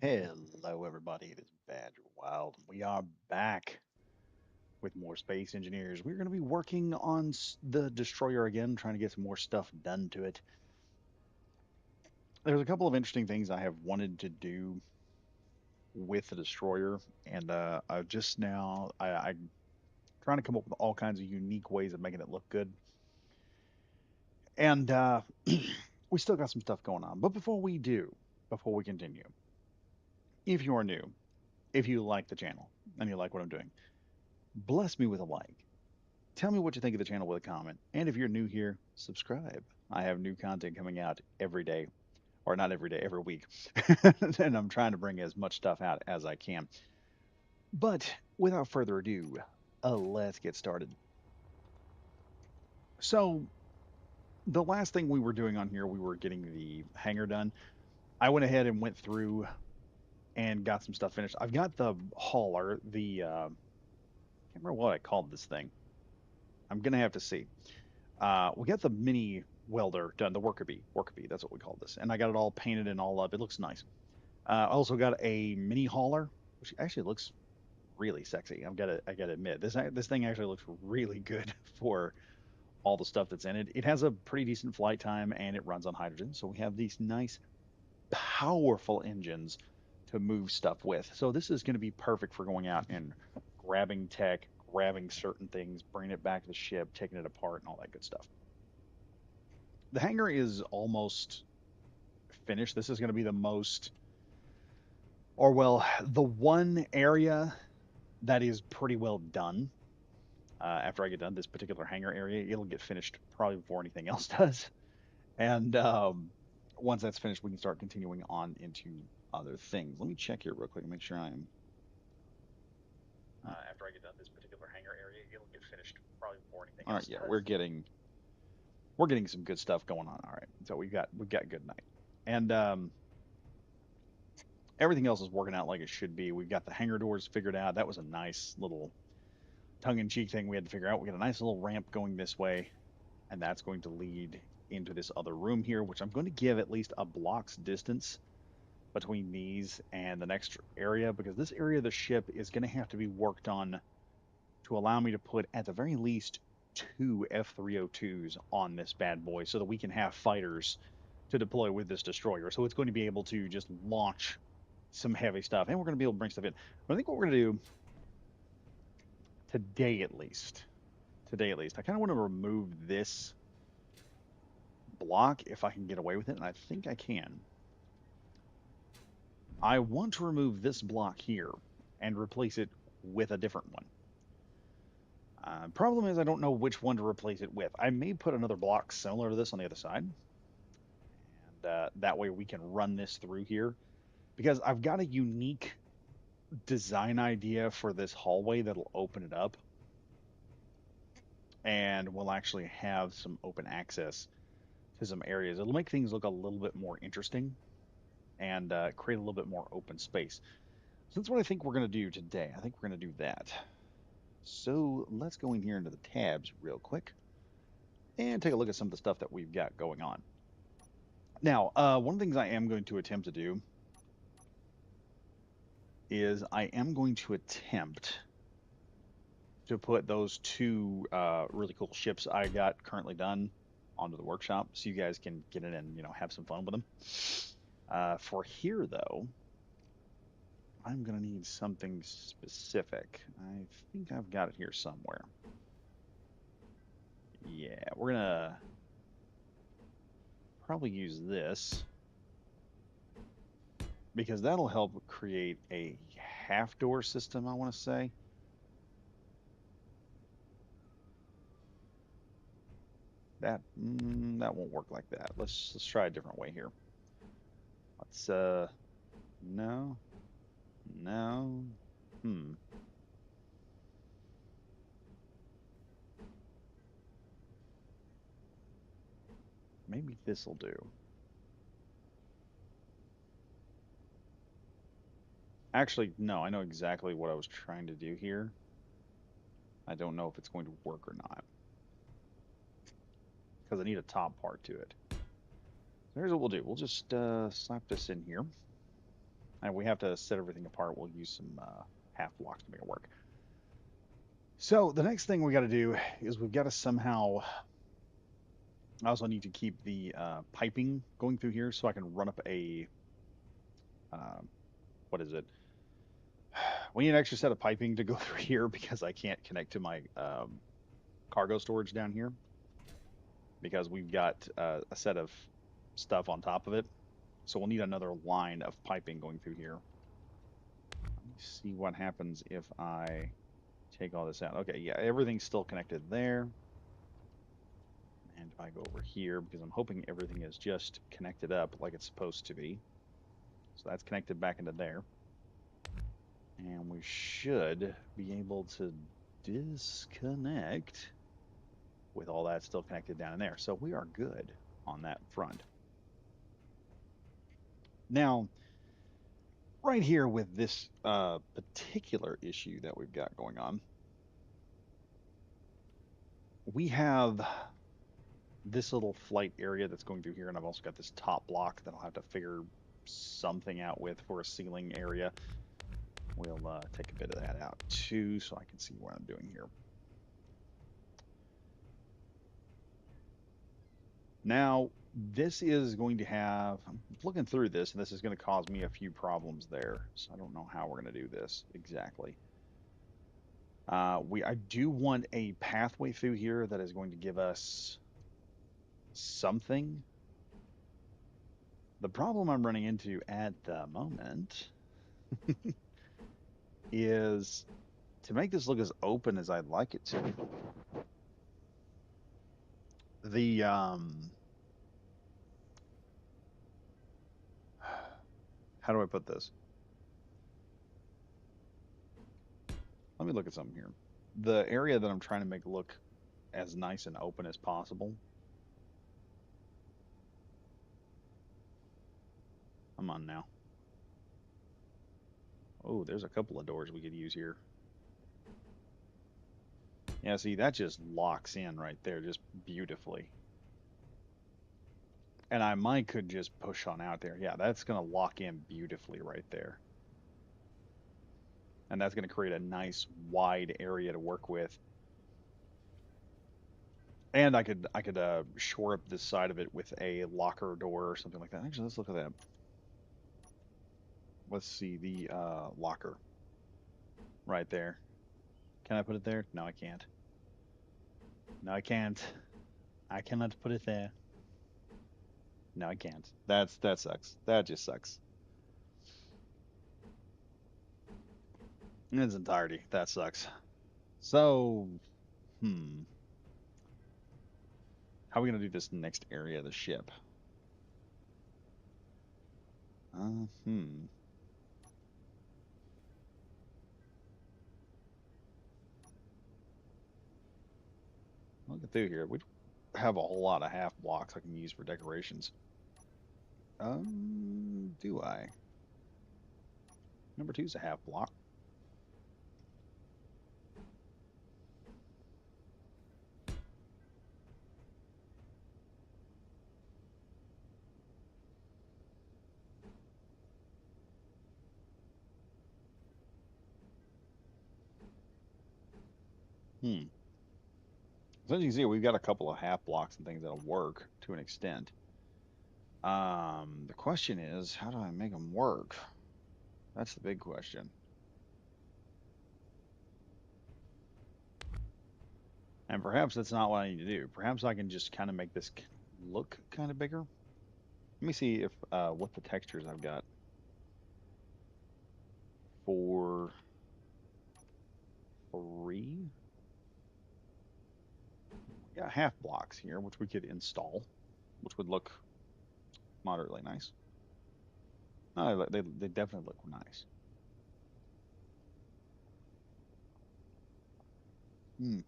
Hello, everybody. It is Badger Wild. We are back with more Space Engineers. We're going to be working on the Destroyer again, trying to get some more stuff done to it. There's a couple of interesting things I have wanted to do with the Destroyer, and I just now I'm trying to come up with all kinds of unique ways of making it look good. And we still got some stuff going on. But before we continue, if you are new, if you like the channel and you like what I'm doing, bless me with a like. Tell me what you think of the channel with a comment. And if you're new here, subscribe. I have new content coming out every day, or not every day, every week. And I'm trying to bring as much stuff out as I can. But without further ado, let's get started. So, the last thing we were doing on here, we were getting the hangar done. I went ahead and went through and got some stuff finished. I've got the hauler, I can't remember what I called this thing. I'm going to have to see. We got the mini welder done, the worker bee. That's what we call this, and I got it all painted and all up. It looks nice. I also got a mini hauler, which actually looks really sexy. I got to admit, this thing actually looks really good for all the stuff that's in it. It has a pretty decent flight time and it runs on hydrogen, so we have these nice, powerful engines to move stuff with. So this is going to be perfect for going out and grabbing tech, grabbing certain things, bringing it back to the ship, taking it apart, and all that good stuff. The hangar is almost finished. This is going to be the most, or well, the one area that is pretty well done. After I get done this particular hangar area, it'll get finished probably before anything else does. And once that's finished, we can start continuing on into other things. Let me check here real quick and make sure I'm. After I get done this particular hangar area, it'll get finished probably before anything all right, else yeah, does. We're getting some good stuff going on. All right, so we've got good night, and everything else is working out like it should be. We've got the hangar doors figured out. That was a nice little tongue-in-cheek thing we had to figure out. We got a nice little ramp going this way, and that's going to lead into this other room here, which I'm going to give at least a block's distance between these and the next area, because this area of the ship is going to have to be worked on to allow me to put at the very least two F-302s on this bad boy so that we can have fighters to deploy with this destroyer. So it's going to be able to just launch some heavy stuff, and we're going to be able to bring stuff in. But I think what we're going to do today, at least, I kind of want to remove this block if I can get away with it, and I think I can. I want to remove this block here and replace it with a different one. Problem is, I don't know which one to replace it with. I may put another block similar to this on the other side, and that way we can run this through here. Because I've got a unique design idea for this hallway that'll open it up, and we'll actually have some open access to some areas. It'll make things look a little bit more interesting and create a little bit more open space. So that's what I think we're going to do today. I think we're going to do that. So let's go in here into the tabs real quick and take a look at some of the stuff that we've got going on. Now, one of the things I am going to attempt to do is I am going to attempt to put those two really cool ships I got currently done onto the workshop so you guys can get in and have some fun with them. For here, though, I'm going to need something specific. I think I've got it here somewhere. Yeah, we're going to probably use this because that'll help create a half door system, I want to say. That won't work like that. Let's try a different way here. Let's no. No. Hmm. Maybe this'll do. Actually, no, I know exactly what I was trying to do here. I don't know if it's going to work or not because I need a top part to it. So here's what we'll do. We'll just slap this in here. And we have to set everything apart. We'll use some half blocks to make it work. So the next thing we got to do is we've got to somehow. I also need to keep the piping going through here so I can run up a. Uh, what is it? We need an extra set of piping to go through here because I can't connect to my cargo storage down here because we've got a set of stuff on top of it. So we'll need another line of piping going through here. Let me see what happens if I take all this out. Okay, yeah, everything's still connected there. And if I go over here, because I'm hoping everything is just connected up like it's supposed to be. So that's connected back into there. And we should be able to disconnect with all that still connected down in there. So we are good on that front. Now, right here with this particular issue that we've got going on, we have this little flight area that's going through here, and I've also got this top block that I'll have to figure something out with for a ceiling area. We'll take a bit of that out too so I can see what I'm doing here. Now, this is going to have, I'm looking through this, and this is going to cause me a few problems there. So I don't know how we're going to do this exactly. I do want a pathway through here that is going to give us something. The problem I'm running into at the moment is to make this look as open as I'd like it to. The how do I put this? Let me look at something here. The area that I'm trying to make look as nice and open as possible. Come on now. Oh, there's a couple of doors we could use here. Yeah, see, that just locks in right there just beautifully. And I might could just push on out there. Yeah, that's going to lock in beautifully right there. And that's going to create a nice wide area to work with. And I could shore up this side of it with a locker door or something like that. Actually, let's look at that. Let's see the locker right there. Can I put it there? No, I can't. No, I can't. I cannot put it there. No, I can't. That sucks. That just sucks. In its entirety, that sucks. So, hmm. How are we gonna do this next area of the ship? Hmm. Looking through here, we have a whole lot of half blocks I can use for decorations. Do I? Number two's a half block. Hmm. So as you can see, we've got a couple of half blocks and things that'll work to an extent. The question is, how do I make them work? That's the big question. And perhaps that's not what I need to do. Perhaps I can just kind of make this look kind of bigger. Let me see if what the textures I've got for 3. Yeah, half blocks here, which we could install, which would look moderately nice. No, they definitely look nice. Hmm.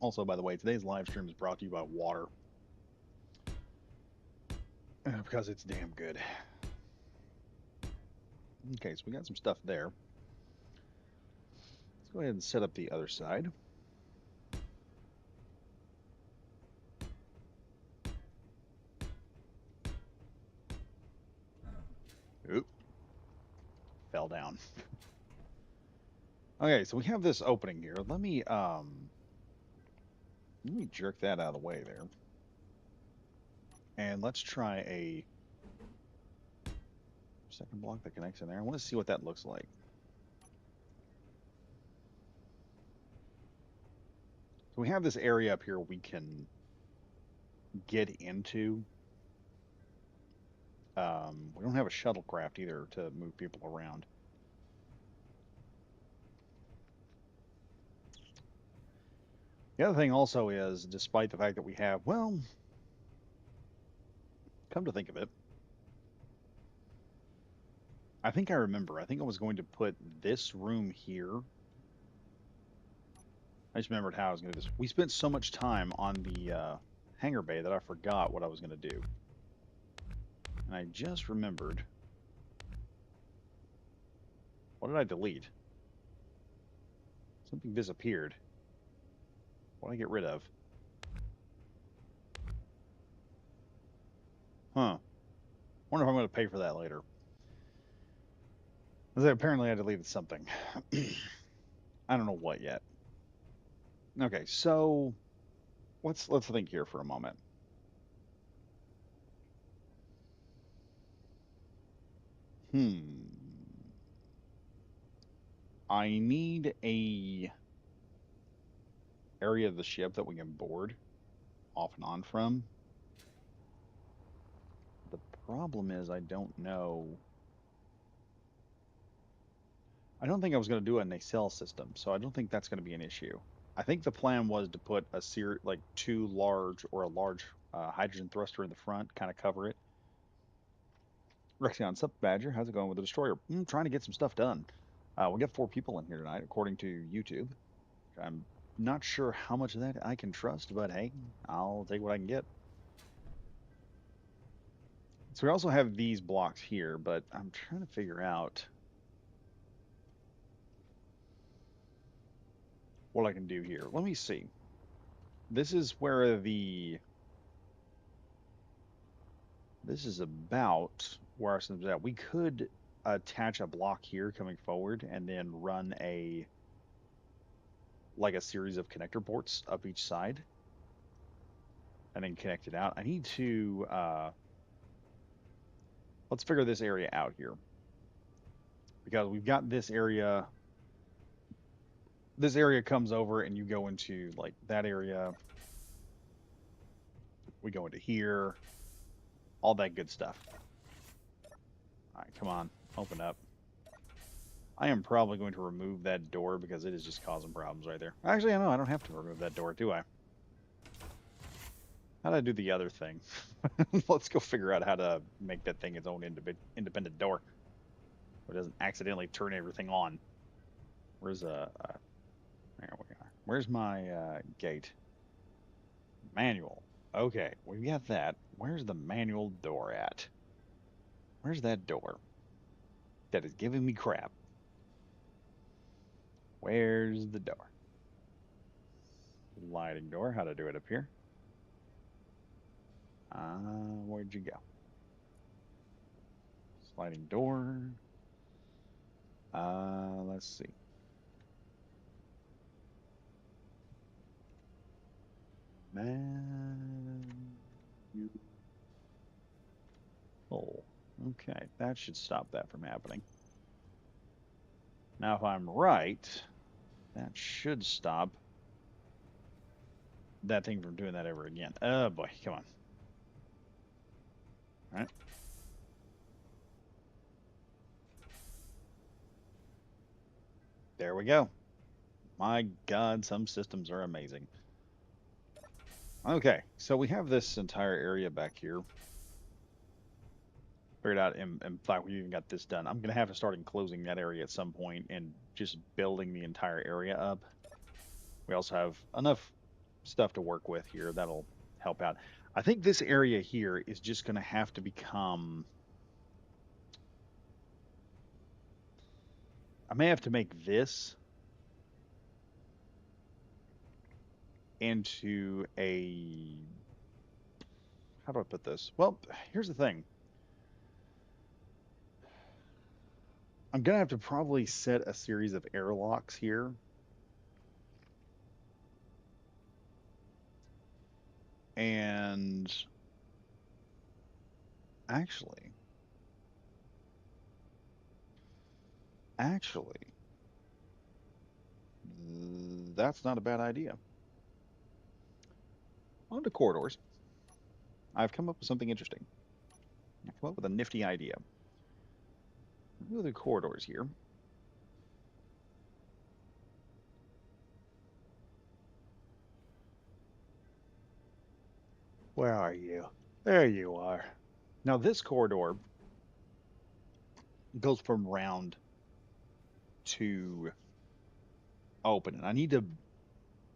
Also, by the way, today's live stream is brought to you by water because it's damn good. Okay, so we got some stuff there. Let's go ahead and set up the other side. fell down. Okay, so we have this opening here. Let me jerk that out of the way there. And let's try a second block that connects in there. I want to see what that looks like. So we have this area up here we can get into. We don't have a shuttlecraft either to move people around. The other thing also is, despite the fact that we have, well, come to think of it, I think I remember. I think I was going to put this room here. I just remembered how I was going to do this. We spent so much time on the hangar bay that I forgot what I was going to do. And I just remembered. What did I delete? Something disappeared. What did I get rid of? Huh. Wonder if I'm going to pay for that later. Apparently I deleted something. I don't know what yet. Okay, so let's think here for a moment. I need a area of the ship that we can board off and on from. The problem is I don't know. I don't think I was going to do a nacelle system, so I don't think that's going to be an issue. I think the plan was to put like two large or a large hydrogen thruster in the front, kind of cover it. Rexion, sup, Badger? How's it going with the destroyer? Trying to get some stuff done. We got 4 people in here tonight, according to YouTube. I'm not sure how much of that I can trust, but hey, I'll take what I can get. So we also have these blocks here, but I'm trying to figure out what I can do here. Let me see. This is where this is about where our system's at. We could attach a block here coming forward and then run like a series of connector ports up each side and then connect it out. I need to let's figure this area out here, because we've got this area. This area comes over and you go into like that area. We go into here, all that good stuff. All right, come on, open up. I am probably going to remove that door because it is just causing problems right there. Actually, I know I don't have to remove that door, do I? How do I do the other thing? Let's go figure out how to make that thing its own independent door, so it doesn't accidentally turn everything on. Where's there we are. Where's my gate? Manual. Okay, we got that. Where's the manual door at? Where's that door? That is giving me crap. Where's the door? Sliding door. How to do it up here? Where'd you go? Sliding door. Let's see. Oh, okay. That should stop that from happening. Now, if I'm right, that should stop that thing from doing that ever again. Oh boy, come on. All right. There we go. My God, some systems are amazing. Okay, so we have this entire area back here. Figured out, in fact, we even got this done. I'm going to have to start enclosing that area at some point and just building the entire area up. We also have enough stuff to work with here that'll help out. I think this area here is just going to have to become... I may have to make this into a... How do I put this? Well, here's the thing. I'm gonna have to probably set a series of airlocks here. And actually, actually, that's not a bad idea. On to corridors. I've come up with something interesting. I've come up with a nifty idea. What are the corridors here? Where are you? There you are. Now this corridor goes from round to open, and I need to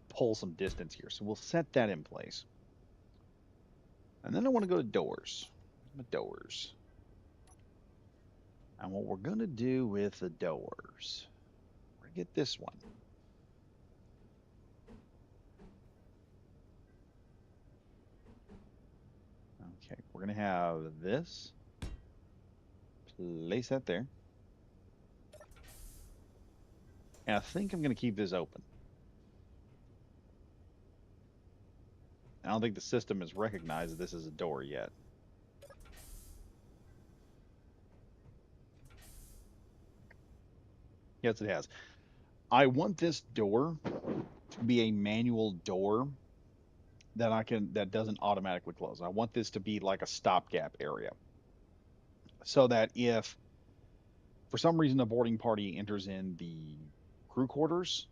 pull some distance here, so we'll set that in place. And then I want to go to doors. My doors. And what we're going to do with the doors, we're going to get this one. Okay, we're going to have this. Place that there. And I think I'm going to keep this open. I don't think the system has recognized this as a door yet. Yes, it has. I want this door to be a manual door that doesn't automatically close. I want this to be like a stopgap area, so that if for some reason a boarding party enters in the crew quarters,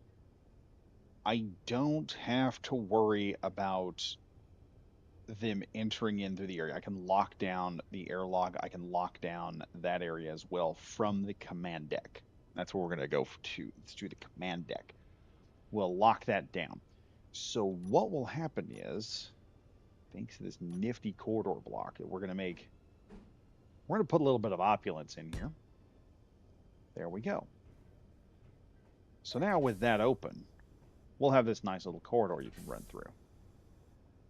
I don't have to worry about them entering in through the area. I can lock down the airlock. I can lock down that area as well from the command deck. That's where we're going to go to. It's to the command deck. We'll lock that down. So what will happen is, thanks to this nifty corridor block that we're going to make, we're going to put a little bit of opulence in here. There we go. So now with that open, we'll have this nice little corridor you can run through.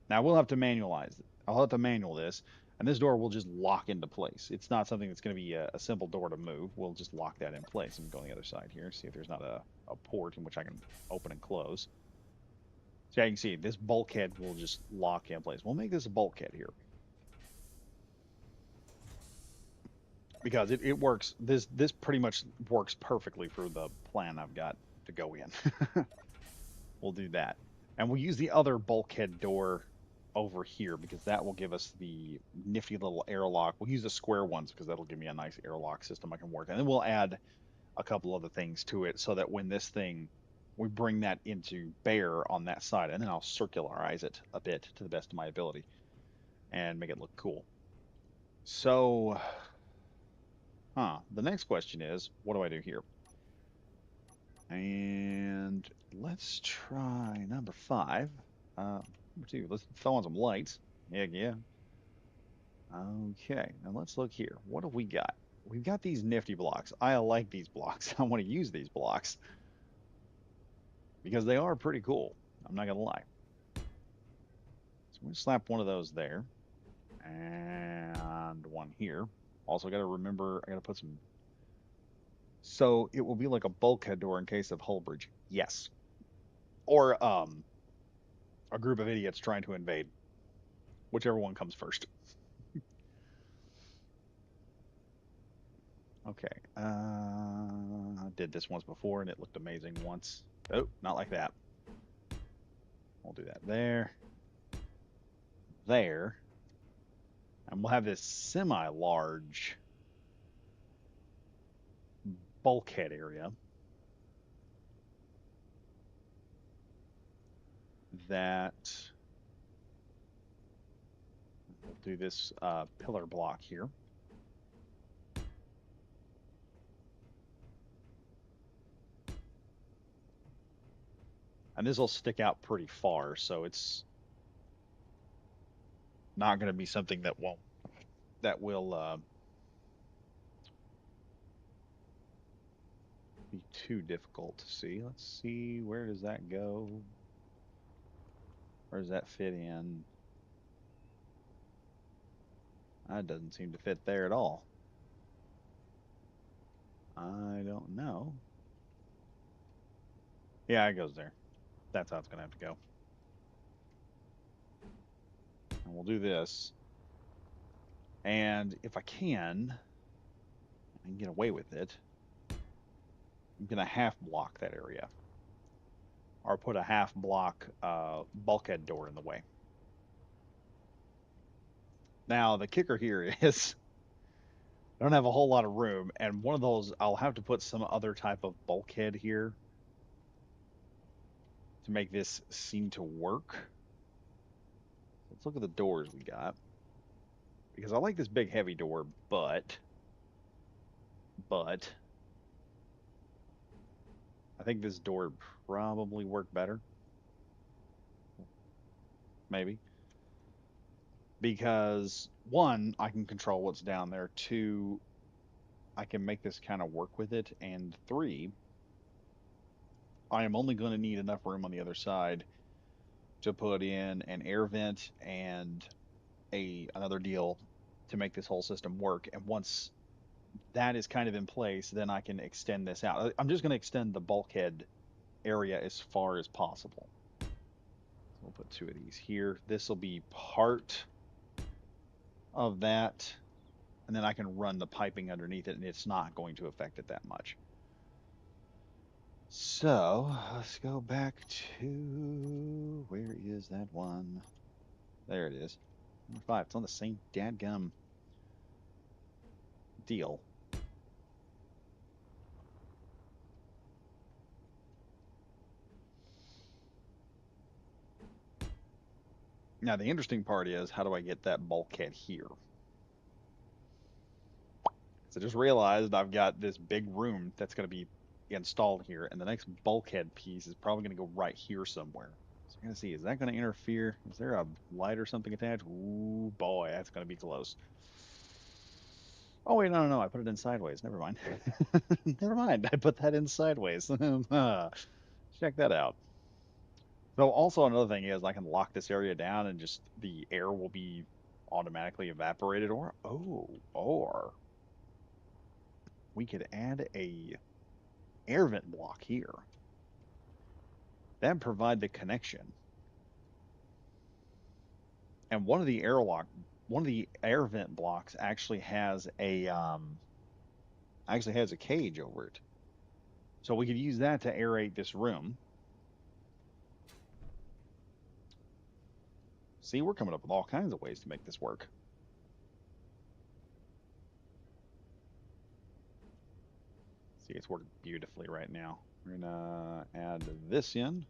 Now we'll have to manualize it. I'll have to manual this, and this door will just lock into place. It's not something that's going to be a simple door to move. We'll just lock that in place. And go on the other side here, see if there's not a port in which I can open and close. So you can see this bulkhead will just lock in place. We'll make this a bulkhead here, because it works. This pretty much works perfectly for the plan I've got to go in. We'll do that. And we'll use the other bulkhead door over here, because that will give us the nifty little airlock. We'll use the square ones because that'll give me a nice airlock system I can work. And then we'll add a couple other things to it, so that when this thing, we bring that into bear on that side, and then I'll circularize it a bit to the best of my ability and make it look cool. So, the next question is, what do I do here? And let's try number 5. Number 2, let's throw on some lights. Heck yeah. Okay, now let's look here. What have we got? We've got these nifty blocks. I like these blocks. I want to use these blocks because they are pretty cool. I'm not gonna lie. So we're gonna slap one of those there, and one here. Also, got to remember, I got to put some. So it will be like a bulkhead door in case of hull breach. Yes, or a group of idiots trying to invade. Whichever one comes first. Okay. I did this once before and it looked amazing once. Oh, not like that. We'll do that there, there, and we'll have this semi-large bulkhead area that we'll do this pillar block here. And this will stick out pretty far, so it's not going to be something that will be too difficult to see. Let's see, where does that go? Where does that fit in? That doesn't seem to fit there at all. I don't know. Yeah, it goes there. That's how it's going to have to go. And we'll do this. And if I can get away with it, I'm going to half block that area. Or put a half block bulkhead door in the way. Now, the kicker here is I don't have a whole lot of room, and one of those, I'll have to put some other type of bulkhead here to make this seem to work. Let's look at the doors we got. Because I like this big heavy door, but I think this door probably work better, maybe. Because one, I can control what's down there. Two, I can make this kind of work with it. And three, I am only going to need enough room on the other side to put in an air vent and a another deal to make this whole system work. And once that is kind of in place, then I can extend this out. I'm just going to extend the bulkhead area as far as possible. So we'll put two of these here. This will be part of that, and then I can run the piping underneath it, and it's not going to affect it that much. So let's go back to where is that one? There it is. Number 5. It's on the same dadgum deal. Now the interesting part is how do I get that bulkhead here? So I just realized I've got this big room that's going to be installed here, and the next bulkhead piece is probably going to go right here somewhere. So I'm going to see, is that going to interfere? Is there a light or something attached? Ooh, boy, that's going to be close. Oh, wait, no. I put it in sideways. Never mind. Never mind. I put that in sideways. Check that out. So also another thing is I can lock this area down and just the air will be automatically evaporated or we could add a air vent block here. That provide the connection. And one of the air vent blocks actually has a cage over it. So we could use that to aerate this room. See, we're coming up with all kinds of ways to make this work. See, it's working beautifully right now. We're gonna add this in,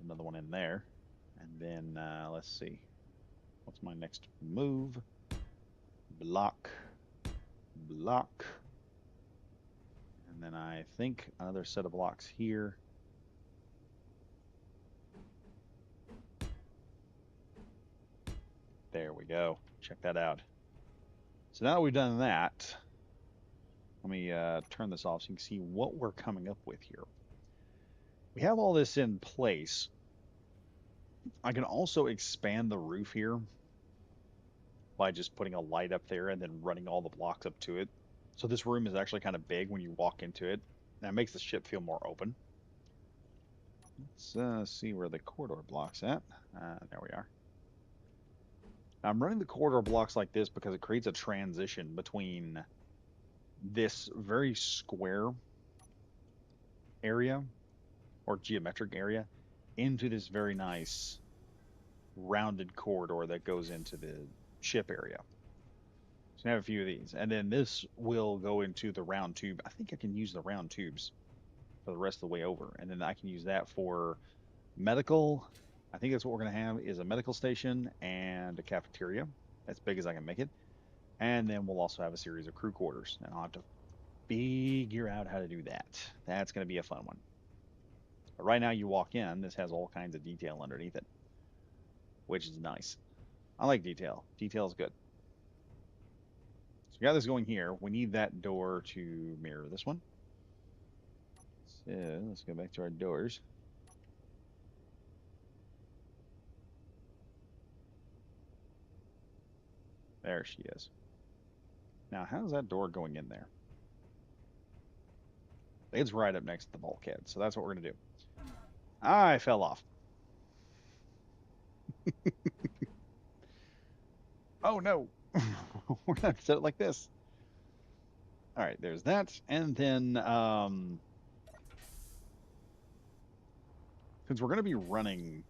another one in there, and then let's see, what's my next move? Block, block, and then I think another set of blocks here. There we go. Check that out. So now that we've done that, let me turn this off so you can see what we're coming up with here. We have all this in place. I can also expand the roof here by just putting a light up there and then running all the blocks up to it. So this room is actually kind of big when you walk into it. That makes the ship feel more open. Let's see where the corridor block's at. There we are. Now, I'm running the corridor blocks like this because it creates a transition between this very square area or geometric area into this very nice rounded corridor that goes into the ship area. So I have a few of these. And then this will go into the round tube. I think I can use the round tubes for the rest of the way over. And then I can use that for medical. I think that's what we're going to have is a medical station and a cafeteria as big as I can make it. And then we'll also have a series of crew quarters. And I'll have to figure out how to do that. That's going to be a fun one. But right now you walk in, this has all kinds of detail underneath it, which is nice. I like detail. Detail is good. So we got this going here. We need that door to mirror this one. So let's go back to our doors. There she is. Now, how's that door going in there? It's right up next to the bulkhead, so that's what we're gonna do. I fell off. Oh no. We're gonna set it like this. All right, there's that. And then since we're gonna be running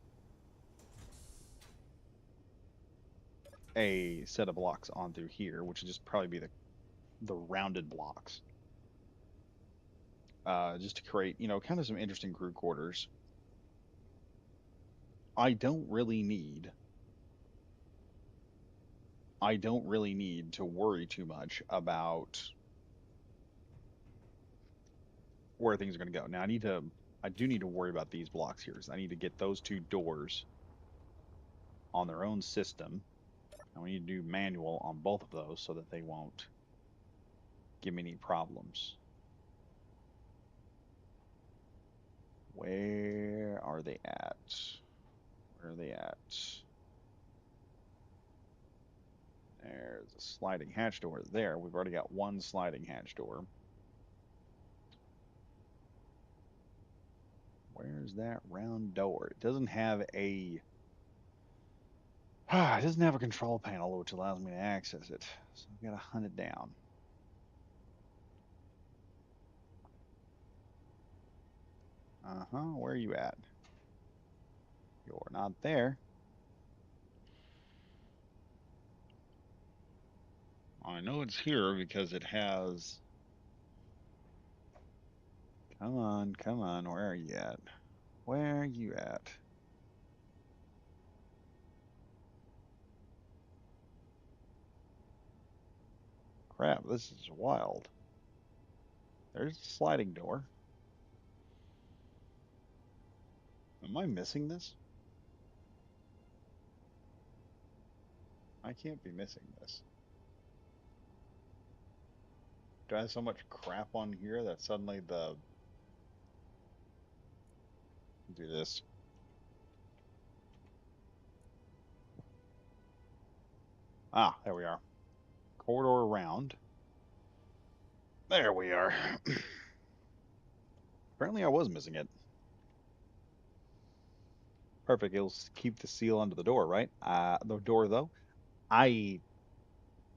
a set of blocks on through here, which would just probably be the rounded blocks. Just to create, kind of some interesting crew quarters. I don't really need I don't really need to worry too much about where things are going to go. Now I do need to worry about these blocks here. So I need to get those two doors on their own system. And we need to do manual on both of those so that they won't give me any problems. Where are they at? Where are they at? There's a sliding hatch door there. We've already got one sliding hatch door. Where's that round door? It doesn't have a it doesn't have a control panel which allows me to access it. So I've got to hunt it down. Uh-huh. Where are you at? You're not there. I know it's here because it has. Come on, come on. Where are you at? Where are you at? Crap, this is wild. There's a sliding door. Am I missing this? I can't be missing this. Do I have so much crap on here that suddenly the do this? Ah, there we are. Corridor around. There we are. Apparently I was missing it. Perfect. It'll keep the seal under the door, right? The door though. I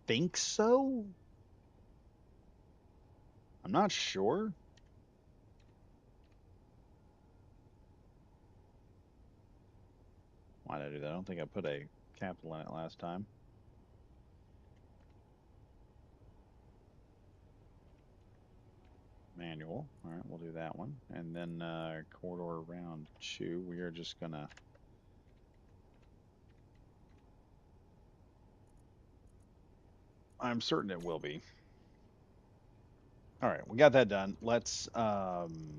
think so. I'm not sure. Why did I do that? I don't think I put a capital in it last time. Manual. All right, we'll do that one. And then corridor round 2. We are just gonna. I'm certain it will be. All right, we got that done. Let's open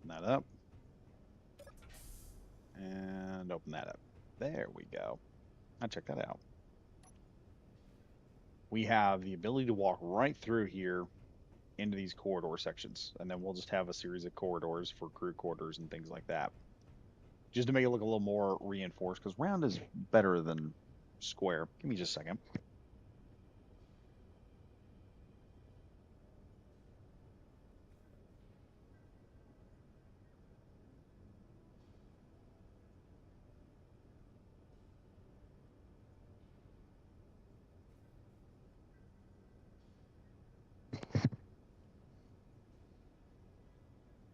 that up and open that up. There we go. Now check that out. We have the ability to walk right through here into these corridor sections, and then we'll just have a series of corridors for crew quarters and things like that, just to make it look a little more reinforced. Because round is better than square. Give me just a second.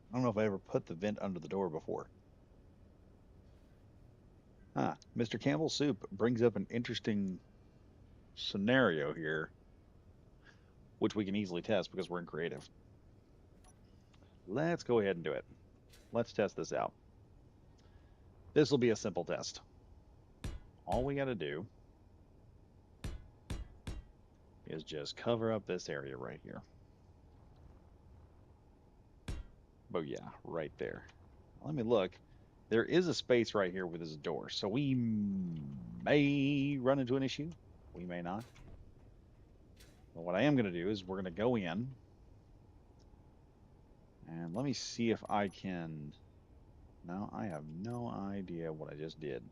I don't know if I ever put the vent under the door before. Mr. Campbell's soup brings up an interesting scenario here, which we can easily test because we're in creative. Let's go ahead and do it. Let's test this out. This will be a simple test. All we got to do is just cover up this area right here. Oh yeah, right there. Let me look. There is a space right here with this door, so we may run into an issue. We may not. But what I am going to do is we're going to go in and let me see if I can. No, I have no idea what I just did.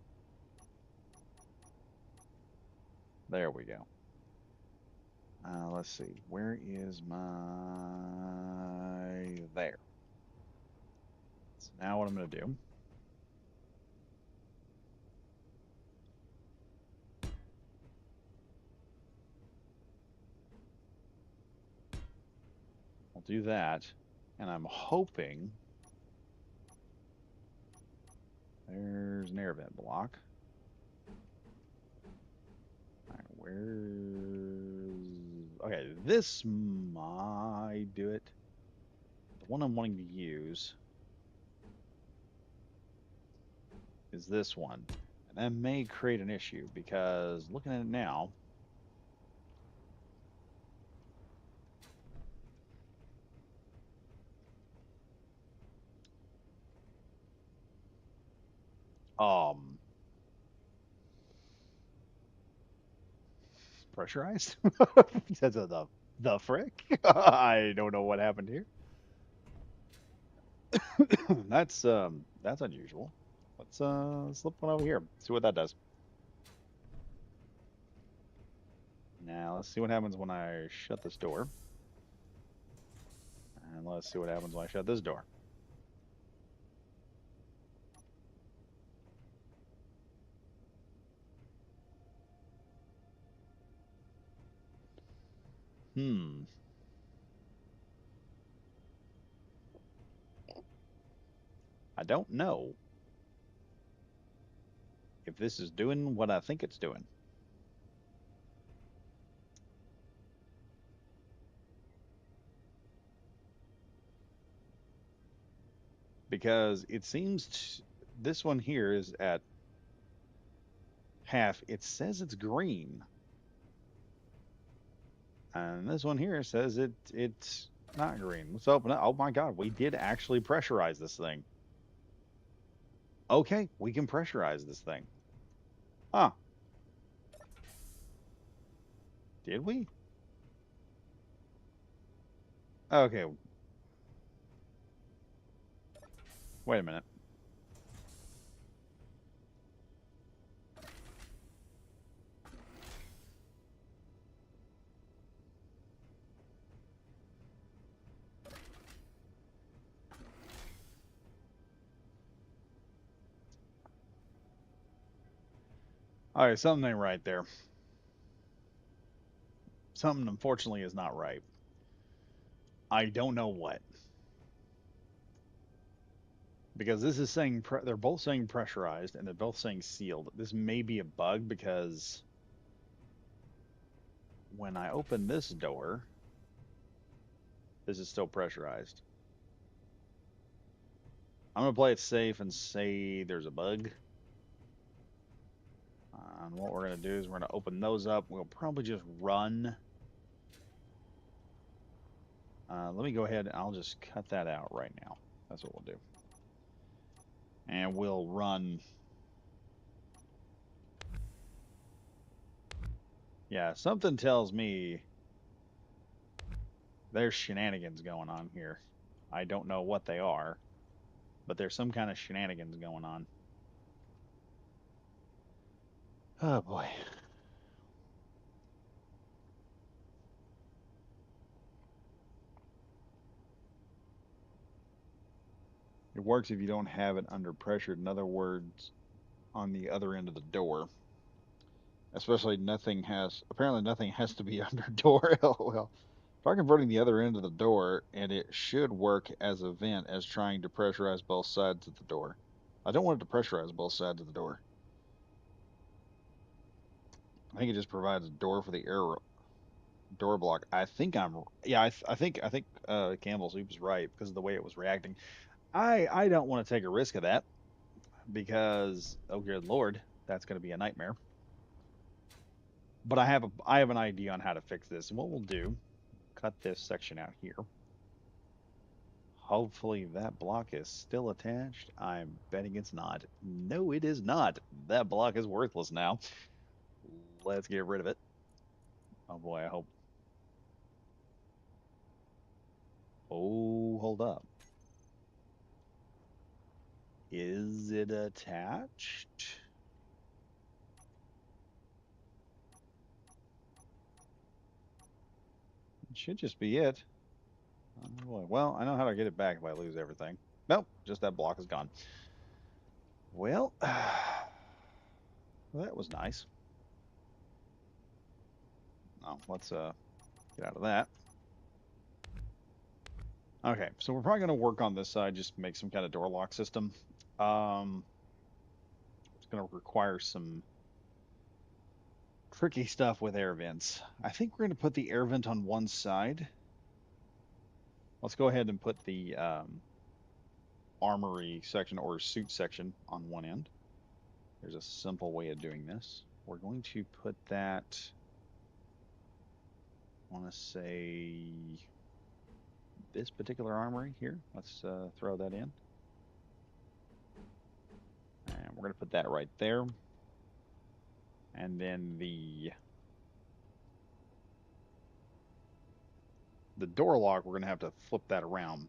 There we go. Let's see. Where is my... There. So now what I'm going to do... I'll do that. And I'm hoping... There's an air vent block. Alright, where's... Okay, this might do it. The one I'm wanting to use is this one. And that may create an issue because looking at it now, um, pressurized. That's the frick. I don't know what happened here. That's unusual. Let's slip one over here. See what that does. Now let's see what happens when I shut this door. And let's see what happens when I shut this door. Hmm. I don't know if this is doing what I think it's doing. Because it seems this one here is at half. It says it's green. And this one here says it's not green. Let's open it. Oh my God, we did actually pressurize this thing. Okay, we can pressurize this thing. Huh. Did we? Okay, wait a minute. All right, something ain't right there. Something unfortunately is not right. I don't know what. Because this is saying they're both saying pressurized and they're both saying sealed. This may be a bug because when I open this door, this is still pressurized. I'm gonna play it safe and say there's a bug. And what we're gonna do is we're gonna open those up. We'll probably just run. Let me go ahead and I'll just cut that out right now. That's what we'll do. And we'll run. Yeah, something tells me there's shenanigans going on here. I don't know what they are, but there's some kind of shenanigans going on. Oh boy. It works if you don't have it under pressure. In other words, on the other end of the door. Especially apparently nothing has to be under door. LOL. Try converting the other end of the door, and it should work as a vent as trying to pressurize both sides of the door. I don't want it to pressurize both sides of the door. I think it just provides a door for the air door block. I think yeah. I think Campbell Soup was right because of the way it was reacting. I don't want to take a risk of that because oh good lord, that's going to be a nightmare. But I have an idea on how to fix this. And what we'll do, cut this section out here. Hopefully that block is still attached. I'm betting it's not. No, it is not. That block is worthless now. Let's get rid of it. Oh boy, I hope. Oh, hold up. Is it attached? It should just be it. Oh, boy. Well, I know how to get it back if I lose everything. Nope, just that block is gone. Well, that was nice. Oh, let's get out of that. Okay, so we're probably going to work on this side, just make some kind of door lock system. It's going to require some tricky stuff with air vents. I think we're going to put the air vent on one side. Let's go ahead and put the armory section or suit section on one end. There's a simple way of doing this. We're going to put that, I want to say, this particular armory here. Let's throw that in. And we're going to put that right there. And then the door lock, we're going to have to flip that around.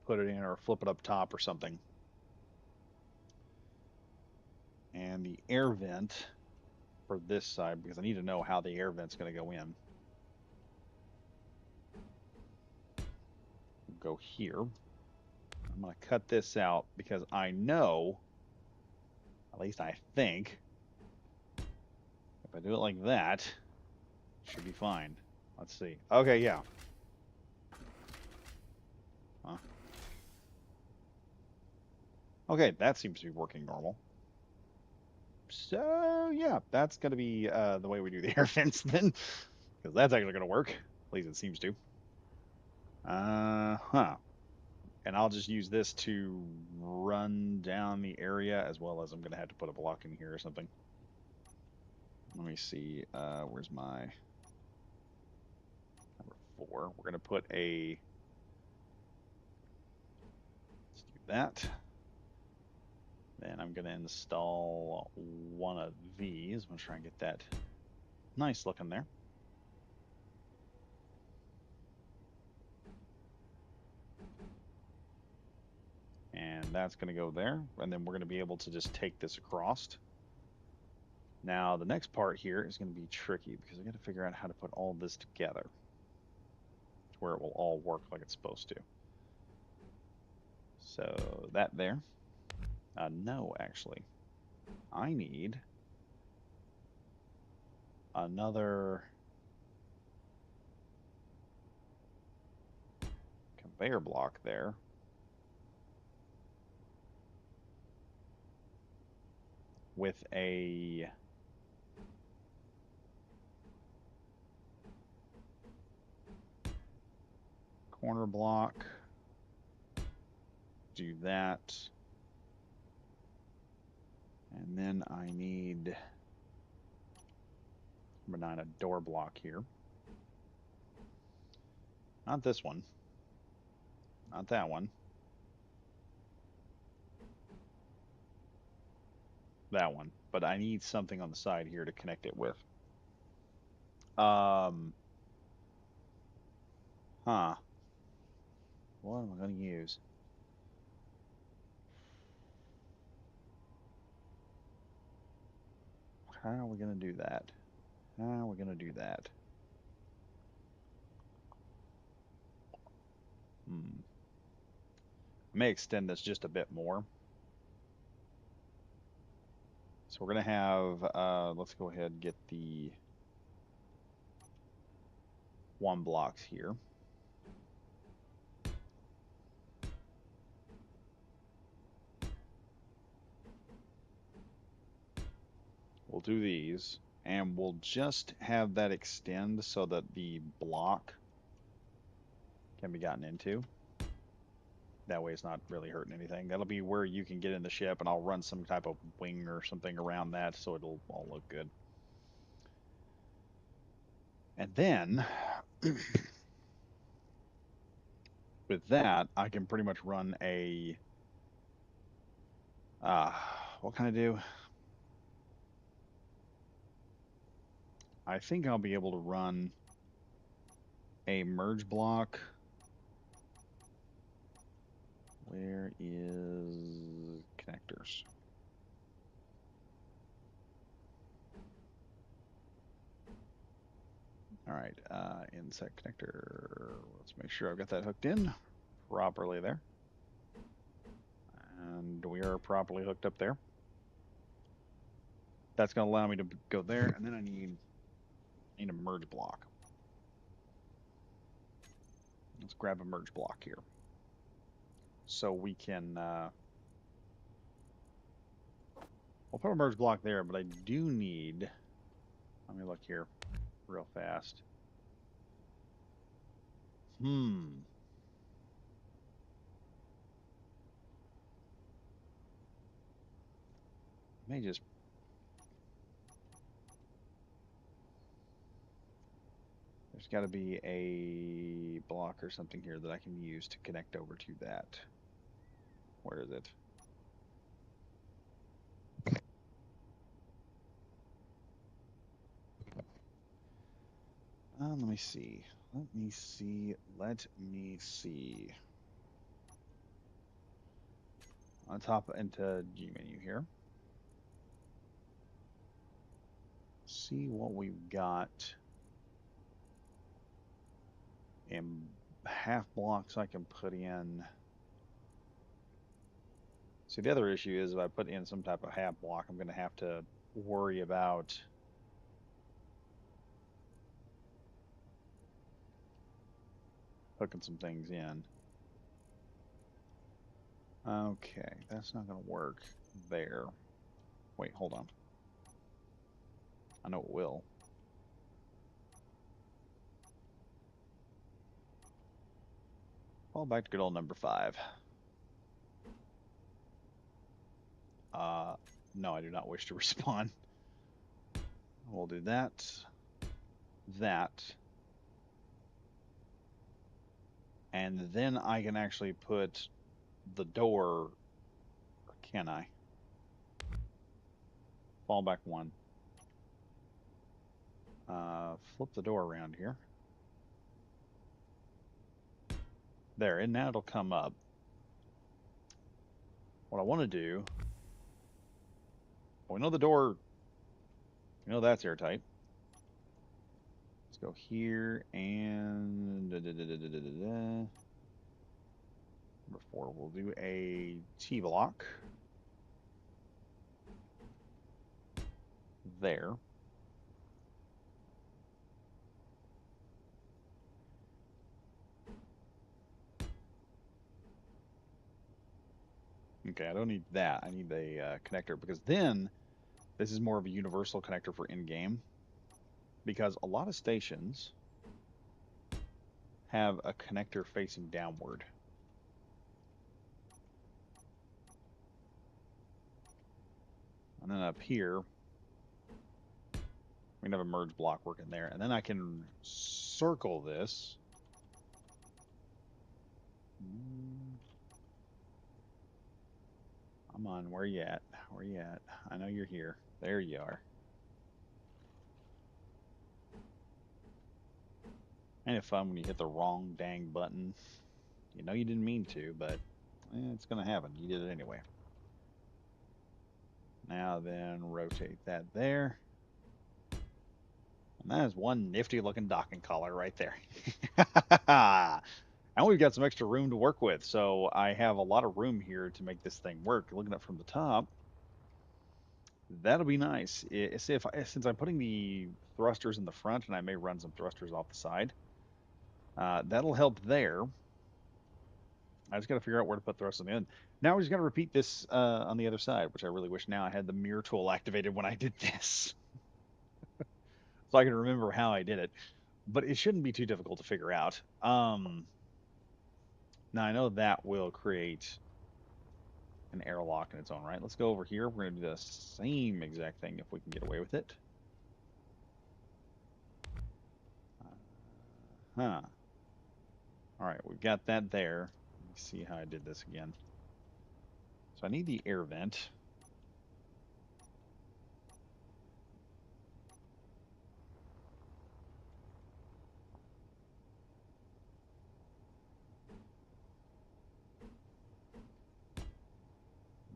Put it in or flip it up top or something. And the air vent for this side, because I need to know how the air vent's going to go in. Go here. I'm going to cut this out because I know, at least I think, if I do it like that, it should be fine. Let's see. Okay, yeah. Huh. Okay, that seems to be working normal. So, yeah, that's going to be the way we do the air vents then, because that's actually going to work. At least it seems to. Huh. And I'll just use this to run down the area, as well as I'm going to have to put a block in here or something. Let me see. Where's my number 4? We're going to put a... Let's do that. Then I'm going to install one of these. I'm going to try and get that nice looking there. And that's going to go there. And then we're going to be able to just take this across. Now, the next part here is going to be tricky because I got to figure out how to put all this together where it will all work like it's supposed to. So that there. No, actually. I need another conveyor block there. With a corner block. Do that. And then I need number 9, a door block here. Not this one. Not that one. That one. But I need something on the side here to connect it with. Huh. What am I going to use? How are we going to do that? How are we going to do that? I may extend this just a bit more. So we're going to have, let's go ahead and get the 1 blocks here. We'll do these, and we'll just have that extend so that the block can be gotten into. That way it's not really hurting anything. That'll be where you can get in the ship, and I'll run some type of wing or something around that so it'll all look good. And then, with that, I can pretty much run a... what can I do? I think I'll be able to run a merge block. Where is connectors? All right, right, inset connector. Let's make sure I've got that hooked in properly there. And we are properly hooked up there. That's going to allow me to go there, and then I need a merge block. Let's grab a merge block here. So we can, we'll put a merge block there, but I do need, let me look here real fast. May just, there's got to be a block or something here that I can use to connect over to that. Where is it? Let me see. Let me see. Let me see. On top into G menu here. See what we've got in half blocks I can put in. See, the other issue is if I put in some type of half block, I'm going to have to worry about hooking some things in. Okay, that's not going to work there. Wait, hold on. I know it will. Fall back to good old number 5. No, I do not wish to respawn. We'll do that. That. And then I can actually put the door, or can I? Fall back 1. Flip the door around here. There, and now it'll come up. What I want to do, well, we know the door, we know that's airtight. Let's go here and number 4, we'll do a T block there. Okay, I don't need that. I need a connector because then this is more of a universal connector for in-game, because a lot of stations have a connector facing downward. And then up here, we can have a merge block working there. And then I can circle this. Come on, where you at? Where you at? I know you're here. There you are. Ain't it fun when you hit the wrong dang button? You know you didn't mean to, but it's going to happen. You did it anyway. Now then, rotate that there. And that is one nifty looking docking collar right there. And we've got some extra room to work with. So I have a lot of room here to make this thing work. Looking up from the top, that'll be nice. Since I'm putting the thrusters in the front, and I may run some thrusters off the side, that'll help there. I just got to figure out where to put thrusters on the end. Now we just got to repeat this on the other side, which I really wish now I had the mirror tool activated when I did this. So I can remember how I did it. But it shouldn't be too difficult to figure out. Now I know that will create an airlock in its own right. Let's go over here. We're going to do the same exact thing if we can get away with it. All right, we've got that there. Let me see how I did this again. So I need the air vent.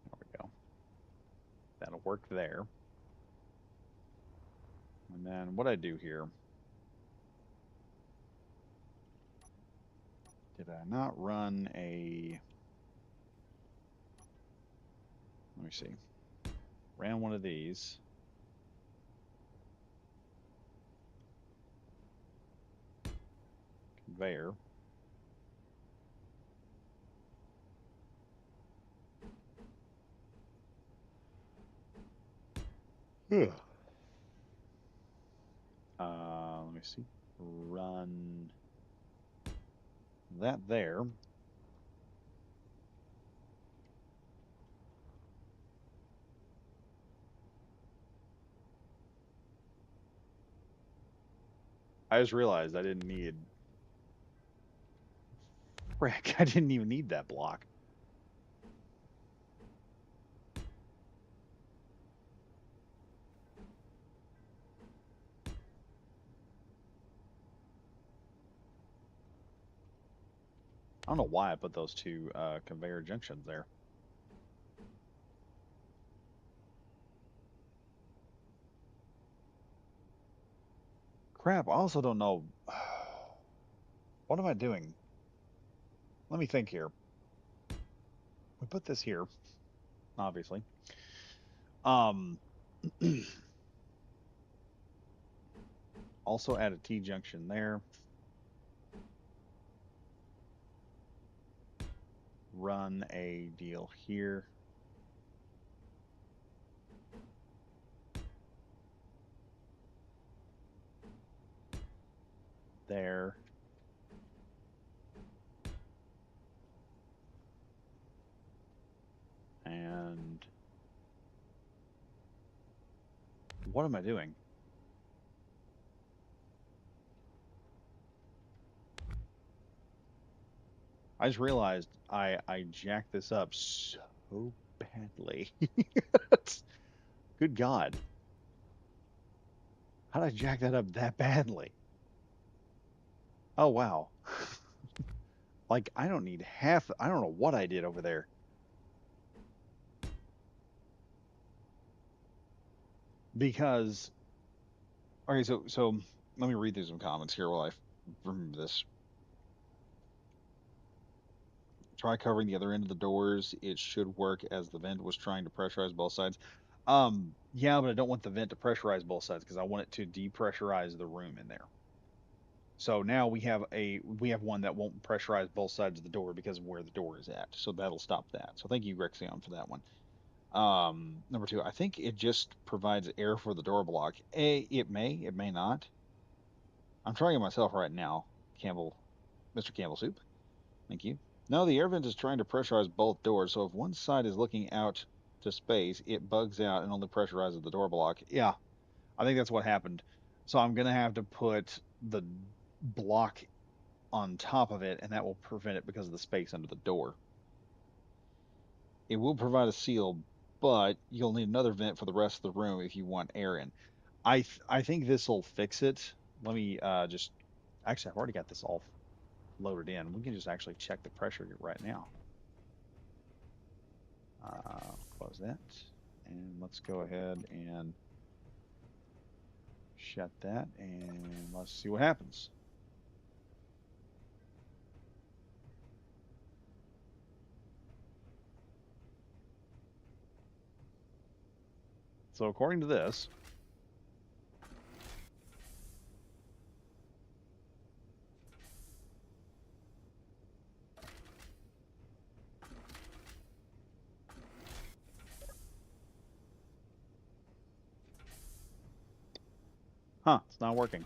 There we go. That'll work there. And then what I do here, Did I not run a... Let me see. Ran one of these. Conveyor. Yeah. Let me see. Run that there. I just realized I didn't need... Frick, I didn't even need that block. I don't know why I put those two conveyor junctions there. Crap, I also don't know. What am I doing? Let me think here. We put this here, obviously. Also add a T-junction there. Run a deal here. There. And what am I doing? I just realized I jacked this up so badly. Good God. How did I jack that up that badly? Oh, wow. Like, I don't need half. I don't know what I did over there. Because, okay, so let me read through some comments here while I remember this. Try covering the other end of the doors. It should work as the vent was trying to pressurize both sides. Yeah, but I don't want the vent to pressurize both sides because I want it to depressurize the room in there. So now we have one that won't pressurize both sides of the door because of where the door is at. So that'll stop that. So thank you, Rexion, for that one. Number two, I think it just provides air for the door block. It may not. I'm trying it myself right now. Campbell, Mr. Campbell Soup. Thank you. No, the air vent is trying to pressurize both doors. So if one side is looking out to space, it bugs out and only pressurizes the door block. Yeah, I think that's what happened. So I'm gonna have to put the block on top of it, and that will prevent it because of the space under the door. It will provide a seal, but you'll need another vent for the rest of the room if you want air in. I think this will fix it. Let me just actually I've already got this all loaded in. We can just actually check the pressure right now. Close that, and let's go ahead and shut that, and let's see what happens. So according to this, it's not working.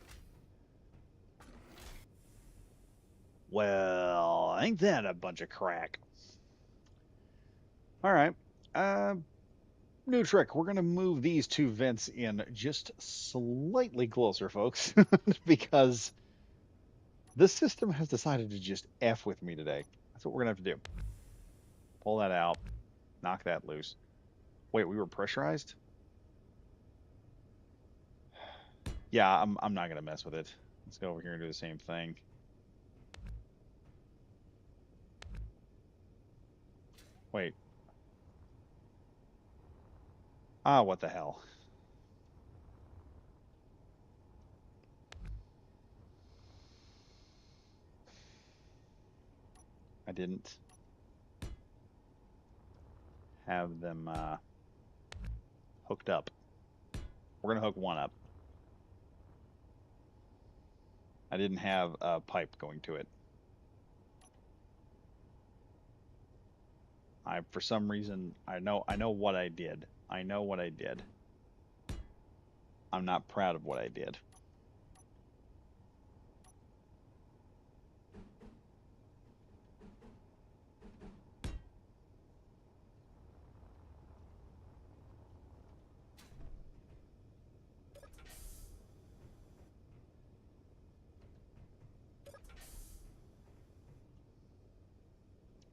Well, ain't that a bunch of crack? All right. New trick. We're going to move these two vents in just slightly closer, folks, because this system has decided to just F with me today. That's what we're going to have to do. Pull that out. Knock that loose. Wait, we were pressurized? Yeah, I'm not going to mess with it. Let's go over here and do the same thing. Wait. Ah, what the hell? didn't have them hooked up. We're going to hook one up. I didn't have a pipe going to it. For some reason, I know what I did. I know what I did. I'm not proud of what I did.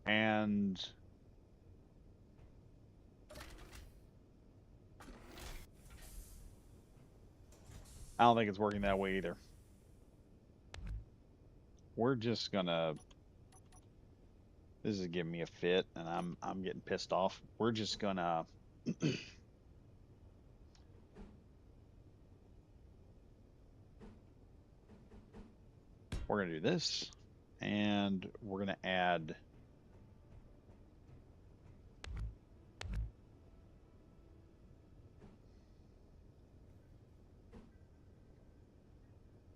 And I don't think it's working that way either. We're just gonna. This is giving me a fit, and I'm getting pissed off. We're just gonna. We're gonna do this, and we're gonna add.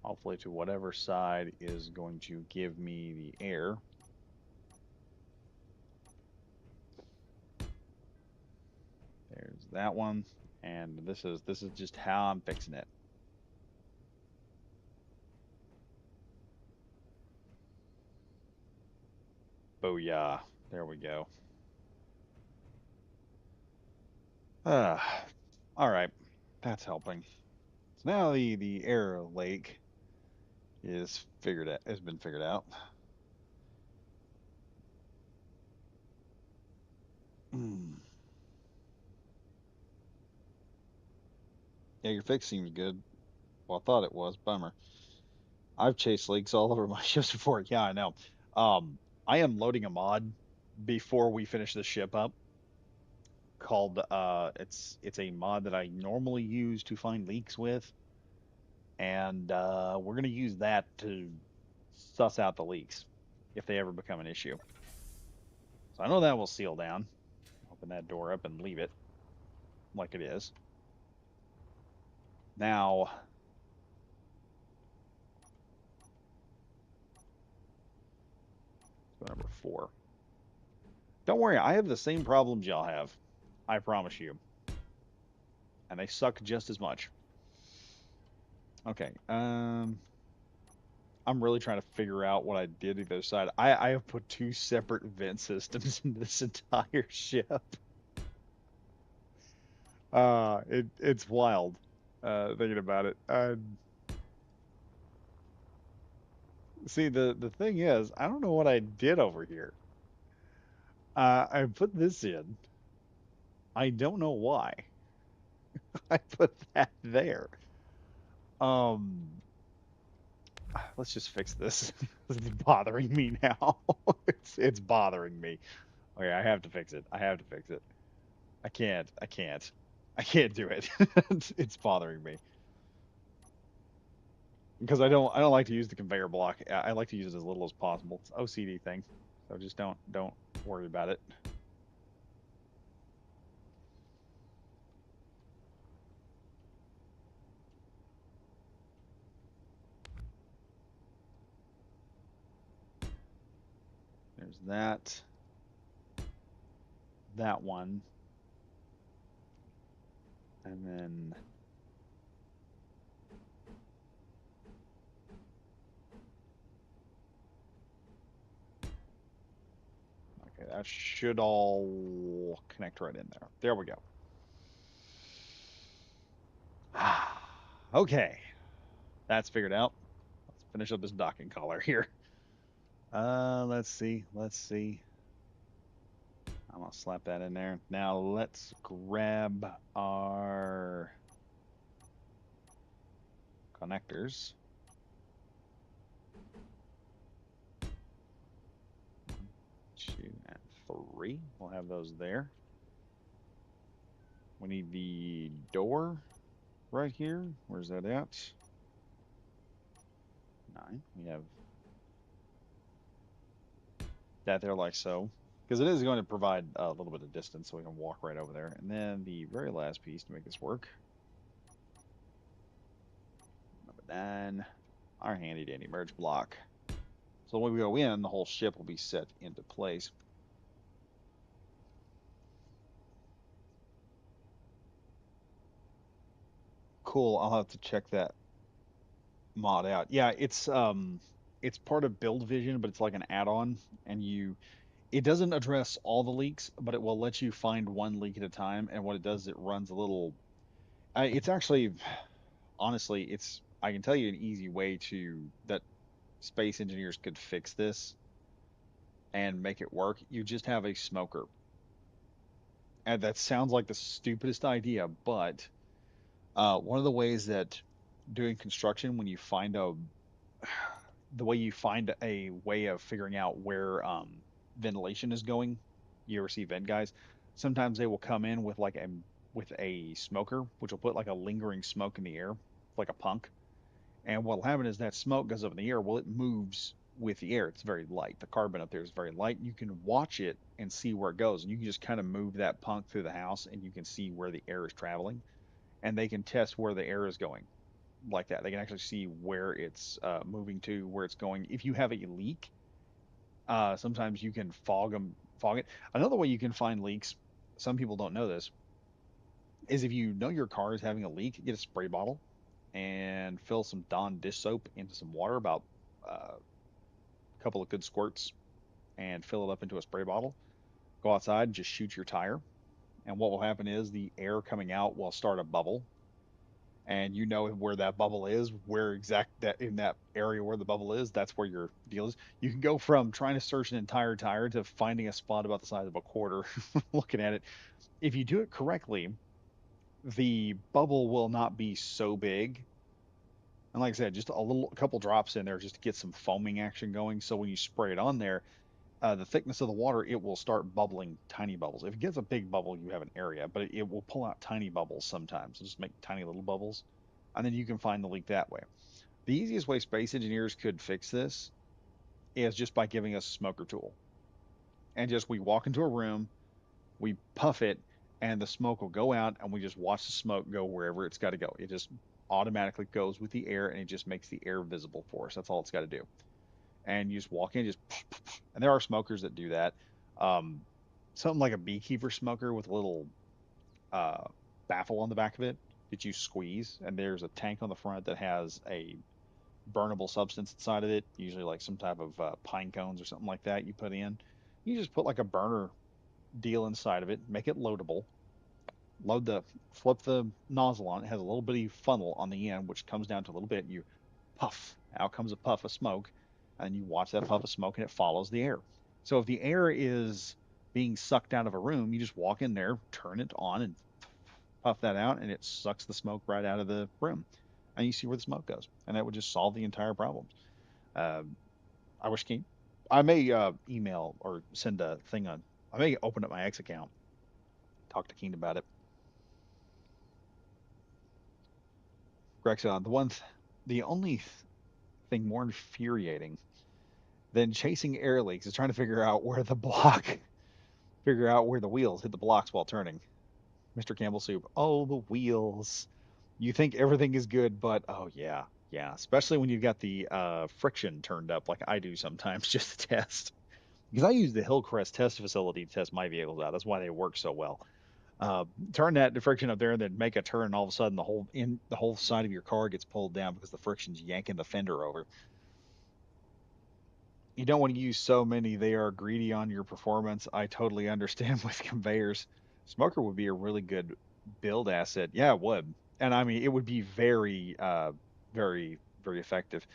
Hopefully to whatever side is going to give me the air. There's that one, and this is just how I'm fixing it. Booyah! There we go. All right, that's helping. So now the air lake is figured out. Has been figured out. Mm. Yeah, your fix seems good. Well, I thought it was. Bummer. I've chased leaks all over my ships before. Yeah, I know. Um, I am loading a mod before we finish the ship up called it's a mod that I normally use to find leaks with, and we're gonna use that to suss out the leaks if they ever become an issue. So I know that will seal down. Open that door up and leave it like it is. Now, number 4. Don't worry, I have the same problems y'all have. I promise you. And they suck just as much. Okay. I'm really trying to figure out what I did to the other side. I have put 2 separate vent systems in this entire ship. It's wild. Thinking about it. See, the thing is, I don't know what I did over here. I put this in. I don't know why. I put that there. Um, let's just fix this. It's bothering me now. It's bothering me. Okay, I have to fix it. I have to fix it. I can't. I can't. I can't do it. It's bothering me because I don't like to use the conveyor block. I like to use it as little as possible. It's OCD thing. So just don't worry about it. There's that. That one. And then okay, that should all connect right in there. There we go. Okay, that's figured out. Let's finish up this docking collar here. Let's see. Let's see. I'm gonna slap that in there. Now let's grab our connectors. 1, 2, and 3. We'll have those there. We need the door right here. Where's that at? 9. We have that there like so, because it is going to provide a little bit of distance so we can walk right over there. And then the very last piece to make this work, number 9, our handy dandy merge block. So when we go in, the whole ship will be set into place. Cool. I'll have to check that mod out. Yeah, it's part of Build Vision, but it's like an add-on, and it doesn't address all the leaks, but it will let you find one leak at a time. And what it does, it runs a little. It's actually, honestly, it's I can tell you an easy way to that space engineers could fix this and make it work. You just have a smoker, and that sounds like the stupidest idea, but one of the ways that doing construction, when you find the way you find a way of figuring out where ventilation is going. You ever see vent guys? Sometimes they will come in with with a smoker, which will put like a lingering smoke in the air, like a punk. And what'll happen is that smoke goes up in the air. Well, it moves with the air. It's very light. The carbon up there is very light. You can watch it and see where it goes, and you can just kind of move that punk through the house, and you can see where the air is traveling, and they can test where the air is going like that. They can actually see where it's moving to, where it's going. If you have a leak, sometimes you can fog it. Another way you can find leaks, some people don't know this, is if you know your car is having a leak, get a spray bottle and fill some Dawn dish soap into some water, about a couple of good squirts, and fill it up into a spray bottle. Go outside and just shoot your tire. And what will happen is the air coming out will start a bubble, and you know where that bubble is, where exact that in that area where the bubble is, that's where your deal is. You can go from trying to search an entire tire to finding a spot about the size of a quarter looking at it. If you do it correctly, the bubble will not be so big. And like I said, just a couple drops in there just to get some foaming action going. So when you spray it on there, the thickness of the water, it will start bubbling tiny bubbles. If it gets a big bubble, you have an area, but it will pull out tiny bubbles sometimes. It'll just make tiny little bubbles, and then you can find the leak that way. The easiest way space engineers could fix this is just by giving us a smoker tool. And just we walk into a room, we puff it, and the smoke will go out, and we just watch the smoke go wherever it's got to go. It just automatically goes with the air, and it just makes the air visible for us. That's all it's got to do. And you just walk in, just and there are smokers that do that. Um, Something like a beekeeper smoker with a little uh, baffle on the back of it that you squeeze, and there's a tank on the front that has a burnable substance inside of it, usually like some type of pine cones or something like that you put in. You just put like a burner deal inside of it, make it loadable, flip the nozzle on. It has a little bitty funnel on the end, which comes down to a little bit. You puff, out comes a puff of smoke, and you watch that puff of smoke and it follows the air. So if the air is being sucked out of a room, you just walk in there, turn it on, and puff that out, and it sucks the smoke right out of the room. And you see where the smoke goes. And that would just solve the entire problem. Uh, I wish Keen. I may email or send a thing on. I may open up my X account, talk to Keen about it. Grexon, the only thing more infuriating than chasing air leaks is trying to figure out where the wheels hit the blocks while turning. Mr. Campbell Soup. Oh, the wheels. You think everything is good, but oh yeah, yeah. Especially when you've got the friction turned up, like I do sometimes, just to test. Because I use the Hillcrest test facility to test my vehicles out. That's why they work so well. Turn that friction up there, and then make a turn, and all of a sudden the whole side of your car gets pulled down because the friction's yanking the fender over. You don't want to use so many; they are greedy on your performance. I totally understand with conveyors. Smoker would be a really good build asset. Yeah, it would, and I mean it would be very, very effective.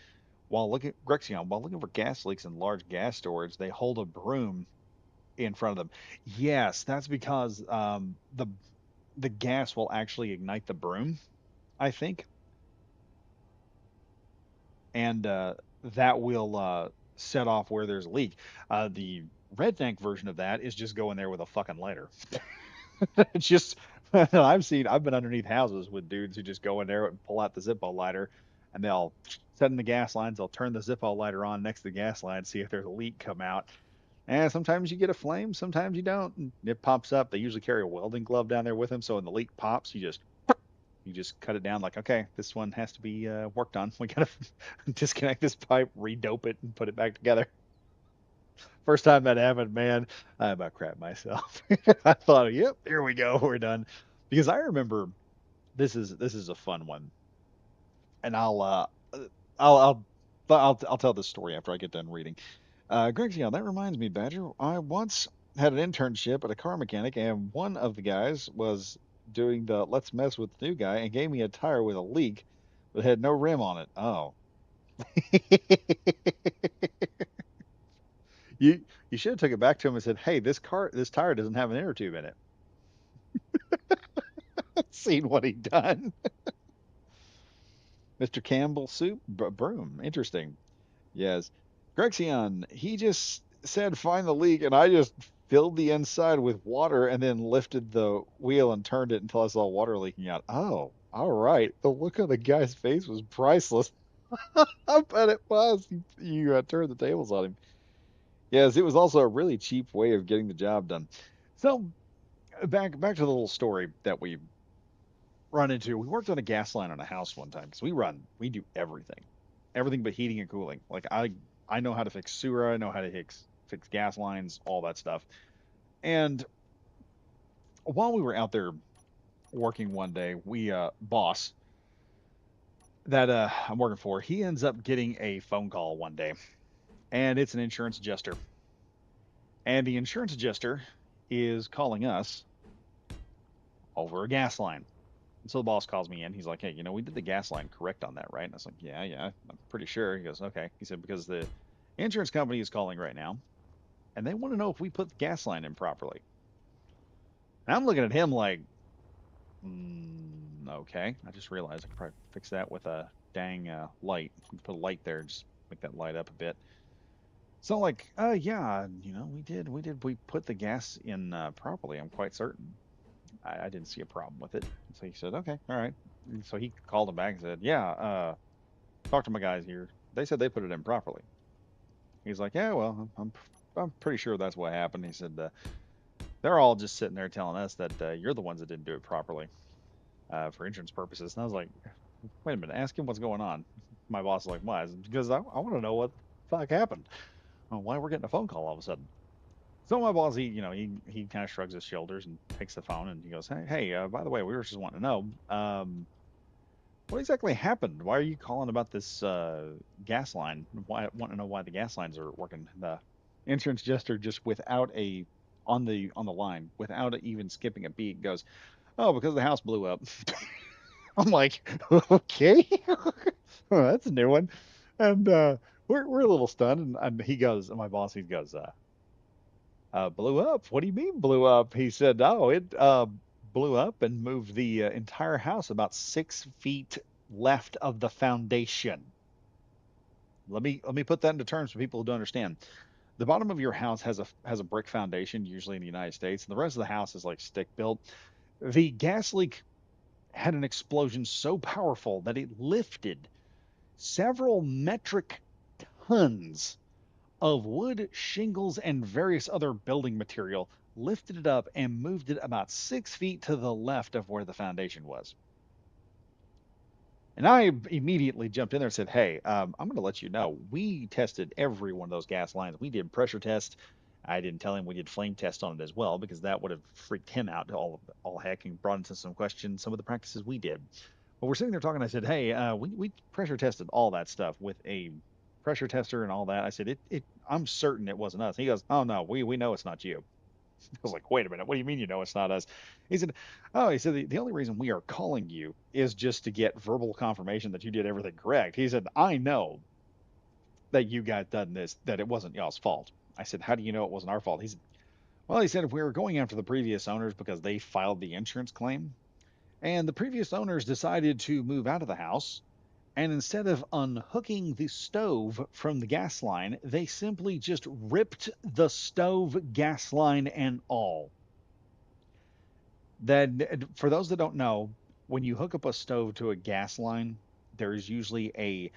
While looking for gas leaks in large gas storage, they hold a broom in front of them. Yes, that's because the gas will actually ignite the broom, I think, and that will set off where there's a leak. The red tank version of that is just go in there with a fucking lighter. It's just I've been underneath houses with dudes who just go in there and pull out the Zippo lighter, and they'll set in the gas lines. They'll turn the Zippo lighter on next to the gas line, see if there's a leak come out. And sometimes you get a flame, sometimes you don't. And it pops up. They usually carry a welding glove down there with them, so when the leak pops, you just cut it down like, okay, this one has to be worked on. We gotta disconnect this pipe, redope it, and put it back together. First time that happened, man, I about crapped myself. I thought, yep, here we go, we're done. Because I remember this is a fun one, and I'll I'll I'll tell this story after I get done reading. Greg, yeah, that reminds me, Badger. I once had an internship at a car mechanic, and one of the guys was doing the let's mess with the new guy and gave me a tire with a leak, but had no rim on it. Oh, you you should have took it back to him and said, "Hey, this tire doesn't have an inner tube in it." Seen what he done, Mr. Campbell Soup Broom. Interesting. Yes. Grexion, he just said find the leak, and I just filled the inside with water and then lifted the wheel and turned it until I saw water leaking out. Oh, all right. The look on the guy's face was priceless. I bet it was. You turned the tables on him. Yes, it was also a really cheap way of getting the job done. So back to the little story that we run into. We worked on a gas line on a house one time because we do everything but heating and cooling. Like I know how to fix sewer, I know how to fix gas lines, all that stuff. And while we were out there working one day, we boss that I'm working for, he ends up getting a phone call one day, and it's an insurance adjuster, and the insurance adjuster is calling us over a gas line. And so the boss calls me in. He's like, "Hey, we did the gas line correct on that, right?" And I was like, "Yeah, yeah, I'm pretty sure." He goes, "Okay." He said, "Because the insurance company is calling right now, and they want to know if we put the gas line in properly." And I'm looking at him like, okay. I just realized I could probably fix that with a dang light. Put a light there, just make that light up a bit. So like, yeah, we put the gas in properly. I'm quite certain. I didn't see a problem with it. So he said, okay, all right. And so he called him back and said, yeah, talk to my guys here. They said they put it in properly. He's like, yeah, well, I'm pretty sure that's what happened. He said, they're all just sitting there telling us that you're the ones that didn't do it properly for insurance purposes. And I was like, wait a minute, ask him what's going on. My boss is like, why? Because I want to know what the fuck happened. Why we're getting a phone call all of a sudden. So my boss, he kind of shrugs his shoulders and takes the phone and he goes, hey, by the way, we were just wanting to know, what exactly happened? Why are you calling about this gas line? Why want to know why the gas lines are working? The insurance adjuster just without a on the line without even skipping a beat goes, oh, because the house blew up. I'm like, okay, oh, that's a new one, and we're a little stunned. And he goes, and my boss, he goes, blew up. What do you mean blew up? He said, oh, it blew up and moved the entire house about 6 feet left of the foundation. Let me put that into terms for people who don't understand. The bottom of your house has a brick foundation, usually in the United States, and the rest of the house is like stick built. The gas leak had an explosion so powerful that it lifted several metric tons of wood, shingles, and various other building material, lifted it up and moved it about 6 feet to the left of where the foundation was. And I immediately jumped in there and said, "Hey, I'm going to let you know we tested every one of those gas lines. We did pressure tests. I didn't tell him we did flame tests on it as well because that would have freaked him out to all heck and brought into some question some of the practices we did. But we're sitting there talking. I said, "Hey, we pressure tested all that stuff with a pressure tester and all that." I said, "It I'm certain it wasn't us." He goes, "Oh no, we know it's not you." I was like, wait a minute, what do you mean you know it's not us? He said, oh, he said, the only reason we are calling you is just to get verbal confirmation that you did everything correct. He said, I know that you got done this, that it wasn't y'all's fault. I said, how do you know it wasn't our fault? He said, well, he said, if we were going after the previous owners because they filed the insurance claim, and the previous owners decided to move out of the house, and instead of unhooking the stove from the gas line, they simply just ripped the stove gas line and all. Then, for those that don't know, when you hook up a stove to a gas line, there's usually a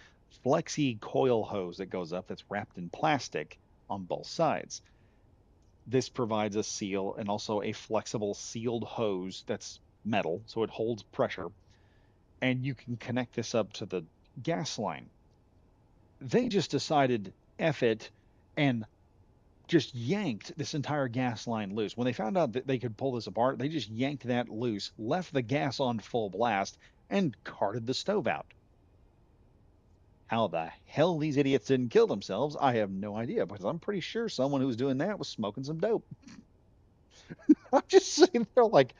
flexi coil hose that goes up that's wrapped in plastic on both sides. This provides a seal and also a flexible sealed hose that's metal, so it holds pressure, and you can connect this up to the gas line. They just decided, F it, and just yanked this entire gas line loose. When they found out that they could pull this apart, they just yanked that loose, left the gas on full blast, and carted the stove out. How the hell these idiots didn't kill themselves, I have no idea, because I'm pretty sure someone who was doing that was smoking some dope. I'm just sitting there like,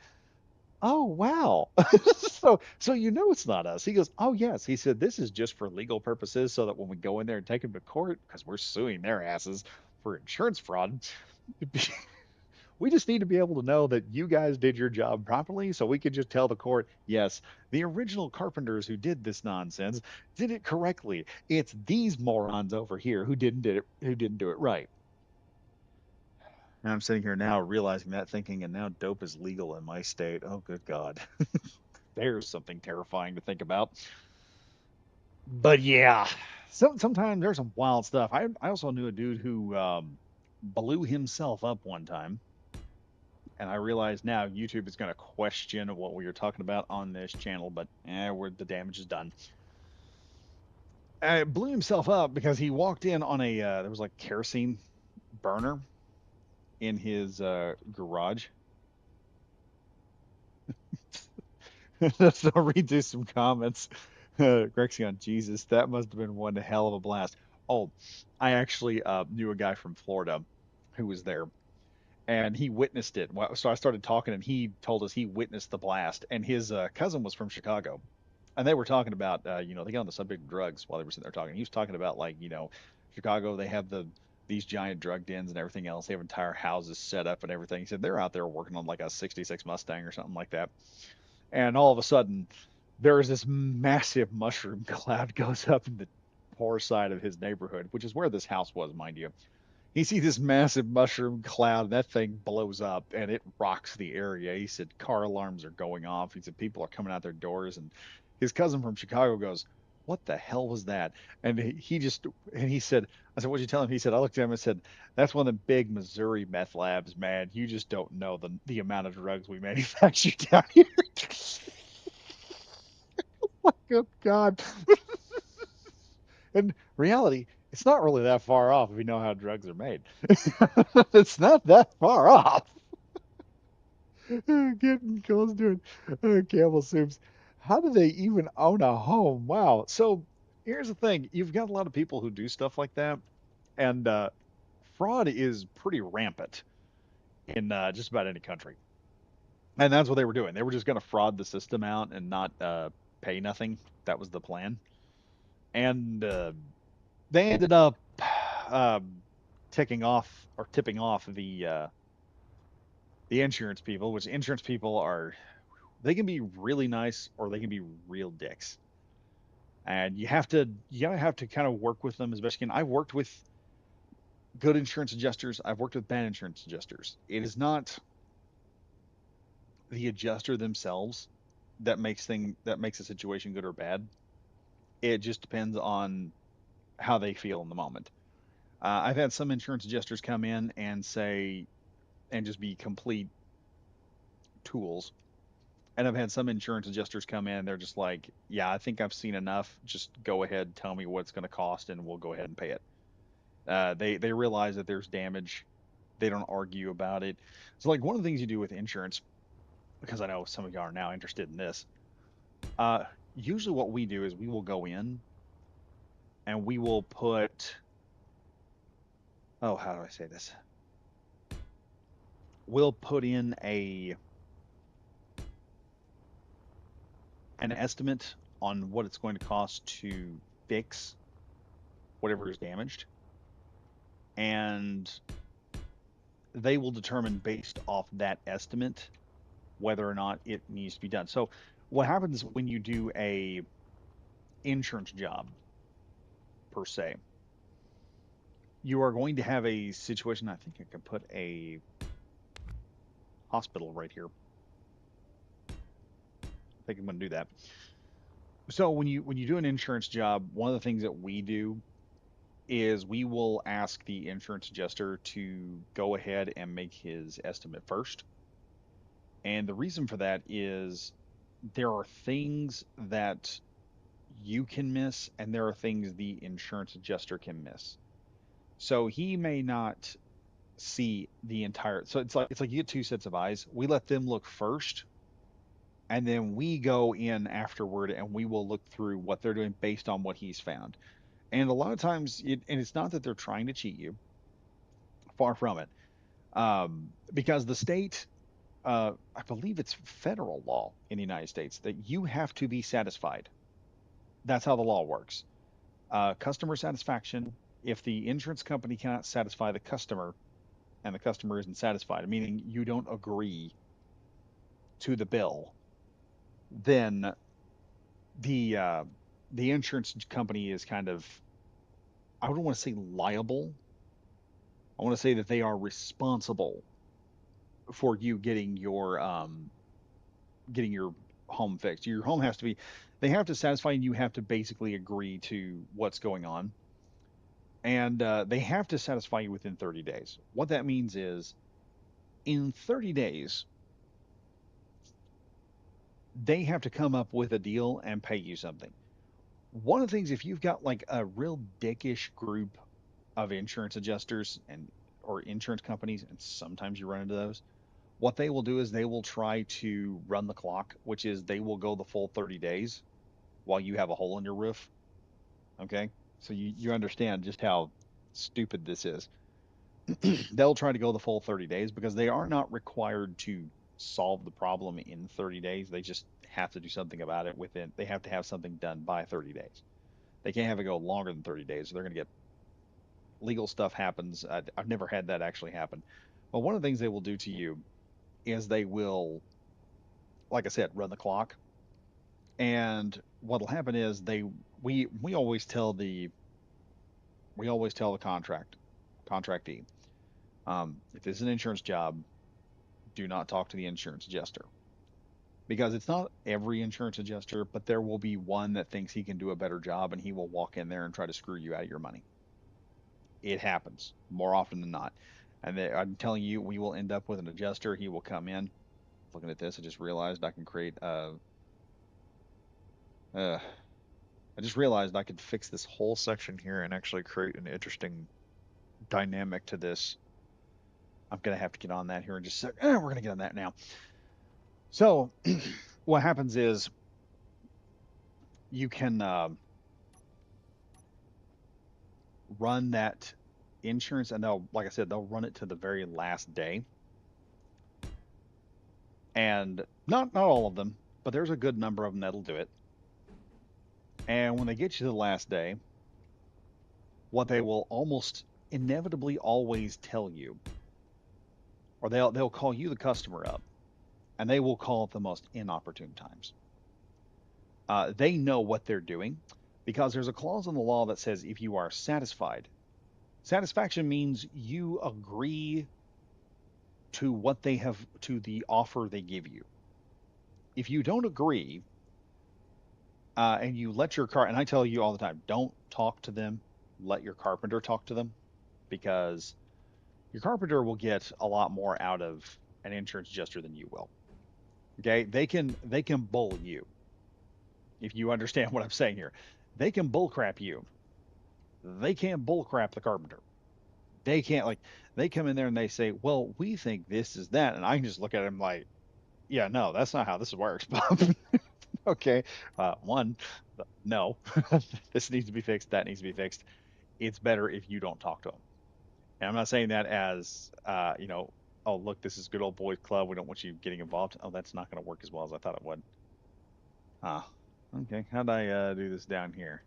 oh wow. So it's not us. He goes, oh yes. He said this is just for legal purposes, so that when we go in there and take them to court, because we're suing their asses for insurance fraud, we just need to be able to know that you guys did your job properly, so we could just tell the court, yes, the original carpenters who did this nonsense did it correctly. It's these morons over here who didn't do it right. And I'm sitting here now realizing that, thinking, and now dope is legal in my state. Oh, good God. There's something terrifying to think about. But yeah, sometimes there's some wild stuff. I also knew a dude who blew himself up one time, and I realize now YouTube is going to question what we were talking about on this channel, but the damage is done. Blew himself up because he walked in on a there was like kerosene burner in his garage. So I'll read through some comments. Grexion, Jesus, that must have been one hell of a blast. Oh, I actually knew a guy from Florida who was there, and he witnessed it. So I started talking, and he told us he witnessed the blast, and his cousin was from Chicago, and they were talking about, they got on the subject of drugs while they were sitting there talking. He was talking about, like, Chicago, they have these giant drug dens and everything else. They have entire houses set up and everything. He said they're out there working on like a '66 Mustang or something like that, and all of a sudden there is this massive mushroom cloud goes up in the poor side of his neighborhood, which is where this house was, mind you. He sees this massive mushroom cloud. That thing blows up and it rocks the area. He said car alarms are going off. He said people are coming out their doors. And his cousin from Chicago goes, "What the hell was that?" And he said, I said, "What'd you tell him?" He said, I looked at him and said, "That's one of the big Missouri meth labs, man. You just don't know the amount of drugs we manufacture down here." Good God. In reality, it's not really that far off if you know how drugs are made. It's not that far off. Getting close to it. Camel soups. How do they even own a home? Wow. So here's the thing. You've got a lot of people who do stuff like that, and fraud is pretty rampant in just about any country. And that's what they were doing. They were just going to fraud the system out and not pay nothing. That was the plan. And they ended up um, ticking off or tipping off the insurance people, which insurance people are, they can be really nice or they can be real dicks. And you gotta have to kind of work with them as best you can. I've worked with good insurance adjusters. I've worked with bad insurance adjusters. It is not the adjuster themselves that makes a situation good or bad. It just depends on how they feel in the moment. I've had some insurance adjusters come in and say and just be complete tools. And I've had some insurance adjusters come in and they're just like, "Yeah, I think I've seen enough. Just go ahead, tell me what it's going to cost, and we'll go ahead and pay it." They realize that there's damage. They don't argue about it. So like one of the things you do with insurance, because I know some of y'all are now interested in this. Uh, Usually what we do is we will go in and we will put, oh, how do I say this? We'll put in a an estimate on what it's going to cost to fix whatever is damaged, and they will determine based off that estimate whether or not it needs to be done. So what happens when you do a insurance job per se, you are going to have a situation. I think I can put a hospital right here. I think I'm going to do that. So when you do an insurance job, one of the things that we do is we will ask the insurance adjuster to go ahead and make his estimate first. And the reason for that is there are things that you can miss, and there are things the insurance adjuster can miss. So he may not see the entire. So it's like you get two sets of eyes. We let them look first, and then we go in afterward, and we will look through what they're doing based on what he's found. And a lot of times, and it's not that they're trying to cheat you, far from it, because the state, I believe it's federal law in the United States that you have to be satisfied. That's how the law works. Customer satisfaction. If the insurance company cannot satisfy the customer, and the customer isn't satisfied, meaning you don't agree to the bill, then the uh, the insurance company is kind of, I don't want to say liable. I want to say that they are responsible for you getting your home fixed. Your home has to be, they have to satisfy, and you have to basically agree to what's going on, and they have to satisfy you within 30 days. What that means is, in 30 days, they have to come up with a deal and pay you something. One of the things, if you've got like a real dickish group of insurance adjusters and or insurance companies, and sometimes you run into those, what they will do is they will try to run the clock, which is they will go the full 30 days while you have a hole in your roof. Okay. So you understand just how stupid this is. They'll try to go the full 30 days because they are not required to solve the problem in 30 days. They just have to do something about it within, they have to have something done by 30 days. They can't have it go longer than 30 days. They're going to get legal stuff happens. I've never had that actually happen. But one of the things they will do to you is they will, like I said, run the clock. And what'll happen is we always tell the contractee, if this is an insurance job, do not talk to the insurance adjuster, because it's not every insurance adjuster, but there will be one that thinks he can do a better job, and he will walk in there and try to screw you out of your money. It happens more often than not. And I'm telling you, we will end up with an adjuster. He will come in. Looking at this, I just realized I can create uh I just realized I could fix this whole section here and actually create an interesting dynamic to this. I'm gonna have to get on that here in just a sec. We're gonna get on that now. So what happens is you can run that insurance, and they'll, like I said, they'll run it to the very last day, and not all of them, but there's a good number of them that'll do it. And when they get you to the last day, what they will almost inevitably always tell you, or they'll call you, the customer, up, and they will call at the most inopportune times. They know what they're doing because there's a clause in the law that says if you are satisfied, satisfaction means you agree to what they have, to the offer they give you. If you don't agree, and you let your car, and I tell you all the time, don't talk to them, let your carpenter talk to them, because your carpenter will get a lot more out of an insurance adjuster than you will. Okay, they can bull you, if you understand what I'm saying here. They can bull crap you. They can't bull crap the carpenter. They can't, like, they come in there and they say, well, we think this is that, and I can just look at them like, yeah, no, that's not how this works, Bob. Okay, one, no, this needs to be fixed, that needs to be fixed. It's better if you don't talk to them. And I'm not saying that as, oh, look, this is good old boys club, we don't want you getting involved. Oh, that's not going to work as well as I thought it would. Ah, okay. How'd I do this down here?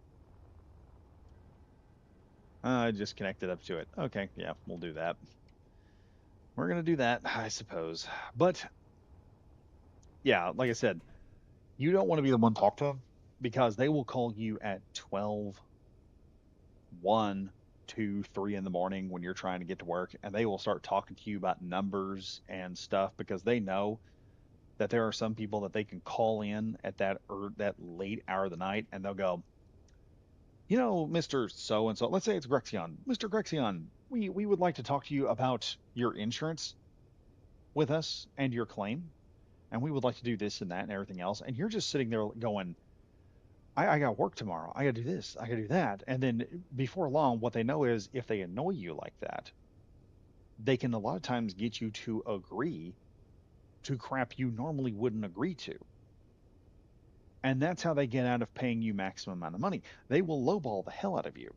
I just connected up to it. Okay, yeah, we'll do that. We're gonna do that, I suppose. But yeah, like I said, you don't want to be the one to talk to them, because they will call you at 12, 1, 2, 3 in the morning when you're trying to get to work, and they will start talking to you about numbers and stuff, because they know that there are some people that they can call in at that late hour of the night, and they'll go, Mr. So and so, let's say it's Grexion. Mr. Grexion, we would like to talk to you about your insurance with us and your claim, and we would like to do this and that and everything else. And you're just sitting there going, I got work tomorrow. I got to do this. I got to do that. And then before long, what they know is if they annoy you like that, they can a lot of times get you to agree to crap you normally wouldn't agree to. And that's how they get out of paying you maximum amount of money. They will lowball the hell out of you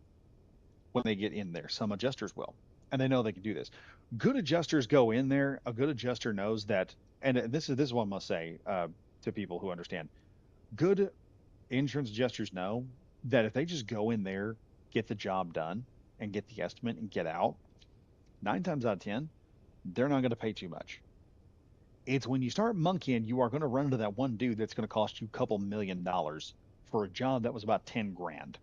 when they get in there. Some adjusters will. And they know they can do this. Good adjusters go in there. A good adjuster knows that, and this is what I must say to people who understand. Good insurance adjusters know that if they just go in there, get the job done, and get the estimate and get out, 9 times out of 10, they're not going to pay too much. It's when you start monkeying, you are going to run into that one dude that's going to cost you a couple $1 million for a job that was about 10 grand.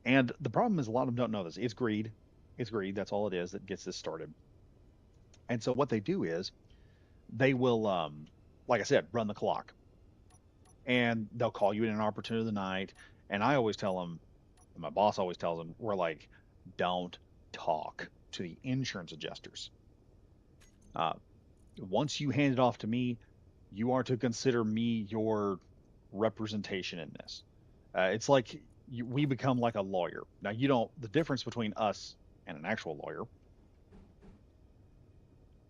And the problem is a lot of them don't know this. It's greed. It's greed. That's all it is that gets this started. And so what they do is they will, like I said, run the clock, and they'll call you in an opportunity of the night. And I always tell them, and my boss always tells them, we're like, don't talk to the insurance adjusters. Uh, Once you hand it off to me, you are to consider me your representation in this. It's like we become like a lawyer. Now, you don't, the difference between us and an actual lawyer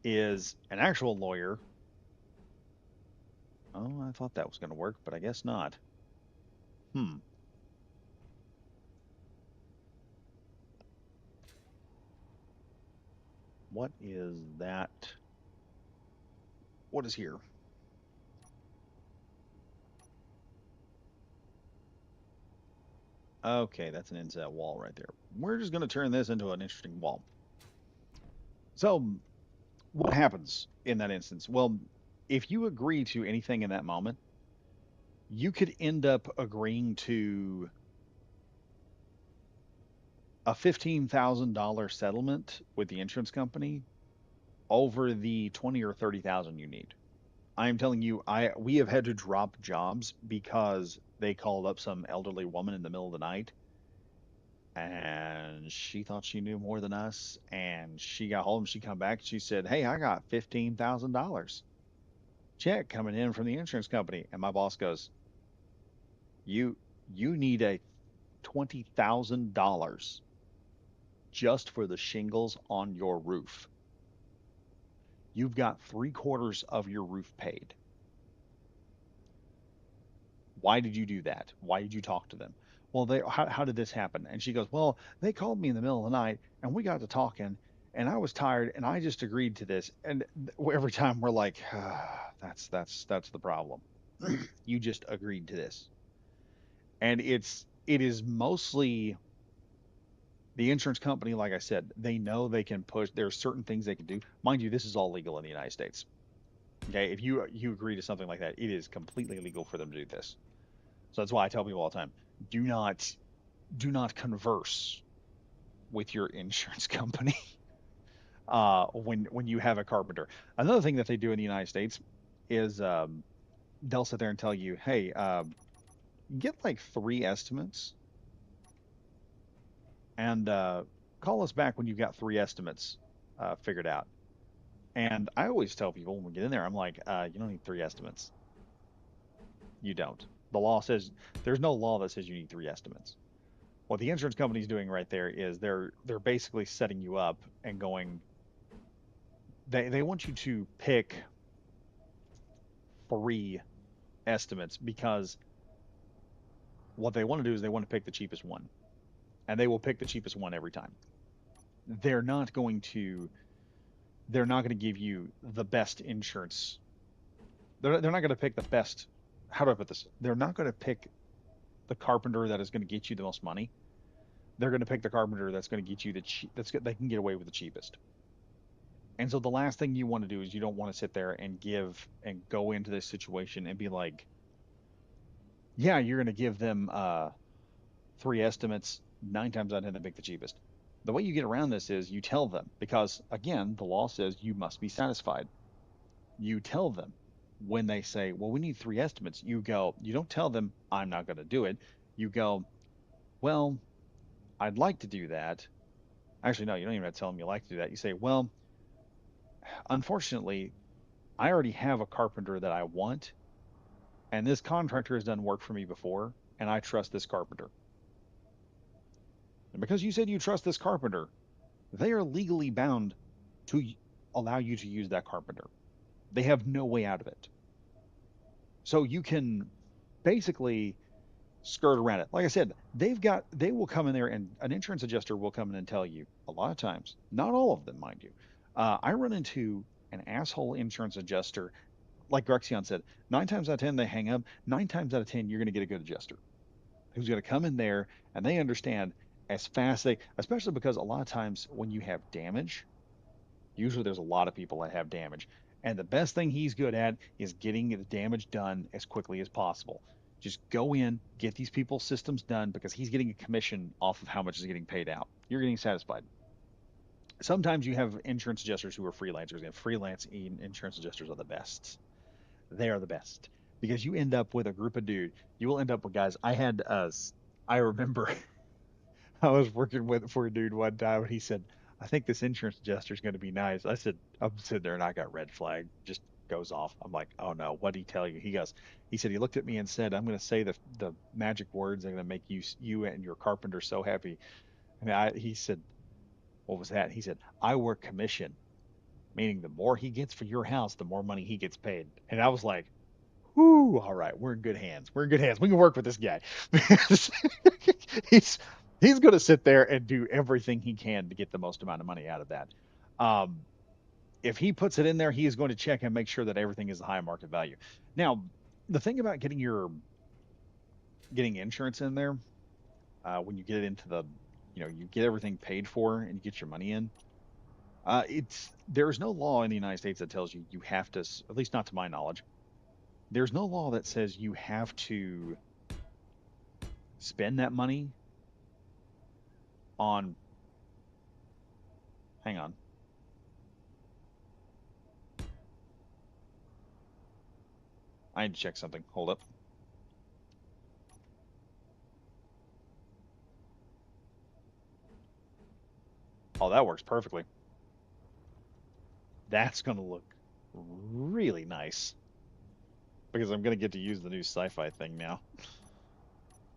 is an actual lawyer. Oh, I thought that was going to work, but I guess not. Hmm. What is that? What is here? Okay, that's an inset wall right there. We're just going to turn this into an interesting wall. So, what happens in that instance? Well, if you agree to anything in that moment, you could end up agreeing to a $15,000 settlement with the insurance company over the 20 or 30,000 you need. I am telling you, I we have had to drop jobs because they called up some elderly woman in the middle of the night, and she thought she knew more than us, and she got home, she come back, she said, "Hey, I got $15,000 check coming in from the insurance company." And my boss goes, "You you need a $20,000 just for the shingles on your roof. You've got 3/4 of your roof paid. Why did you do that? Why did you talk to them?" Well, how did this happen? And she goes, "Well, they called me in the middle of the night and we got to talking, and I was tired and I just agreed to this." And every time we're like, that's the problem. You just agreed to this. And it is mostly the insurance company. Like I said, they know they can push. There are certain things they can do. Mind you, this is all legal in the United States. Okay, if you agree to something like that, it is completely legal for them to do this. So that's why I tell people all the time, do not do not converse with your insurance company when you have a carpenter. Another thing that they do in the United States is they'll sit there and tell you, "Hey, get like 3 estimates and call us back when you've got 3 estimates figured out." And I always tell people when we get in there, I'm like, "You don't need 3 estimates. You don't. The law says there's no law that says you need 3 estimates." What the insurance company is doing right there is they're basically setting you up and going, they want you to pick 3 estimates because what they want to do is they want to pick the cheapest one, and they will pick the cheapest one every time. They're not going to they're not going to give you the best insurance. They're not going to pick the best. How do I put this? They're not going to pick the carpenter that is going to get you the most money. They're going to pick the carpenter that's going to get you the cheap. They can get away with the cheapest. And so the last thing you want to do is you don't want to sit there and give and go into this situation and be like, yeah, you're going to give them 3 estimates. 9 times out of 10, they pick the cheapest. The way you get around this is you tell them, because again, the law says you must be satisfied. You tell them when they say, well, we need 3 estimates. You go, you don't tell them, I'm not going to do it. You go, well, I'd like to do that. Actually, no, you don't even have to tell them you like to do that. You say, well, unfortunately, I already have a carpenter that I want, and this contractor has done work for me before, and I trust this carpenter. And because you said you trust this carpenter, they are legally bound to allow you to use that carpenter. They have no way out of it. So you can basically skirt around it. Like I said, they will come in there and an insurance adjuster will come in and tell you a lot of times, not all of them, mind you. I run into an asshole insurance adjuster, like Grexion said, 9 times out of 10 they hang up. 9 times out of 10 you're going to get a good adjuster who's going to come in there and they understand as fast they, especially because a lot of times when you have damage, usually there's a lot of people that have damage. And the best thing he's good at is getting the damage done as quickly as possible. Just go in, get these people's systems done because he's getting a commission off of how much is getting paid out. You're getting satisfied. Sometimes you have insurance adjusters who are freelancers, and freelance insurance adjusters are the best. They are the best because you end up with a group of dude. You will end up with guys. I remember I was working with for a dude one time, and he said, "I think this insurance adjuster is going to be nice." I said, "I'm sitting there, and I got red flag, just goes off." I'm like, "Oh no, what did he tell you?" He said he looked at me and said, "I'm going to say the magic words that are going to make you and your carpenter so happy." And he said, "What was that?" He said, "I work commission, meaning the more he gets for your house, the more money he gets paid." And I was like, "Whoo, all right, we're in good hands. We're in good hands. We can work with this guy." he's he's going to sit there and do everything he can to get the most amount of money out of that. Um, if he puts it in there, he is going to check and make sure that everything is the high market value. Now, the thing about getting insurance in there, when you get it into you get everything paid for and you get your money in. There's no law in the United States that tells you you have to, at least not to my knowledge. There's no law that says you have to spend that money on. Hang on. I need to check something. Hold up. Oh, that works perfectly. That's going to look really nice because I'm going to get to use the new sci-fi thing now.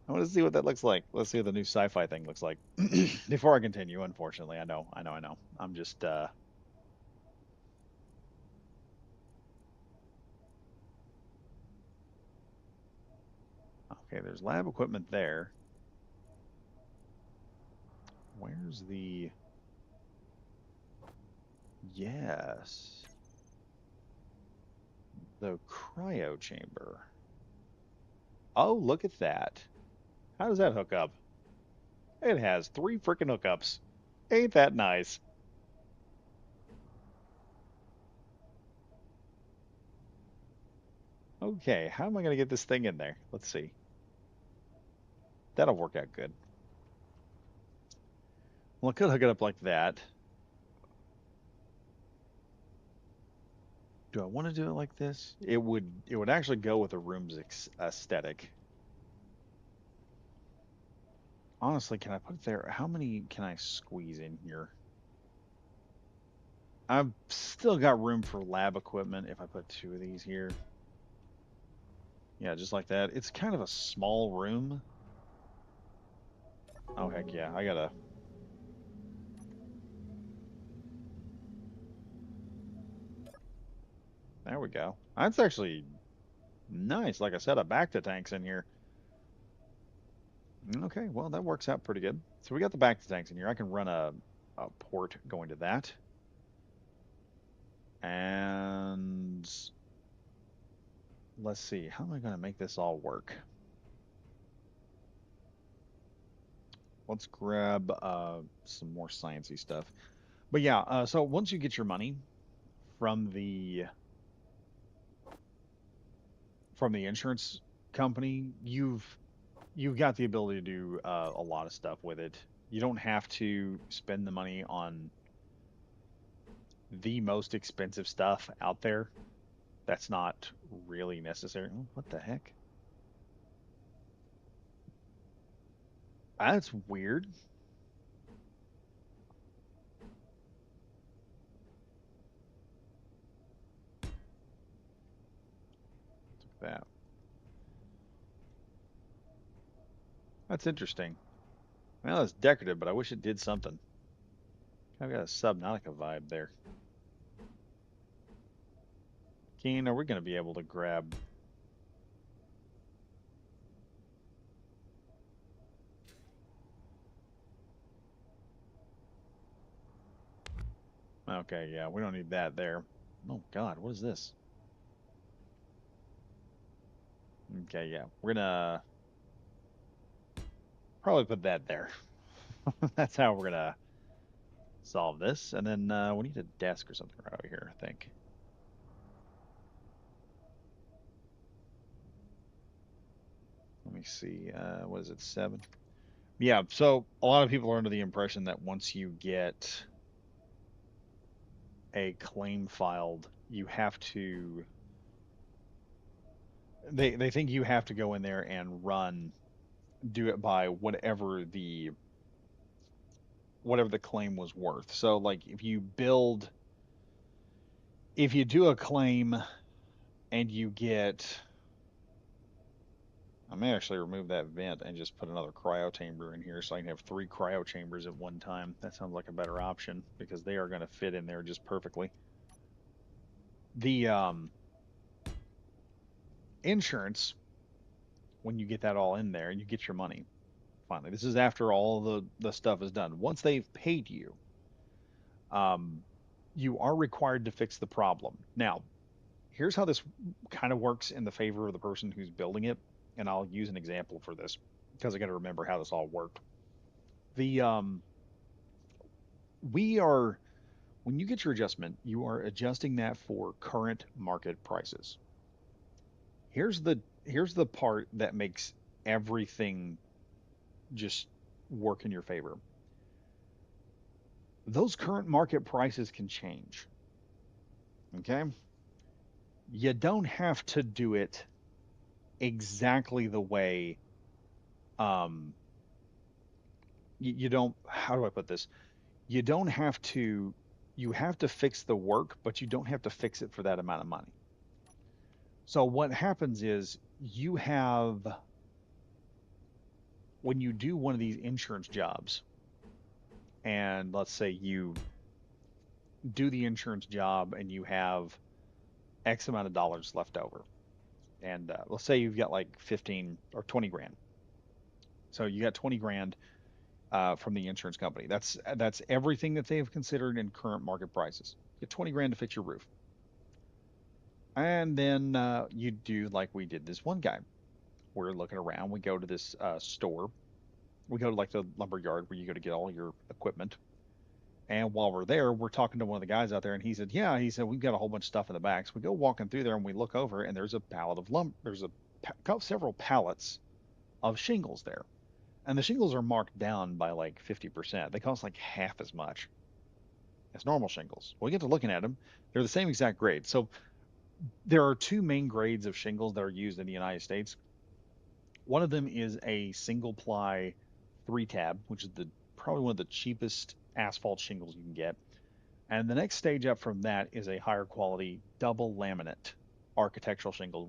I want to see what that looks like. Let's see what the new sci-fi thing looks like. Before I continue, unfortunately, I know. I'm just okay, there's lab equipment there. Where's the yes, the cryo chamber. Oh, look at that. How does that hook up? It has three freaking hookups. Ain't that nice? Okay, how am I going to get this thing in there? Let's see. That'll work out good. Well, I could hook it up like that. Do I want to do it like this? It would actually go with the room's aesthetic. Honestly, can I put it there? How many can I squeeze in here? I've still got room for lab equipment if I put two of these here. Yeah, just like that. It's kind of a small room. Oh, heck yeah. There we go. That's actually nice. Like I said, a back to tanks in here. Okay, well, that works out pretty good. So we got the back to tanks in here. I can run a port going to that. And let's see, how am I going to make this all work? Let's grab some more sciencey stuff. But yeah, so once you get your money from the insurance company, you've got the ability to do a lot of stuff with it. You don't have to spend the money on the most expensive stuff out there. That's not really necessary. Oh, what the heck? That's weird. Look at that. That's interesting. Well, it's decorative, but I wish it did something. I've got a Subnautica vibe there. Keen, are we going to be able to grab? Okay, yeah, we don't need that there. Oh God, what is this? Okay, yeah, we're gonna probably put that there. That's how we're gonna solve this. And then we need a desk or something right over here, I think. Let me see. What is it? 7. Yeah. So a lot of people are under the impression that once you get a claim filed, you have to. They think you have to go in there and do it by whatever the claim was worth. So like if you do a claim and you get, I may actually remove that vent and just put another cryo chamber in here so I can have 3 cryo chambers at one time. That sounds like a better option because they are going to fit in there just perfectly. The insurance, when you get that all in there, you get your money finally. This is after all the stuff is done. Once they've paid you, um, you are required to fix the problem. Now, here's how this kind of works in the favor of the person who's building it, and I'll use an example for this because I got to remember how this all worked. The we are When you get your adjustment, you are adjusting that for current market prices. Here's the part that makes everything just work in your favor. Those current market prices can change. Okay? You don't have to do it exactly the way um you don't, how do I put this? You don't have to You have to fix the work, but you don't have to fix it for that amount of money. So what happens is you have when you do one of these insurance jobs, and let's say you do the insurance job and you have X amount of dollars left over, and let's say you've got like 15 or 20 grand. So you got 20 grand from the insurance company. That's everything that they have considered in current market prices. You get 20 grand to fix your roof, and then you do like we did this one guy. We're looking around. We go to this store. We go to like the lumber yard where you go to get all your equipment. And while we're there, we're talking to one of the guys out there, and he said, "Yeah," he said, "we've got a whole bunch of stuff in the back." So we go walking through there, and we look over, and there's a pallet of lumber. There's several pallets of shingles there, and the shingles are marked down by like 50%. They cost like half as much as normal shingles. We get to looking at them; they're the same exact grade. So there are two main grades of shingles that are used in the United States. One of them is a single ply 3 tab, which is the probably one of the cheapest asphalt shingles you can get. And the next stage up from that is a higher quality double laminate architectural shingle,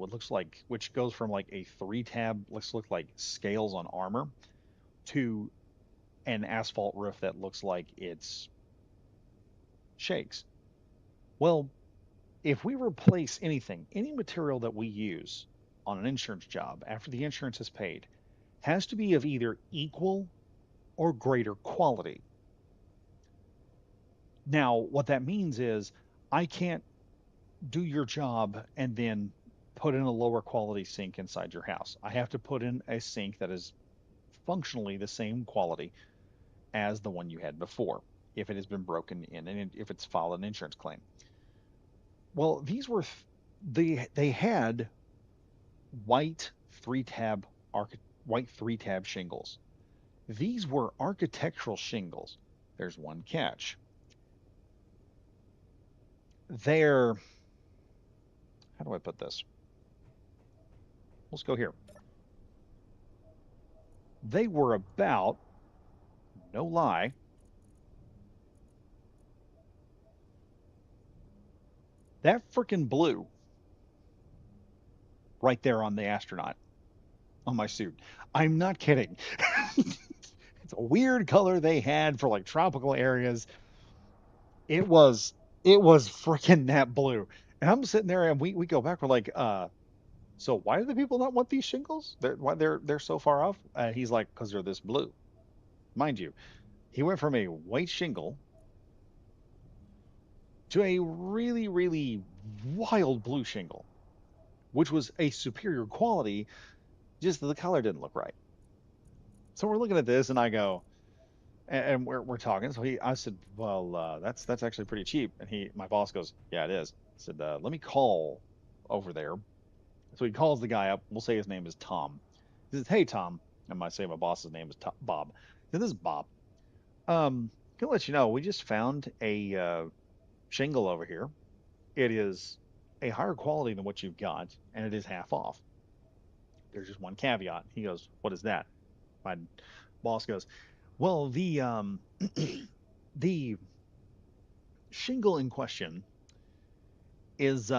which goes from like a 3 tab, let's look like scales on armor, to an asphalt roof that looks like it's shakes. Well, if we replace any material that we use on an insurance job after the insurance is paid, has to be of either equal or greater quality. Now, what that means is I can't do your job and then put in a lower quality sink inside your house. I have to put in a sink that is functionally the same quality as the one you had before if it has been broken in and if it's filed an insurance claim. Well, they had white 3 tab white 3 tab shingles. These were architectural shingles. There's one catch. They're How do I put this? Let's go here. They were about, no lie, that freaking blue right there on the astronaut on my suit. I'm not kidding. It's a weird color they had for like tropical areas. It was it was freaking that blue. And I'm sitting there and we go back, we're like, so why do the people not want these shingles? They're so far off? He's like, because they're this blue. Mind you, he went from a white shingle to a really, really wild blue shingle, which was a superior quality, just that the color didn't look right. So we're looking at this and I go, and we're talking. So I said, well, that's actually pretty cheap. And my boss goes, yeah, it is. I said, let me call over there. So he calls the guy up. We'll say his name is Tom. He says, hey, Tom. I might say my boss's name is Bob. He said, this is Bob. Gonna let you know, we just found a shingle over here. It is a higher quality than what you've got, and it is half off. There's just one caveat. He goes, what is that? My boss goes, well, the shingle in question is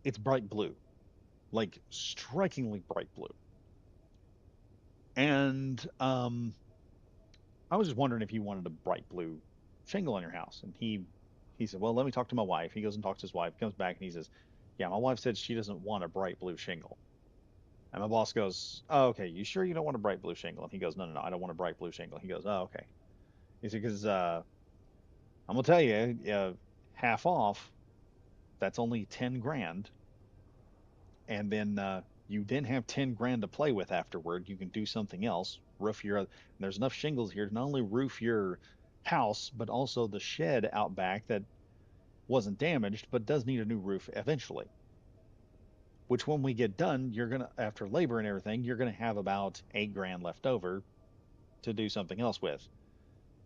it's bright blue, like strikingly bright blue. And I was just wondering if you wanted a bright blue shingle on your house. And he said, well, let me talk to my wife. He goes and talks to his wife, comes back and he says, yeah, my wife said she doesn't want a bright blue shingle. And my boss goes, oh, okay, you sure you don't want a bright blue shingle? And he goes, no, no, no, I don't want a bright blue shingle. He goes, oh, okay. He said, because I'm gonna tell you, half off, that's only 10 grand. And then you then have 10 grand to play with afterward. You can do something else. Roof your, there's enough shingles here to not only roof your house, but also the shed out back that wasn't damaged, but does need a new roof eventually. Which, when we get done, you're gonna, after labor and everything, you're gonna have about 8 grand left over to do something else with.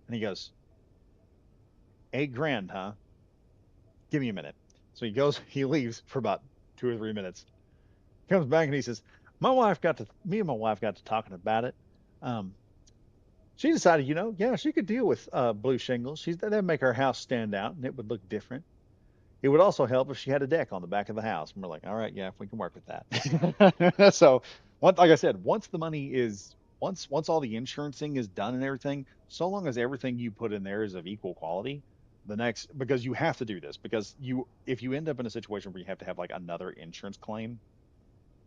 And he goes, 8 grand, huh? Give me a minute. So he goes, he leaves for about 2 or 3 minutes. Comes back and he says, me and my wife got to talking about it. Um, she decided, yeah, she could deal with blue shingles. That'd make her house stand out and it would look different. It would also help if she had a deck on the back of the house. And we're like, all right, yeah, if we can work with that. So, like I said, once all the insurancing is done and everything, so long as everything you put in there is of equal quality, because you have to do this because if you end up in a situation where you have to have like another insurance claim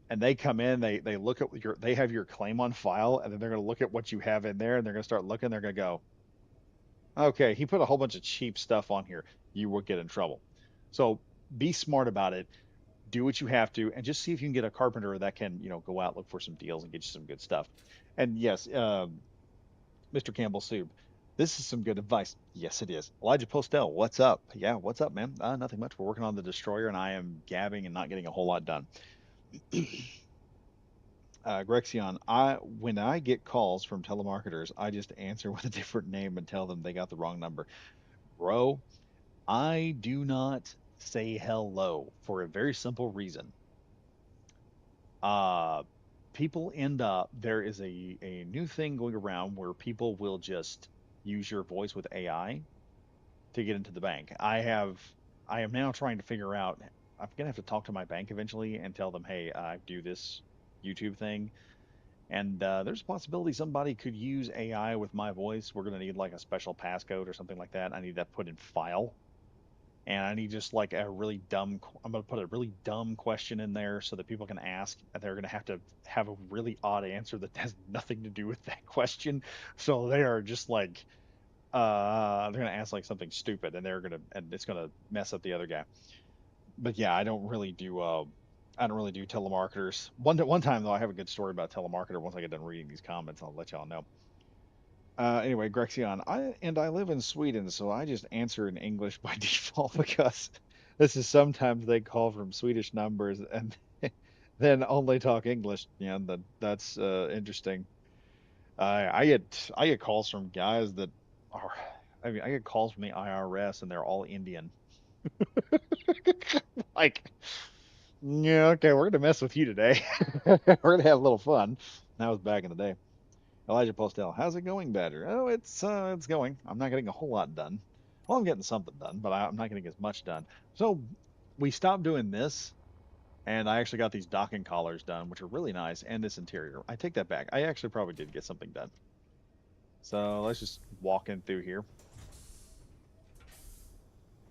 and they come in, they look at they have your claim on file, and then they're going to look at what you have in there, and they're going to start looking. They're going to go, okay, he put a whole bunch of cheap stuff on here. You will get in trouble. So be smart about it. Do what you have to, and just see if you can get a carpenter that can, go out look for some deals and get you some good stuff. And yes, Mr. Campbell Soup, this is some good advice. Yes, it is. Elijah Postel, what's up? Yeah, what's up, man? Nothing much. We're working on the destroyer, and I am gabbing and not getting a whole lot done. Grexion, when I get calls from telemarketers, I just answer with a different name and tell them they got the wrong number. Bro, I do not say hello for a very simple reason. Uh, People end up, there is a new thing going around where people will just use your voice with AI to get into the bank. I am now trying to figure out, I'm gonna have to talk to my bank eventually and tell them, hey, I do this YouTube thing. And there's a possibility somebody could use AI with my voice. We're going to need like a special passcode or something like that. I need that put in file. And I need just like I'm going to put a really dumb question in there so that people can ask. And they're going to have a really odd answer that has nothing to do with that question. So they are just like, they're going to ask like something stupid and it's going to mess up the other guy. But yeah, I don't really do telemarketers. One time though, I have a good story about telemarketer. Once I get done reading these comments, I'll let y'all know. Anyway, Grexion, I live in Sweden, so I just answer in English by default because this is sometimes they call from Swedish numbers and then only talk English. Yeah, that's interesting. I get calls from guys that are, I mean, I get calls from the IRS and they're all Indian. Like, yeah, okay, we're gonna mess with you today. We're gonna have a little fun. That was back in the day. Elijah Postel, how's it going, Badger? Oh, it's going. I'm not getting a whole lot done. Well, I'm getting something done, but I'm not getting as much done. So we stopped doing this, and I actually got these docking collars done, which are really nice, and this interior. I take that back. I actually probably did get something done. So let's just walk in through here.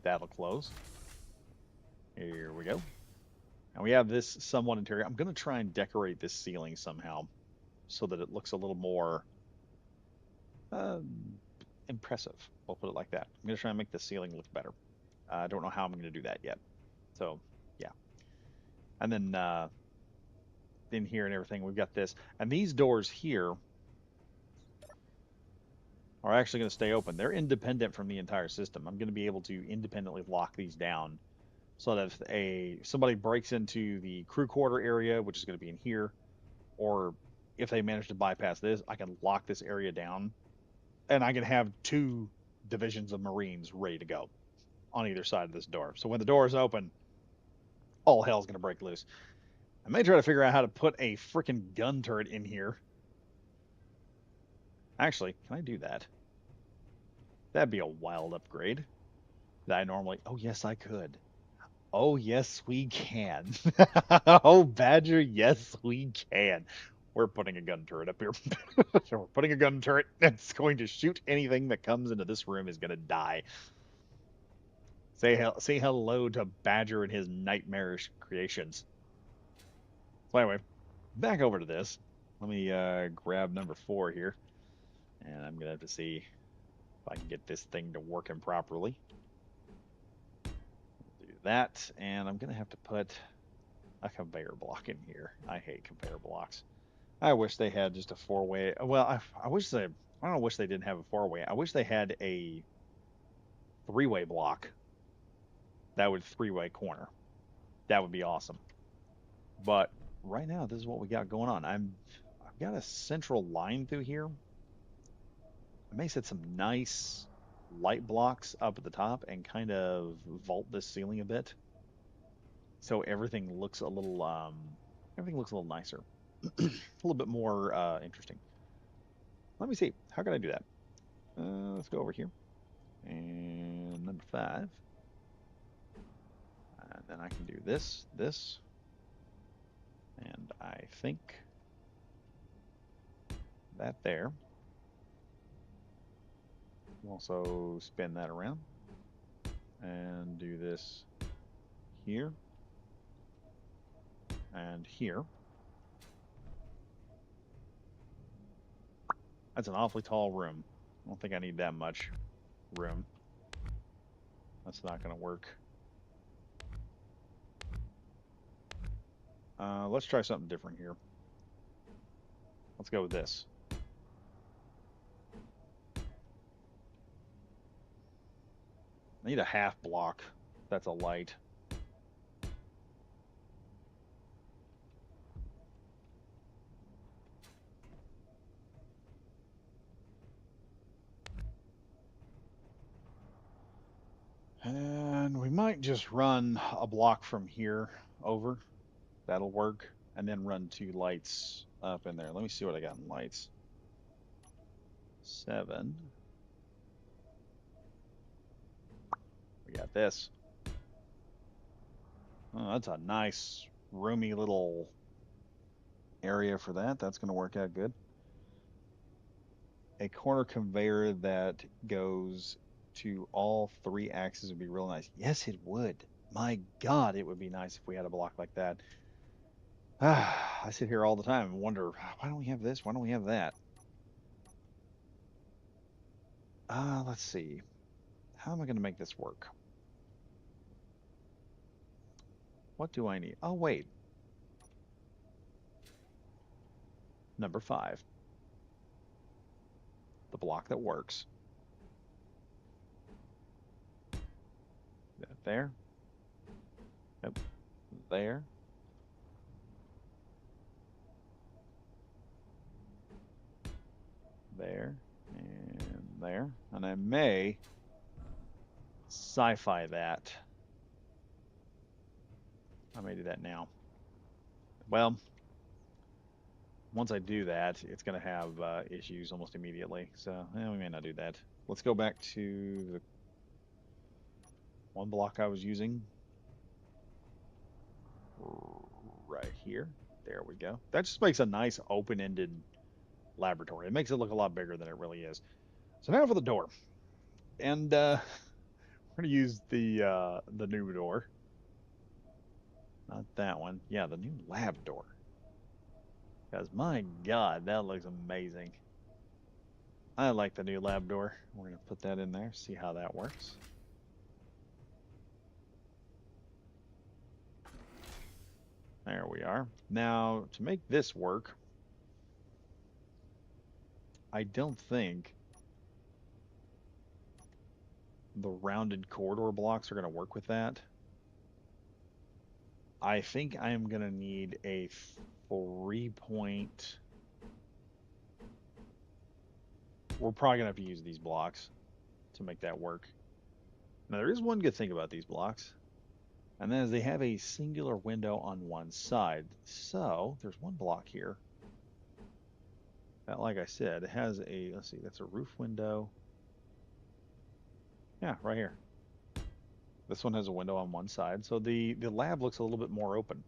That'll close. Here we go. And we have this somewhat interior. I'm going to try and decorate this ceiling somehow so that it looks a little more um, impressive. We'll put it like that. I'm going to try and make the ceiling look better. I don't know how I'm going to do that yet. So, yeah. And then in here and everything, we've got this. And these doors here are actually going to stay open. They're independent from the entire system. I'm going to be able to independently lock these down so that if somebody breaks into the crew quarter area, which is going to be in here, or if they manage to bypass this, I can lock this area down and I can have two divisions of Marines ready to go on either side of this door. So when the door is open, all hell's going to break loose. I may try to figure out how to put a freaking gun turret in here. Actually, can I do that? That'd be a wild upgrade. That I normally. Oh, yes, I could. Oh, yes, we can. Oh, Badger, yes, we can. We're putting a gun turret up here. So we're putting a gun turret that's going to shoot anything that comes into this room is going to die. Say hello to Badger and his nightmarish creations. So anyway, back over to this. Let me grab number 4 here, and I'm gonna have to see if I can get this thing to working properly. Do that, and I'm gonna have to put a conveyor block in here. I hate conveyor blocks. I wish they had just a 4-way. Well, I wish they. I don't wish they didn't have a 4-way. I wish they had a 3-way block that would 3-way corner. That would be awesome. But right now, this is what we got going on. I've got a central line through here. I may set some nice light blocks up at the top and kind of vault this ceiling a bit, so everything looks a little nicer, a little bit more interesting. Let me see. How can I do that? Let's go over here and number 5, and then I can do this, and I think that there. Also spin that around and do this here and here. That's an awfully tall room. I don't think I need that much room. That's not going to work. Let's try something different here. Let's go with this. I need a half block. That's a light. And we might just run a block from here over. That'll work. And then run 2 lights up in there. Let me see what I got in lights. 7. We got this. Oh, that's a nice, roomy little area for that. That's going to work out good. A corner conveyor that goes to all 3 axes would be real nice. Yes, it would. My God, it would be nice if we had a block like that. I sit here all the time and wonder, why don't we have this? Why don't we have that? Let's see. How am I going to make this work? What do I need? Oh, wait. Number 5. The block that works. That there. Yep. There. There. And there. And I may sci-fi that. I may do that now. Well, once I do that, it's going to have issues almost immediately. So we may not do that. Let's go back to the one block I was using right here. There we go. That just makes a nice open-ended laboratory. It makes it look a lot bigger than it really is. So now for the door, and we're gonna use the new door, not that one. Yeah, the new lab door. Because my God, that looks amazing. I like the new lab door. We're gonna put that in there, see how that works. There we are. Now, to make this work, I don't think the rounded corridor blocks are going to work with that. I think I am going to need a 3-point. We're probably going to have to use these blocks to make that work. Now, there is one good thing about these blocks, and that is they have a singular window on one side. So, there's one block here that, like I said, it has a, let's see, that's a roof window. Yeah, right here. This one has a window on one side, so the lab looks a little bit more open.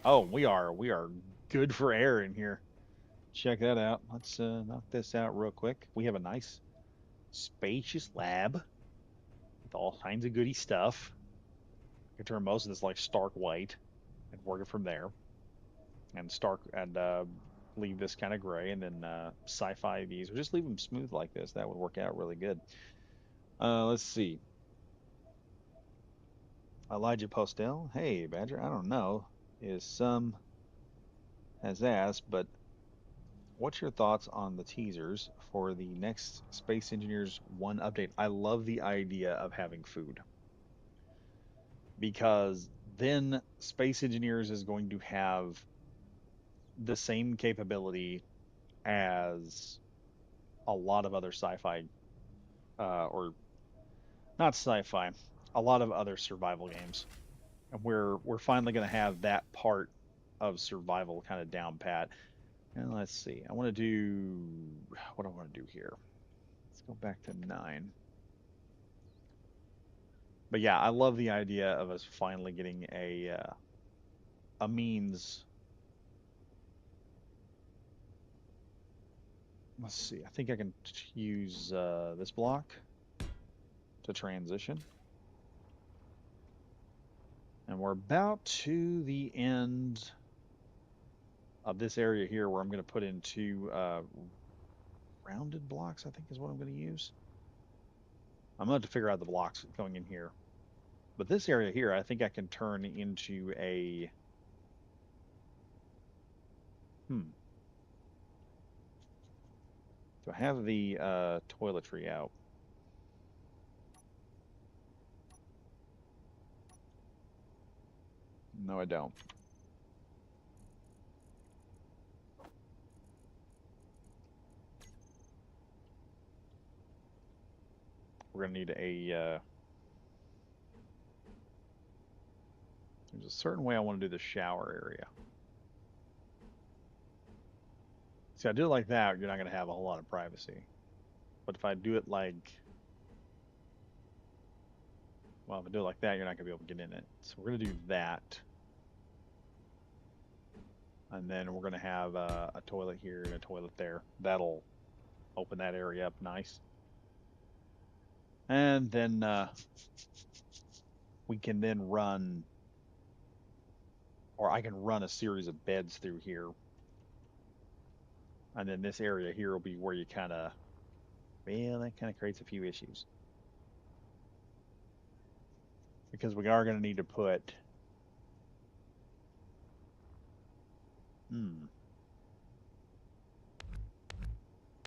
Oh, we are good for air in here. Check that out. Let's knock this out real quick. We have a nice spacious lab with all kinds of goody stuff. I can turn most of this like stark white and work it from there, and stark and leave this kind of gray, and then sci-fi these, or just leave them smooth like this. That would work out really good. Let's see. Elijah Postel. Hey, Badger. I don't know. Is some has asked, but what's your thoughts on the teasers for the next Space Engineers 1 update? I love the idea of having food because then Space Engineers is going to have the same capability as a lot of other sci-fi, or not sci-fi, a lot of other survival games. And we're finally going to have that part of survival kind of down pat. And let's see. I want to do what I want to do here. Let's go back to 9. But yeah, I love the idea of us finally getting a means. Let's see. I think I can use this block to transition. And we're about to the end of this area here where I'm going to put in 2 rounded blocks, I think is what I'm going to use. I'm going to have to figure out the blocks going in here. But this area here, I think I can turn into a... Do I have the toiletry out? No, I don't. We're going to need a... there's a certain way I want to do the shower area. See, I do it like that, you're not going to have a whole lot of privacy. But if I do it like... well, if I do it like that, you're not going to be able to get in it. So we're going to do that. And then we're going to have a toilet here and a toilet there. That'll open that area up nice. And then we can then run, or I can run a series of beds through here. And then this area here will be where you kind of, well, that kind of creates a few issues. Because we are going to need to put,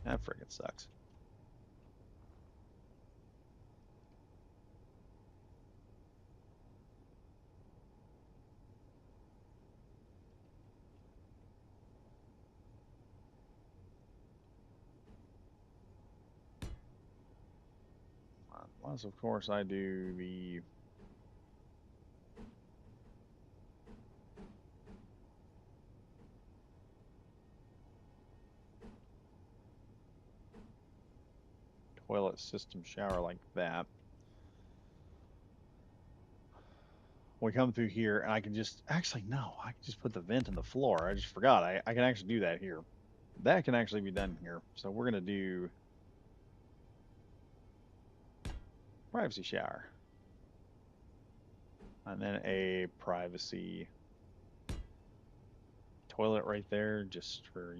that friggin' sucks. Unless, of course, I do the... toilet system shower like that. We come through here, and I can just actually no, I can just put the vent in the floor. I just forgot. I can actually do that here. That can actually be done here. So we're gonna do privacy shower, and then a privacy toilet right there, just for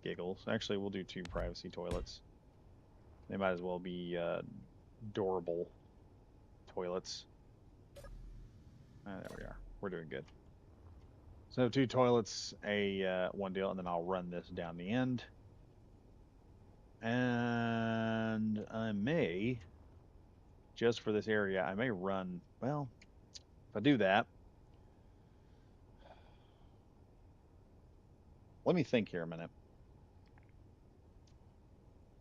giggles. Actually, we'll do 2 privacy toilets. They might as well be durable toilets. There we are. We're doing good. So 2 toilets, a one deal, and then I'll run this down the end. And I may, just for this area, I may run, well, if I do that, let me think here a minute.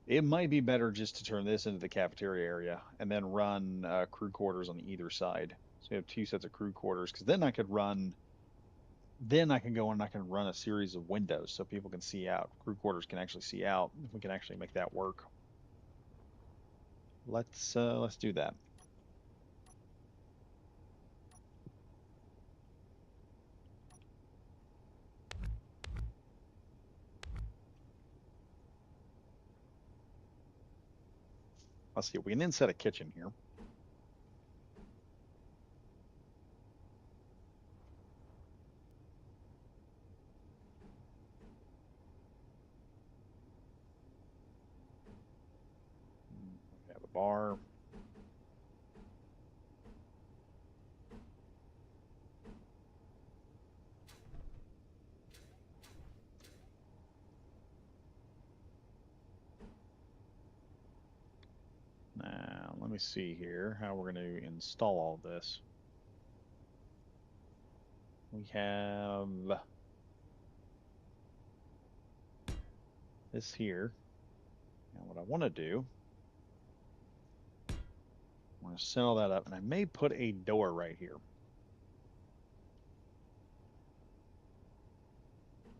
It might be better just to turn this into the cafeteria area and then run crew quarters on either side. So you have 2 sets of crew quarters, because then I could run, then I can go and I can run a series of windows so people can see out. Crew quarters can actually see out. If we can actually make that work, let's do that. Let's see. We can inset a kitchen here. We have a bar. Now, let me see here how we're going to install all this. We have this here. Now, what I want to do, I want to set all that up, and I may put a door right here.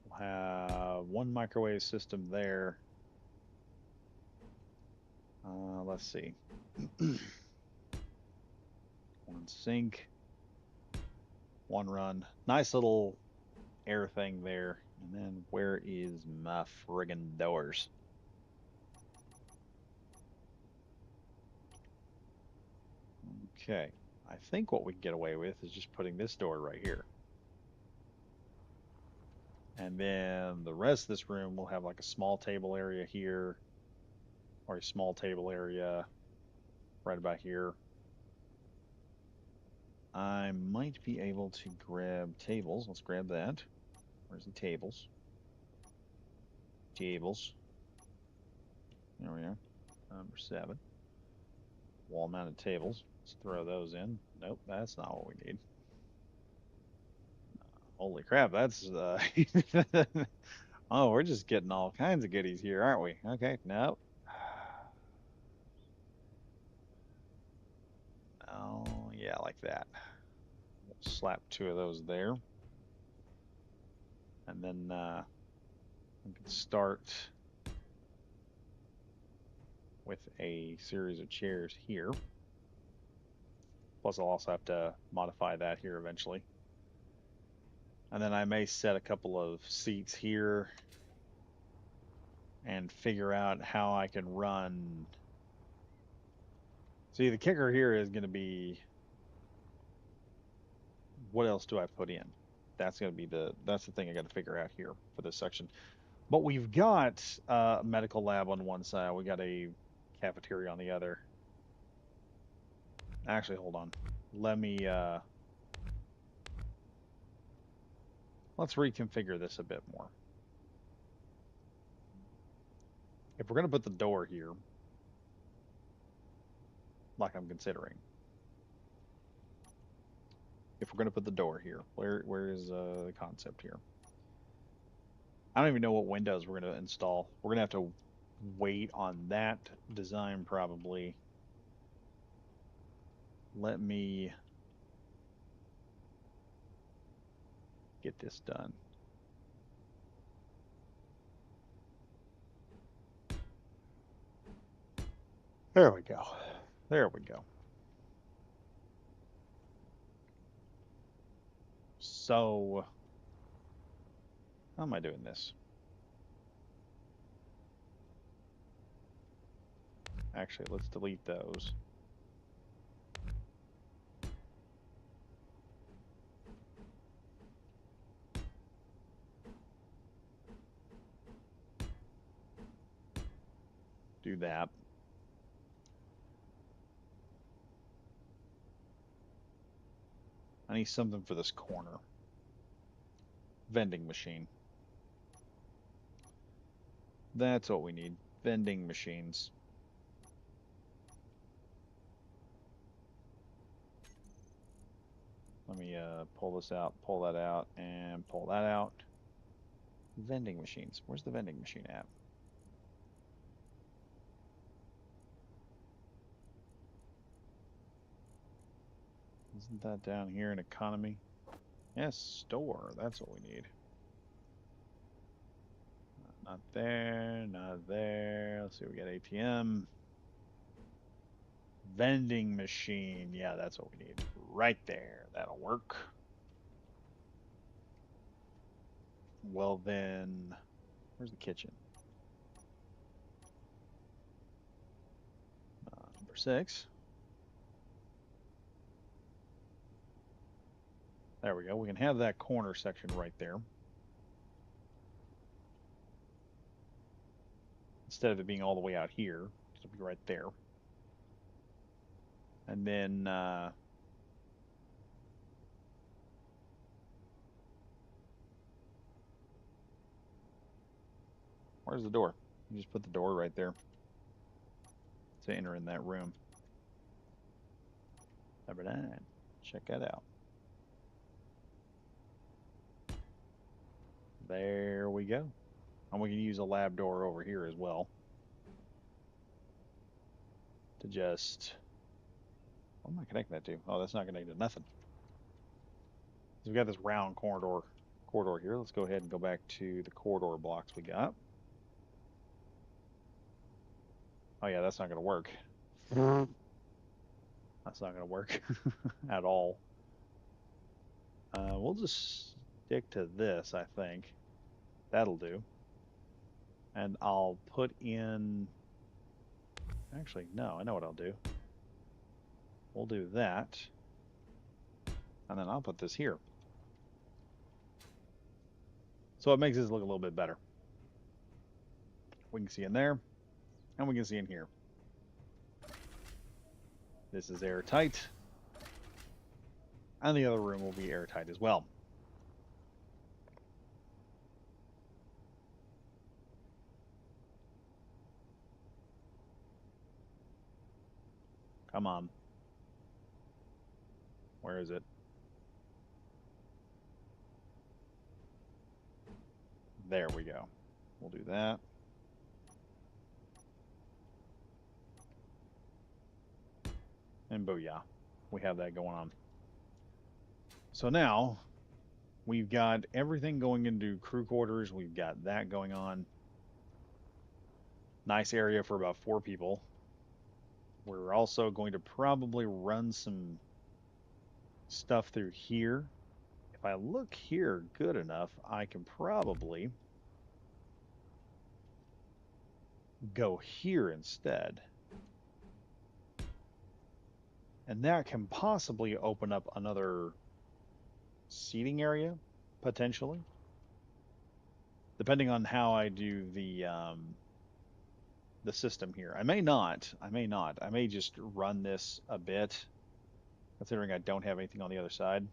We'll have 1 microwave system there. Let's see. 1 sink, 1 run. Nice little air thing there. And then where is my friggin' doors? Okay. I think what we can get away with is just putting this door right here. And then the rest of this room will have like a small table area here, or a small table area right about here. I might be able to grab tables. Let's grab that. Where's the tables? Tables. There we are. Number 7. Wall-mounted tables. Let's throw those in. Nope, that's not what we need. Holy crap, that's oh, we're just getting all kinds of goodies here, aren't we? Okay, nope. Oh, yeah, like that. We'll slap 2 of those there. And then we can start with a series of chairs here. Plus, I'll also have to modify that here eventually. And then I may set a couple of seats here and figure out how I can run. See, the kicker here is going to be, what else do I put in? That's going to be that's the thing I got to figure out here for this section. But we've got a medical lab on one side. We got a cafeteria on the other. Actually, hold on. Let me let's reconfigure this a bit more. If we're going to put the door here, like I'm considering, if we're going to put the door here, where is the concept here? I don't even know what windows we're going to install. We're going to have to wait on that design probably. Let me get this done. There we go. There we go. So, how am I doing this? Actually, let's delete those. Do that. I need something for this corner. Vending machine. That's what we need. Vending machines. Let me pull this out, pull that out, and pull that out. Vending machines. Where's the vending machine at? Isn't that down here in economy? Yes, store. That's what we need. Not there, not there. Let's see, we got ATM. Vending machine. Yeah, that's what we need. Right there. That'll work. Well, then, where's the kitchen? Number 6. There we go. We can have that corner section right there. Instead of it being all the way out here, it'll be right there. And then where's the door? You just put the door right there to enter in that room. Number 9. Check that out. There we go. And we can use a lab door over here as well to just... What am I connecting that to? Oh, that's not connected to nothing. So we've got this round corridor here. Let's go ahead and go back to the corridor blocks we got. Oh yeah, that's not going to work. That's not going to work at all. We'll just stick to this, I think. That'll do. And I'll put in... Actually, no, I know what I'll do. We'll do that. And then I'll put this here. So it makes this look a little bit better. We can see in there, and we can see in here. This is airtight. And the other room will be airtight as well. Come on. Where is it? There we go. We'll do that. And booyah. We have that going on. So now we've got everything going into crew quarters. We've got that going on. Nice area for about 4 people. We're also going to probably run some stuff through here. If I look here good enough, I can probably go here instead. And that can possibly open up another seating area, potentially. Depending on how I do the system here. I may not. I may not. I may just run this a bit, considering I don't have anything on the other side.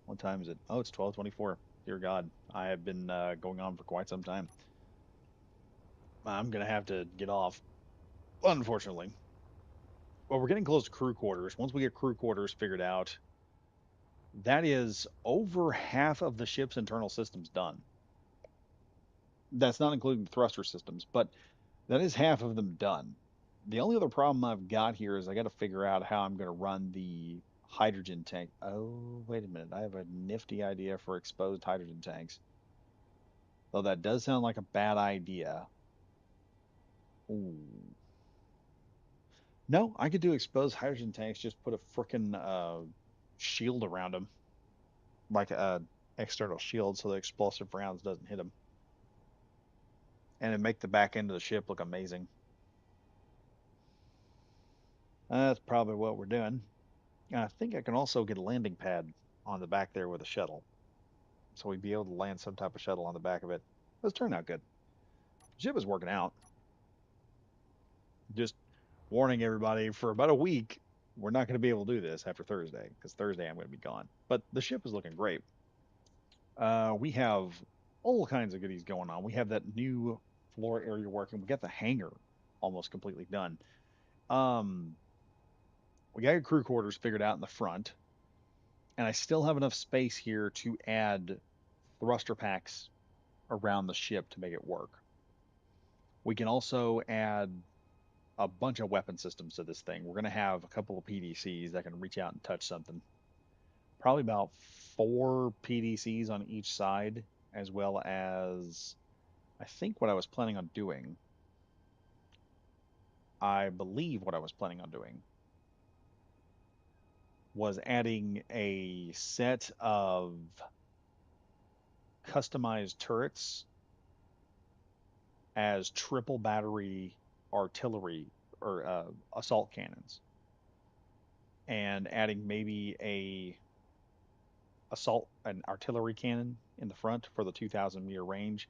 What time is it? Oh, it's 12:24. Dear God, I have been going on for quite some time. I'm gonna have to get off, unfortunately. Well, we're getting close to crew quarters. Once we get crew quarters figured out, that is over half of the ship's internal systems done. That's not including the thruster systems, but that is half of them done. The only other problem I've got here is I got to figure out how I'm going to run the hydrogen tank. Oh, wait a minute. I have a nifty idea for exposed hydrogen tanks. Though that does sound like a bad idea. Ooh. No, I could do exposed hydrogen tanks. Just put a frickin' shield around them, like a external shield, so the explosive rounds doesn't hit them, and it make the back end of the ship look amazing. That's probably what we're doing. And I think I can also get a landing pad on the back there with a shuttle, so we'd be able to land some type of shuttle on the back of it. This turned out good. The ship is working out. Just warning everybody for about a week, we're not going to be able to do this after Thursday because Thursday I'm going to be gone. But the ship is looking great. We have all kinds of goodies going on. We have that new floor area working. We got the hangar almost completely done. Um, we got your crew quarters figured out in the front, and I still have enough space here to add thruster packs around the ship to make it work. We can also add a bunch of weapon systems to this thing. We're going to have a couple of PDCs that can reach out and touch something. Probably about four PDCs on each side, as well as I think what I was planning on doing. I believe what I was planning on doing was adding a set of customized turrets as triple battery artillery or assault cannons, and adding maybe a an artillery cannon in the front for the 2,000-meter range.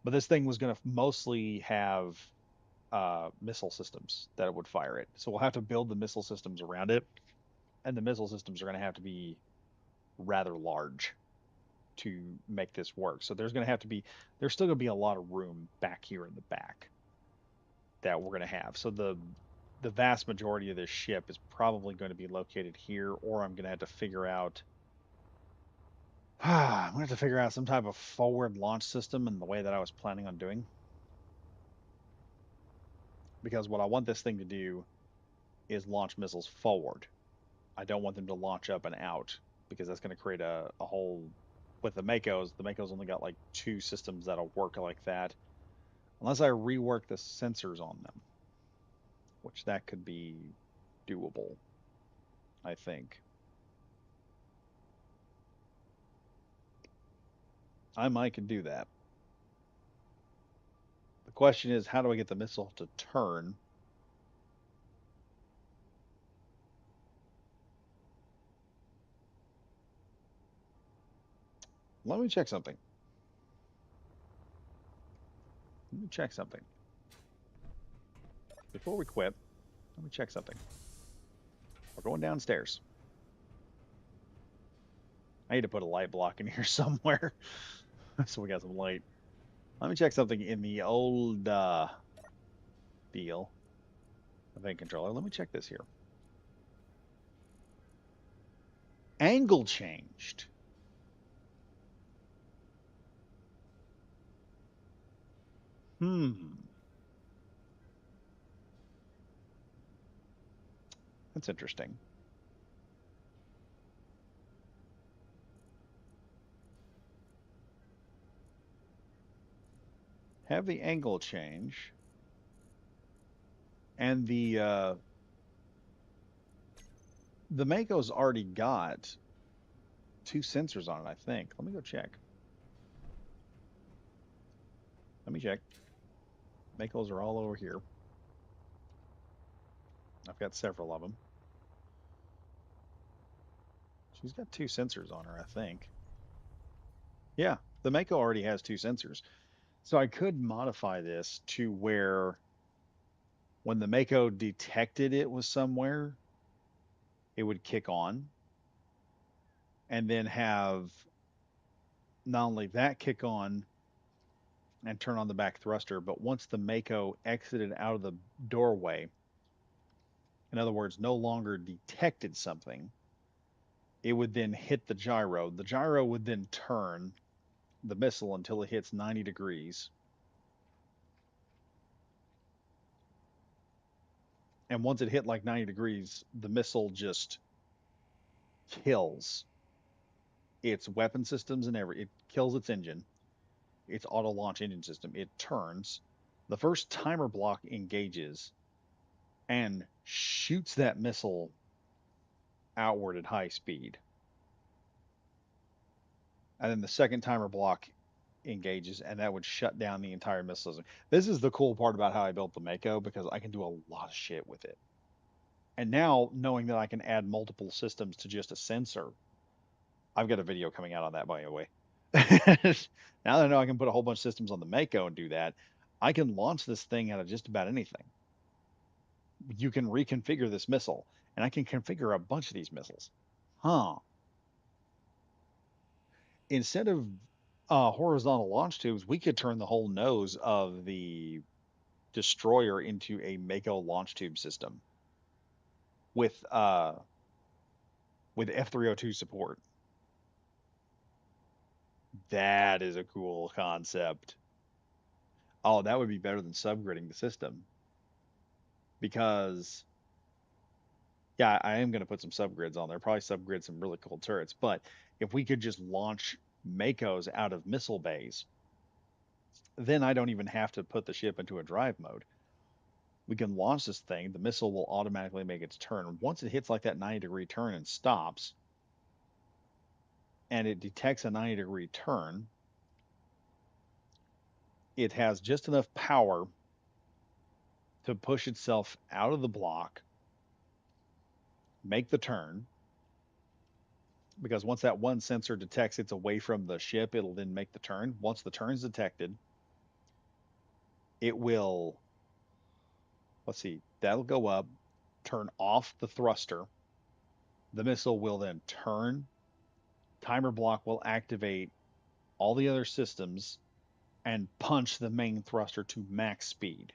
But this thing was going to mostly have missile systems that it would fire it. So we'll have to build the missile systems around it, and the missile systems are going to have to be rather large to make this work. So there's still going to be a lot of room back here in the back that we're going to have. So the vast majority of this ship is probably going to be located here, or I'm going to have to figure out I'm going to have to figure out some type of forward launch system in the way that I was planning on doing. Because what I want this thing to do is launch missiles forward. I don't want them to launch up and out because that's going to create a whole. With the Makos, the Makos only got like two systems that'll work like that, unless I rework the sensors on them, which that could be doable, I think. I might can do that. The question is, how do I get the missile to turn? Let me check something. Let me check something. Before we quit, let me check something. We're going downstairs. I need to put a light block in here somewhere so we got some light. Let me check something in the old deal. Event controller. Let me check this here. Angle changed. Hmm. That's interesting. Have the angle change, and the Mako's already got two sensors on it, I think. Let me go check. Let me check. Mako's are all over here. I've got several of them. She's got two sensors on her, I think. Yeah, the Mako already has two sensors. So I could modify this to where when the Mako detected it was somewhere, it would kick on, and then have not only that kick on and turn on the back thruster, but once the Mako exited out of the doorway, in other words, no longer detected something, it would then hit the gyro. The gyro would then turn the missile until it hits 90 degrees. And once it hit like 90 degrees, the missile just kills its weapon systems and it kills its engine, its auto launch engine system. It turns. The first timer block engages and shoots that missile outward at high speed. And then the second timer block engages, and that would shut down the entire missile system. This is the cool part about how I built the Mako because I can do a lot of shit with it. And now, knowing that I can add multiple systems to just a sensor, I've got a video coming out on that, by the way. Now that I know I can put a whole bunch of systems on the Mako and do that, I can launch this thing out of just about anything. You can reconfigure this missile, and I can configure a bunch of these missiles. Huh. Instead of horizontal launch tubes, we could turn the whole nose of the destroyer into a Mako launch tube system with uh with F302 support. That is a cool concept. Oh, that would be better than subgridding the system because yeah, I am going to put some subgrids on there. Probably subgrid some really cool turrets. But if we could just launch Makos out of missile bays, then I don't even have to put the ship into a drive mode. We can launch this thing. The missile will automatically make its turn. Once it hits like that 90-degree turn and stops, and it detects a 90-degree turn, it has just enough power to push itself out of the block, make the turn, because once that one sensor detects it's away from the ship, it'll then make the turn. Once the turn's detected, it will, let's see, that'll go up, turn off the thruster. The missile will then turn, timer block will activate all the other systems and punch the main thruster to max speed.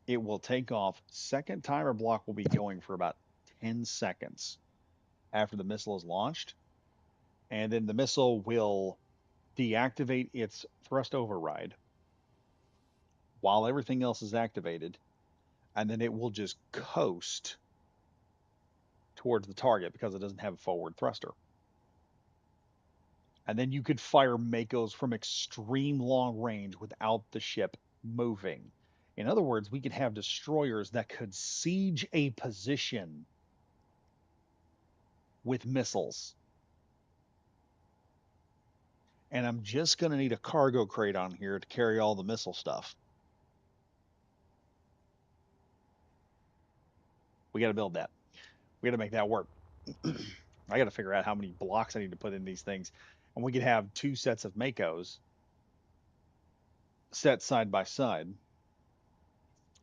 It will take off. Second timer block will be going for about 10 seconds after the missile is launched. And then the missile will deactivate its thrust override while everything else is activated. And then it will just coast towards the target because it doesn't have a forward thruster. And then you could fire Makos from extreme long range without the ship moving. In other words, we could have destroyers that could siege a position with missiles. And I'm just going to need a cargo crate on here to carry all the missile stuff. We got to build that. We got to make that work. I got to figure out how many blocks I need to put in these things. And we could have two sets of Makos set side by side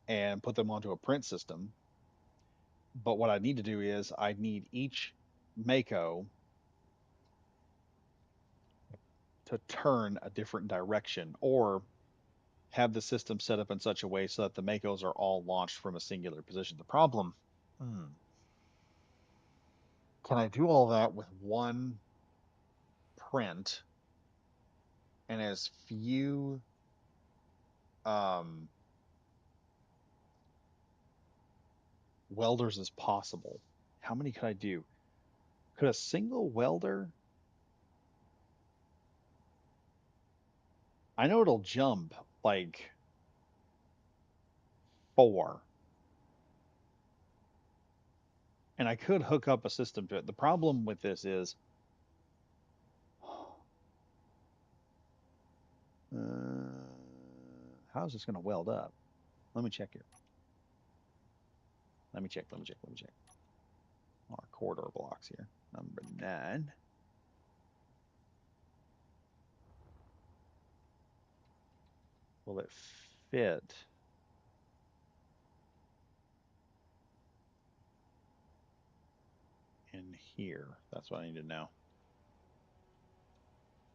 and put them onto a print system. But what I need to do is I need each Mako to turn a different direction or have the system set up in such a way so that the Makos are all launched from a singular position. The problem, can I do all that with one print and as few um, welders as possible? How many could I do? Could a single welder? I know it'll jump like four, and I could hook up a system to it. The problem with this is, how is this going to weld up? Let me check here. Let me check. Let me check. Let me check. Our corridor blocks here. Number 9. Will it fit in here? That's what I need to know.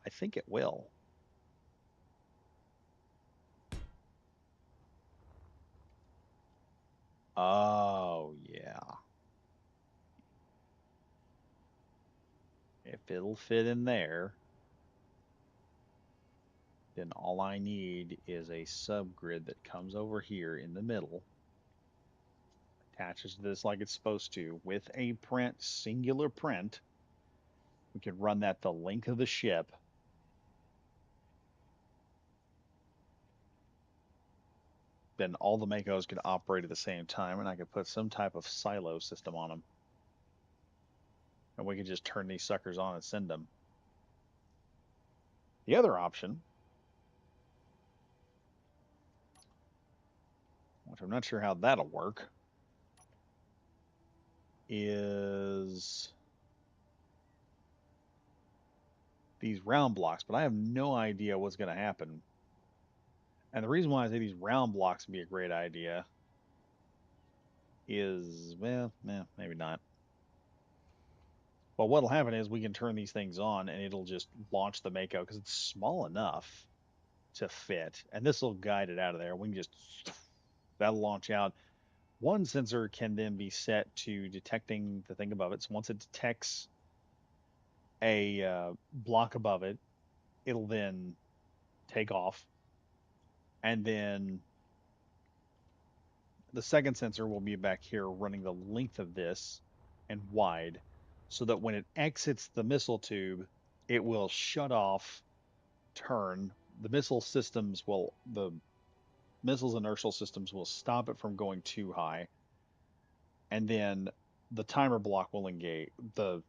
I think it will. Oh, yeah. If it'll fit in there, then all I need is a subgrid that comes over here in the middle, attaches to this like it's supposed to with a print, singular print. We can run that the length of the ship. then all the Makos could operate at the same time, and I could put some type of silo system on them, and we could just turn these suckers on and send them. The other option, which I'm not sure how that'll work, is these round blocks, but I have no idea what's going to happen. And the reason why I say these round blocks would be a great idea is, well, maybe not. Well, what'll happen is we can turn these things on and it'll just launch the Mako because it's small enough to fit. And this will guide it out of there. We can just, that'll launch out. One sensor can then be set to detecting the thing above it. So once it detects a block above it, it'll then take off. And then the second sensor will be back here running the length of this and wide so that when it exits the missile tube, it will shut off, turn. The missile's inertial systems will stop it from going too high. And then the timer block will engage. The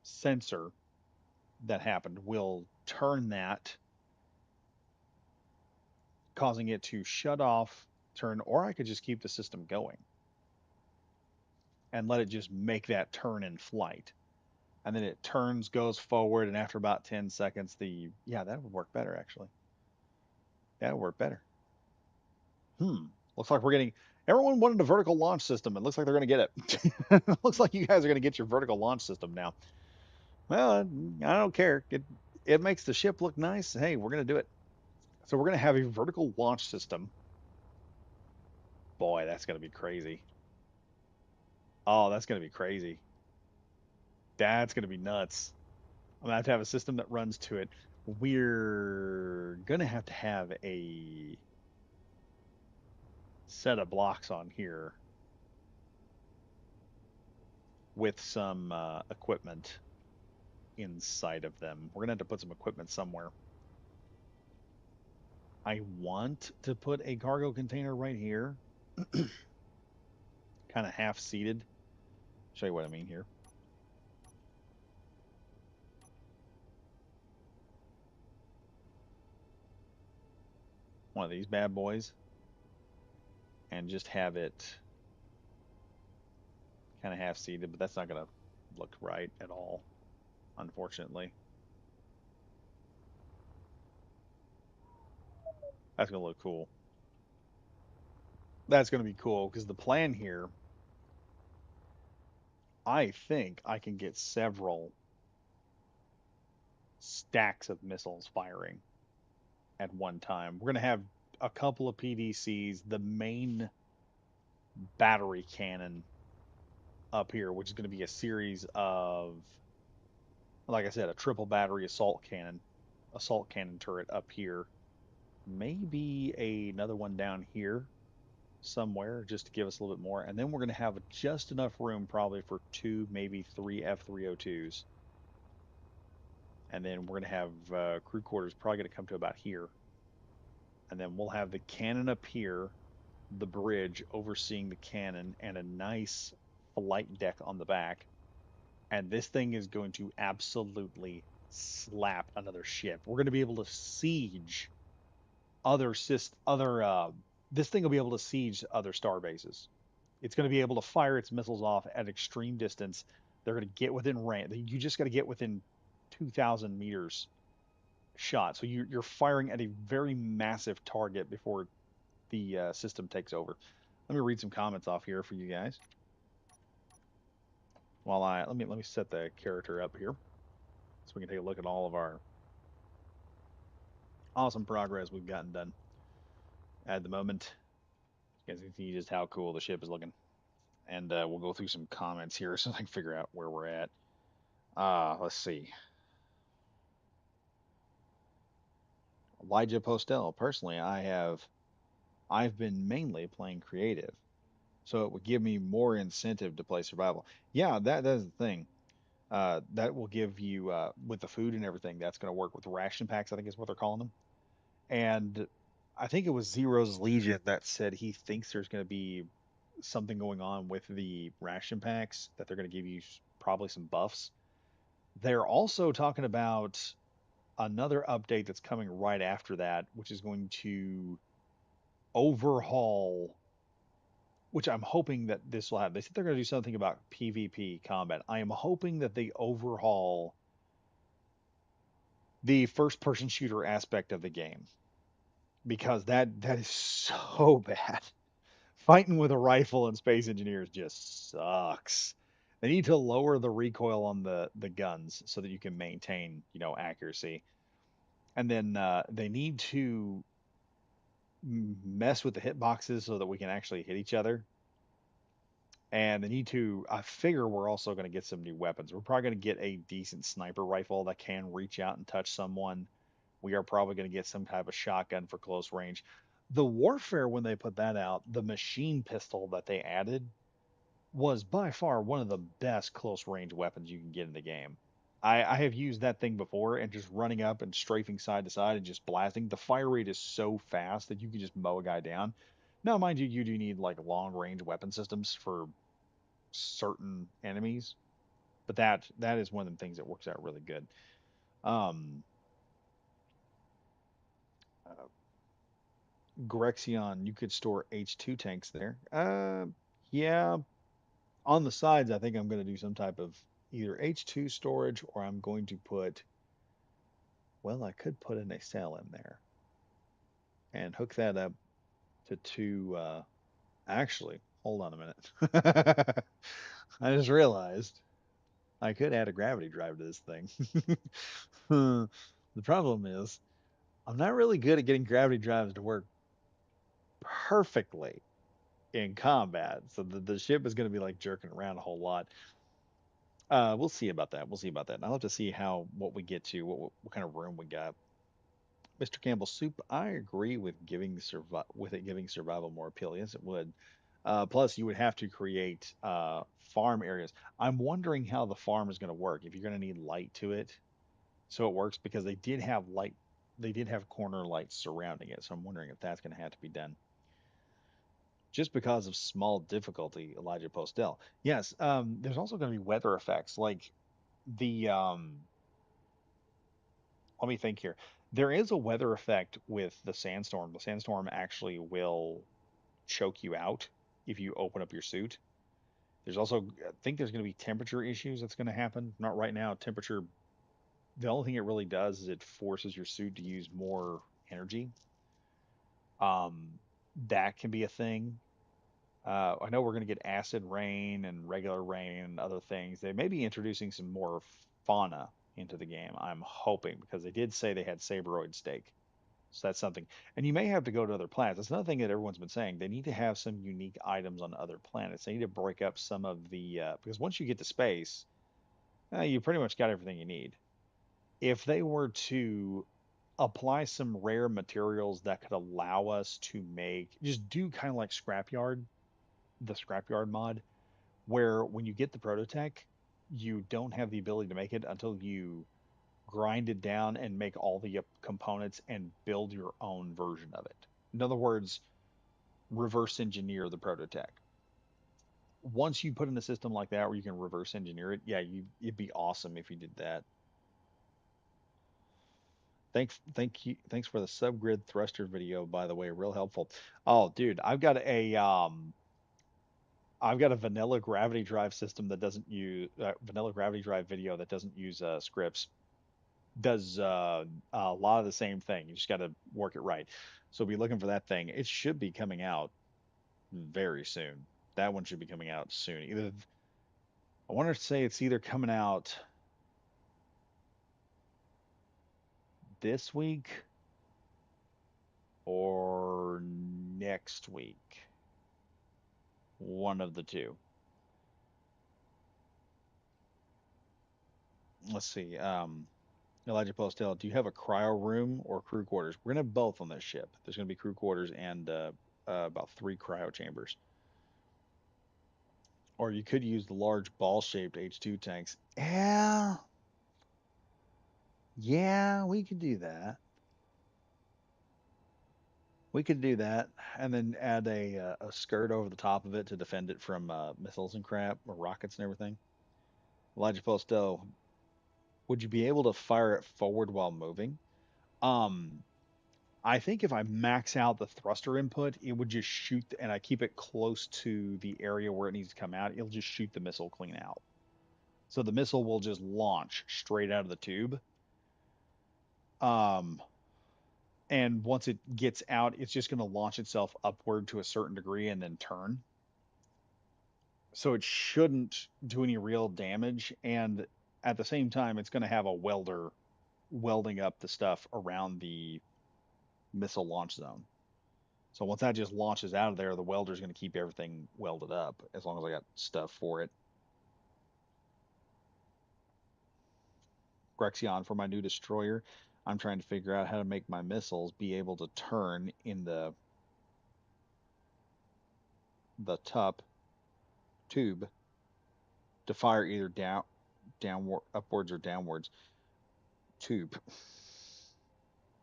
sensor that happened will turn that, causing it to shut off, turn, or I could just keep the system going and let it just make that turn in flight. And then it turns, goes forward, and after about 10 seconds, yeah, that would work better actually. That would work better. Hmm. Looks like we're getting everyone wanted a vertical launch system. It looks like they're going to get it. Looks like you guys are going to get your vertical launch system now. Well, I don't care. It makes the ship look nice. Hey, we're going to do it. So we're going to have a vertical launch system. Boy, that's going to be crazy. Oh, that's going to be crazy. That's going to be nuts. I'm going to have a system that runs to it. We're going to have a set of blocks on here with some equipment inside of them. We're going to have to put some equipment somewhere. I want to put a cargo container right here, kind of half seated. Show you what I mean here. One of these bad boys, and just have it kind of half seated, but that's not going to look right at all, unfortunately. That's going to look cool. That's going to be cool because the plan here, I think I can get several stacks of missiles firing at one time. We're going to have a couple of PDCs, the main battery cannon up here, which is going to be a series of, like I said, a triple battery assault cannon turret up here. Maybe another one down here somewhere just to give us a little bit more. And then we're going to have just enough room probably for two, maybe three F-302s. And then we're going to have crew quarters probably going to come to about here. And then we'll have the cannon up here, the bridge overseeing the cannon, and a nice flight deck on the back. And this thing is going to absolutely slap another ship. We're going to be able to siege other this thing will be able to siege other star bases. It's going to be able to fire its missiles off at extreme distance. They're going to get within range. You just got to get within 2,000 meters shot. So you're firing at a very massive target before the system takes over. Let me read some comments off here for you guys. While I let me set the character up here so we can take a look at all of our awesome progress we've gotten done at the moment. You guys can see just how cool the ship is looking. And we'll go through some comments here so I can figure out where we're at. Let's see. Elijah Postel. Personally, I've been mainly playing creative, so it would give me more incentive to play survival. Yeah, that's the thing. That will give you with the food and everything. That's going to work with ration packs. I think is what they're calling them. And I think it was Zero's Legion that said he thinks there's going to be something going on with the ration packs that they're going to give you probably some buffs. They're also talking about another update that's coming right after that, which is going to overhaul, which I'm hoping that this will have. They said they're going to do something about PvP combat. I am hoping that they overhaul the first person shooter aspect of the game because that is so bad. Fighting with a rifle in Space Engineers just sucks. They need to lower the recoil on the guns so that you can maintain, accuracy. And then they need to mess with the hitboxes so that we can actually hit each other. And they need to, I figure we're also going to get some new weapons. We're probably going to get a decent sniper rifle that can reach out and touch someone. We are probably going to get some type of shotgun for close range. The Warfare, when they put that out, the machine pistol that they added was by far one of the best close range weapons you can get in the game. I have used that thing before and just running up and strafing side to side and just blasting. The fire rate is so fast that you can just mow a guy down. Now, mind you, you do need like long range weapon systems for certain enemies, but that is one of the things that works out really good. Um, uh, Grexion, you could store H2 tanks there. Yeah, on the sides, I think I'm going to do some type of either H2 storage or I'm going to put, well, I could put an nacelle in there and hook that up to two. Actually, hold on a minute. I just realized I could add a gravity drive to this thing. The problem is, I'm not really good at getting gravity drives to work perfectly in combat. So the ship is going to be like jerking around a whole lot. We'll see about that. We'll see about that. And I'll have to see how what we get to, what kind of room we got. Mr. Campbell Soup, I agree with with it giving survival more appeal. Yes, it would. Plus, you would have to create farm areas. I'm wondering how the farm is going to work. If you're going to need light to it, so it works because they did have light, they did have corner lights surrounding it. So I'm wondering if that's going to have to be done just because of small difficulty. Elijah Postel. Yes. There's also going to be weather effects like the let me think here. There is a weather effect with the sandstorm. The sandstorm actually will choke you out if you open up your suit. There's also, I think there's going to be temperature issues that's going to happen. Not right now. Temperature, the only thing it really does is it forces your suit to use more energy. Um, that can be a thing. I know we're going to get acid rain and regular rain and other things. They may be introducing some more fauna into the game. I'm hoping because they did say they had sabroid steak. So that's something. And you may have to go to other planets. That's another thing that everyone's been saying. They need to have some unique items on other planets. They need to break up some of the because once you get to space, you pretty much got everything you need. If they were to apply some rare materials that could allow us to make just do kind of like scrapyard, the scrapyard mod, where when you get the prototech, you don't have the ability to make it until you grind it down and make all the components and build your own version of it. In other words, reverse engineer the prototech. Once you put in a system like that where you can reverse engineer it, yeah, it'd be awesome if you did that. Thanks for the subgrid thruster video, by the way, real helpful. Oh, dude, I've got a vanilla gravity drive system that doesn't use vanilla gravity drive video that doesn't use scripts. Does a lot of the same thing. You just got to work it right. So be looking for that thing. It should be coming out very soon. That one should be coming out soon. I want to say it's either coming out this week or next week. One of the two. Let's see. Elijah Postel, do you have a cryo room or crew quarters? We're gonna have both on this ship. There's gonna be crew quarters and about three cryo chambers. Or you could use the large ball-shaped H2 tanks. Yeah, yeah, we could do that. We could do that, and then add a skirt over the top of it to defend it from missiles and crap or rockets and everything. Elijah Postel, would you be able to fire it forward while moving? Um, I think if I max out the thruster input, it would just shoot, and I keep it close to the area where it needs to come out. It'll just shoot the missile clean out. So the missile will just launch straight out of the tube. Um, and once it gets out, it's just going to launch itself upward to a certain degree and then turn. So it shouldn't do any real damage. And at the same time, it's going to have a welder welding up the stuff around the missile launch zone. So once that just launches out of there, the welder's going to keep everything welded up as long as I got stuff for it. Grexion, for my new destroyer, I'm trying to figure out how to make my missiles be able to turn in the top tube to fire either downward, upwards or downwards tube.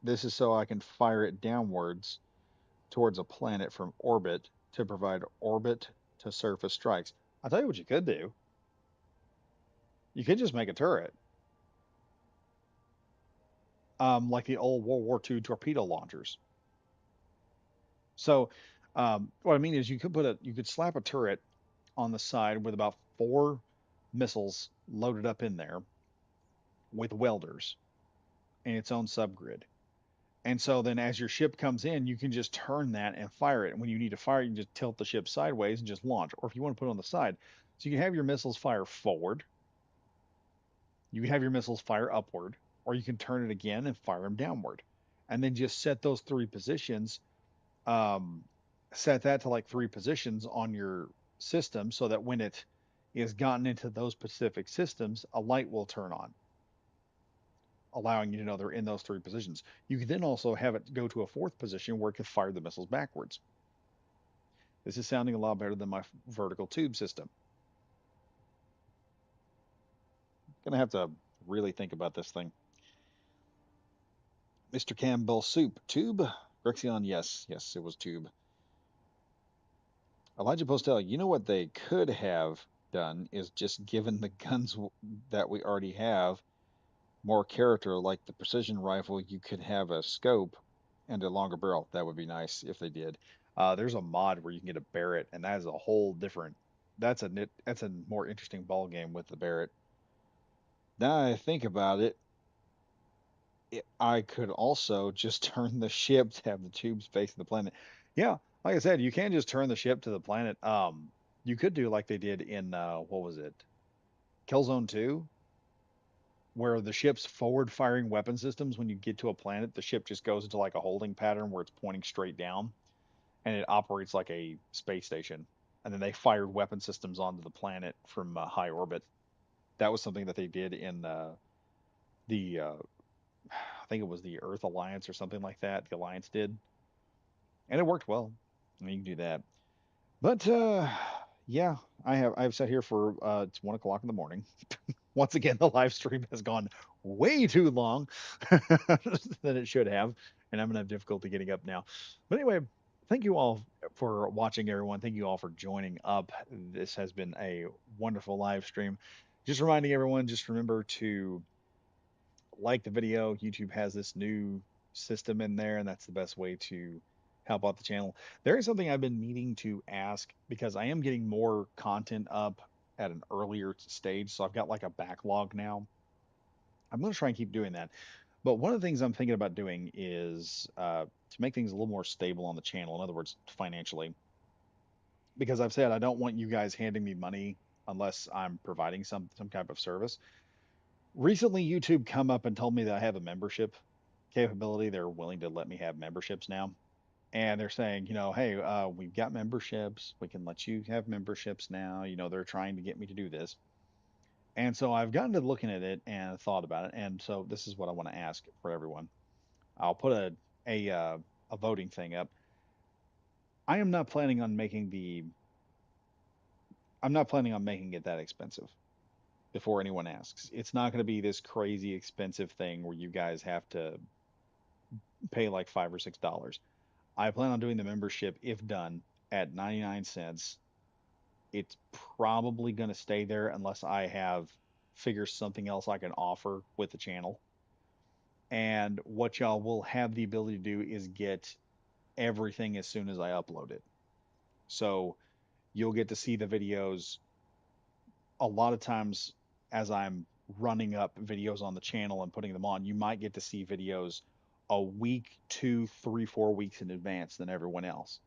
This is so I can fire it downwards towards a planet from orbit to provide orbit to surface strikes. I'll tell you what you could do. You could just make a turret, like the old World War II torpedo launchers. So, what I mean is, you could slap a turret on the side with about four missiles loaded up in there with welders and its own subgrid. And so then as your ship comes in, you can just turn that and fire it. And when you need to fire, you can just tilt the ship sideways and just launch. Or if you want to put it on the side, so you can have your missiles fire forward, you can have your missiles fire upward, or you can turn it again and fire them downward. And then just set those three positions, um, set that to like three positions on your system so that when it is gotten into those specific systems, a light will turn on, allowing you to know they're in those three positions. You can then also have it go to a fourth position where it can fire the missiles backwards. This is sounding a lot better than my vertical tube system. Gonna have to really think about this thing. Mr. Campbell Soup, tube? Grexion, yes, yes, it was tube. Elijah Postel, you know what they could have done is just given the guns that we already have more character, like the precision rifle, you could have a scope and a longer barrel. That would be nice if they did. There's a mod where you can get a Barrett, and that is a whole different. That's a more interesting ball game with the Barrett. Now I think about it, I could also just turn the ship to have the tubes facing the planet. Yeah, like I said, you can just turn the ship to the planet. You could do like they did in what was it, Killzone 2, where the ship's forward firing weapon systems, when you get to a planet, the ship just goes into like a holding pattern where it's pointing straight down and it operates like a space station. And then they fired weapon systems onto the planet from high orbit. That was something that they did in the I think it was the Earth Alliance or something like that. The Alliance did, and it worked well. I mean, you can do that. But yeah, I've sat here for it's 1 o'clock in the morning. Once again, the live stream has gone way too long than it should have, and I'm gonna have difficulty getting up now. But anyway, thank you all for watching, everyone. Thank you all for joining up. This has been a wonderful live stream. Just reminding everyone, just remember to like the video. YouTube has this new system in there, and that's the best way to help out the channel. There is something I've been meaning to ask because I am getting more content up at an earlier stage, so I've got like a backlog now. I'm going to try and keep doing that. But one of the things I'm thinking about doing is to make things a little more stable on the channel. In other words, financially, because I've said I don't want you guys handing me money unless I'm providing some type of service. Recently, YouTube come up and told me that I have a membership capability. They're willing to let me have memberships now. And they're saying, hey, we've got memberships. We can let you have memberships now. They're trying to get me to do this. And so I've gotten to looking at it and thought about it. And so this is what I want to ask for everyone. I'll put a voting thing up. I am not planning on making the I'm not planning on making it that expensive before anyone asks. It's not going to be this crazy expensive thing where you guys have to pay like $5 or $6. I plan on doing the membership if done at 99 cents. It's probably going to stay there unless I have figure something else I can offer with the channel. And what y'all will have the ability to do is get everything as soon as I upload it. So you'll get to see the videos a lot of times as I'm running up videos on the channel and putting them on. You might get to see videos a week, 2, 3, 4 weeks in advance than everyone else.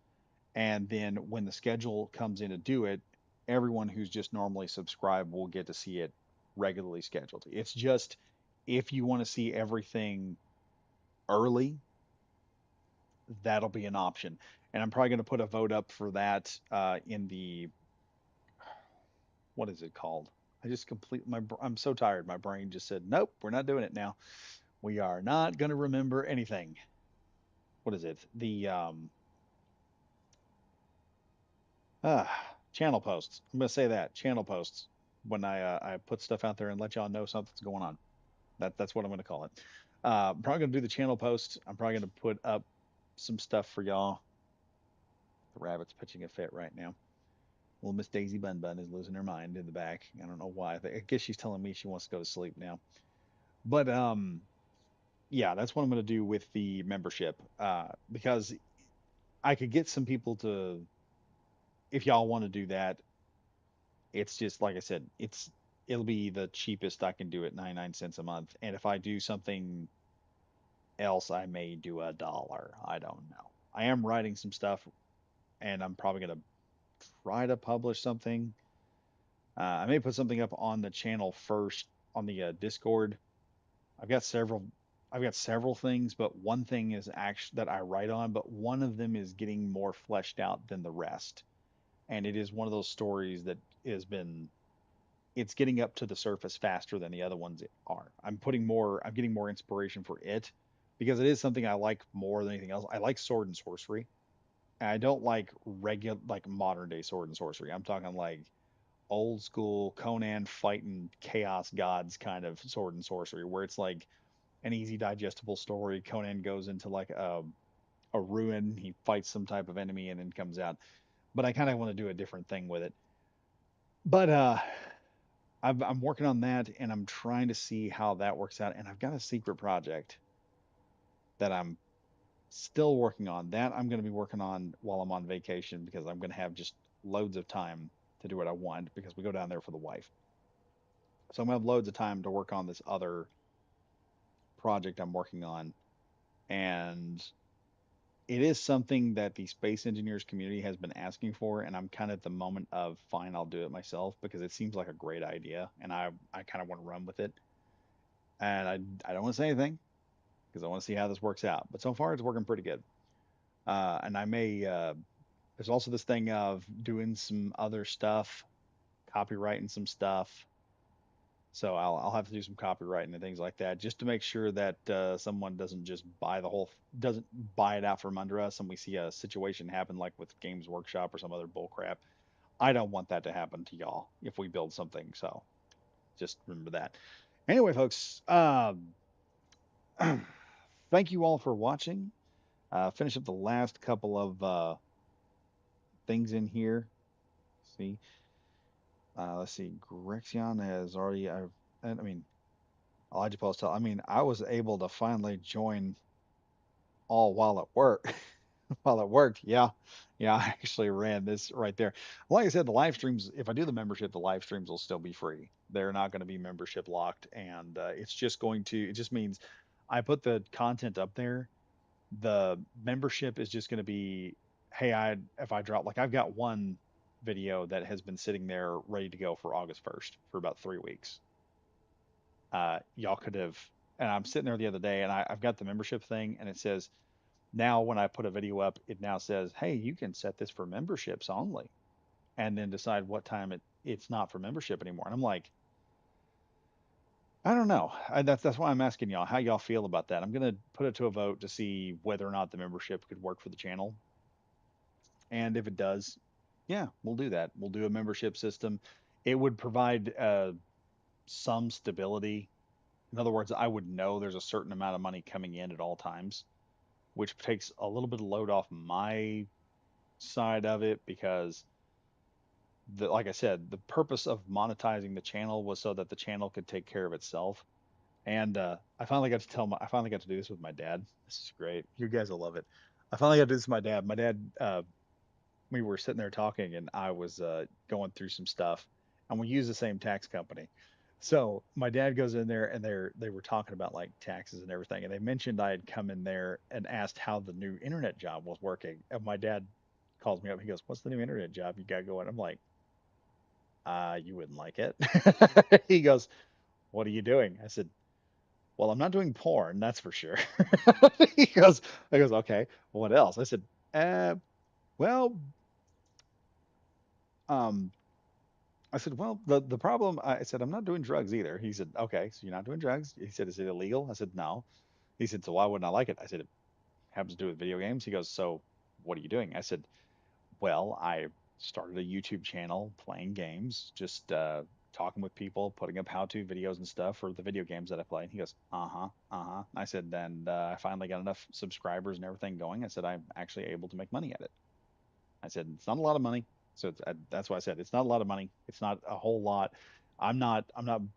And then when the schedule comes in to do it, everyone who's just normally subscribed will get to see it regularly scheduled. It's just if you want to see everything early, that'll be an option. And I'm probably going to put a vote up for that in the, what is it called? I just complete my, I'm so tired. My brain just said, nope, we're not doing it now. We are not going to remember anything. What is it? The uh, channel posts. I'm going to say that channel posts when I put stuff out there and let y'all know something's going on. That's what I'm going to call it. I'm probably going to do the channel post. I'm probably going to put up some stuff for y'all. The rabbit's pitching a fit right now. Little Miss Daisy Bun Bun is losing her mind in the back. I don't know why. I guess she's telling me she wants to go to sleep now. But yeah, that's what I'm going to do with the membership. Because I could get some people to, if y'all want to do that, it's just like I said, it'll be the cheapest I can do it, 99 cents a month. And if I do something else, I may do $1. I don't know. I am writing some stuff, and I'm probably gonna try to publish something. I may put something up on the channel first on the Discord. I've got several. I've got several things, but one thing is actually that I write on, but one of them is getting more fleshed out than the rest. And it is one of those stories that has been, it's getting up to the surface faster than the other ones are. I'm getting more inspiration for it because it is something I like more than anything else. I like sword and sorcery. And I don't like regular, like modern day sword and sorcery. I'm talking like old school Conan fighting chaos gods kind of sword and sorcery, where it's like an easy digestible story. Conan goes into like a ruin, he fights some type of enemy and then comes out. But I kind of want to do a different thing with it. But I'm working on that and I'm trying to see how that works out. And I've got a secret project that I'm still working on. That I'm going to be working on while I'm on vacation because I'm going to have just loads of time to do what I want because we go down there for the wife. So I'm going to have loads of time to work on this other project I'm working on. And it is something that the space engineers community has been asking for. And I'm kind of at the moment of fine, I'll do it myself because it seems like a great idea. And I kind of want to run with it. And I don't want to say anything because I want to see how this works out. But so far, it's working pretty good. And I may, there's also this thing of doing some other stuff, copywriting some stuff. So I'll have to do some copywriting and things like that just to make sure that someone doesn't just buy the whole, doesn't buy it out from under us and we see a situation happen like with Games Workshop or some other bull crap. I don't want that to happen to y'all if we build something. So just remember that. Anyway, folks, thank you all for watching. Finish up the last couple of things in here. See, let's see. Grexion has already. I mean, Elijah Paul's tell. I mean, I was able to finally join all while at work. While it worked, yeah, yeah. I actually ran this right there. Like I said, the live streams. If I do the membership, the live streams will still be free. They're not going to be membership locked, and it's just going to. It just means I put the content up there. The membership is just going to be, hey, I if I drop like I've got one video that has been sitting there ready to go for August 1st for about 3 weeks. Y'all could have, and I'm sitting there the other day, and I've got the membership thing, and it says now when I put a video up, it now says, hey, you can set this for memberships only, and then decide what time it's not for membership anymore. And I'm like, I don't know. That's why I'm asking y'all how y'all feel about that. I'm gonna put it to a vote to see whether or not the membership could work for the channel. And if it does, yeah, we'll do that. We'll do a membership system. It would provide some stability. In other words, I would know there's a certain amount of money coming in at all times. which takes a little bit of load off my side of it because like I said, the purpose of monetizing the channel was so that the channel could take care of itself. And I finally got to do this with my dad. This is great. You guys will love it. I finally got to do this with my dad. We were sitting there talking, and I was going through some stuff, and we use the same tax company. So my dad goes in there, and they were talking about like taxes and everything, and they mentioned I had come in there and asked how the new internet job was working. And my dad calls me up. He goes, "What's the new internet job you got going?" I'm like, you wouldn't like it." He goes, "What are you doing?" I said, "Well, I'm not doing porn, that's for sure." He goes, "Okay, what else?" I said, "Uh, well, um, I said, well, the problem," I said, "I'm not doing drugs either." He said, "Okay, so you're not doing drugs." He said, "Is it illegal?" I said, "No." He said, "So why wouldn't I like it?" I said, "It happens to do with video games." He goes, "So what are you doing?" I said, "Well, I started a YouTube channel playing games, just talking with people, putting up how-to videos and stuff for the video games that I play." And he goes, "Uh-huh, uh-huh." I said, "Then I finally got enough subscribers and everything going." I said, "I'm actually able to make money at it." I said, "It's not a lot of money." So that's why I said it's not a lot of money. It's not a whole lot. I'm not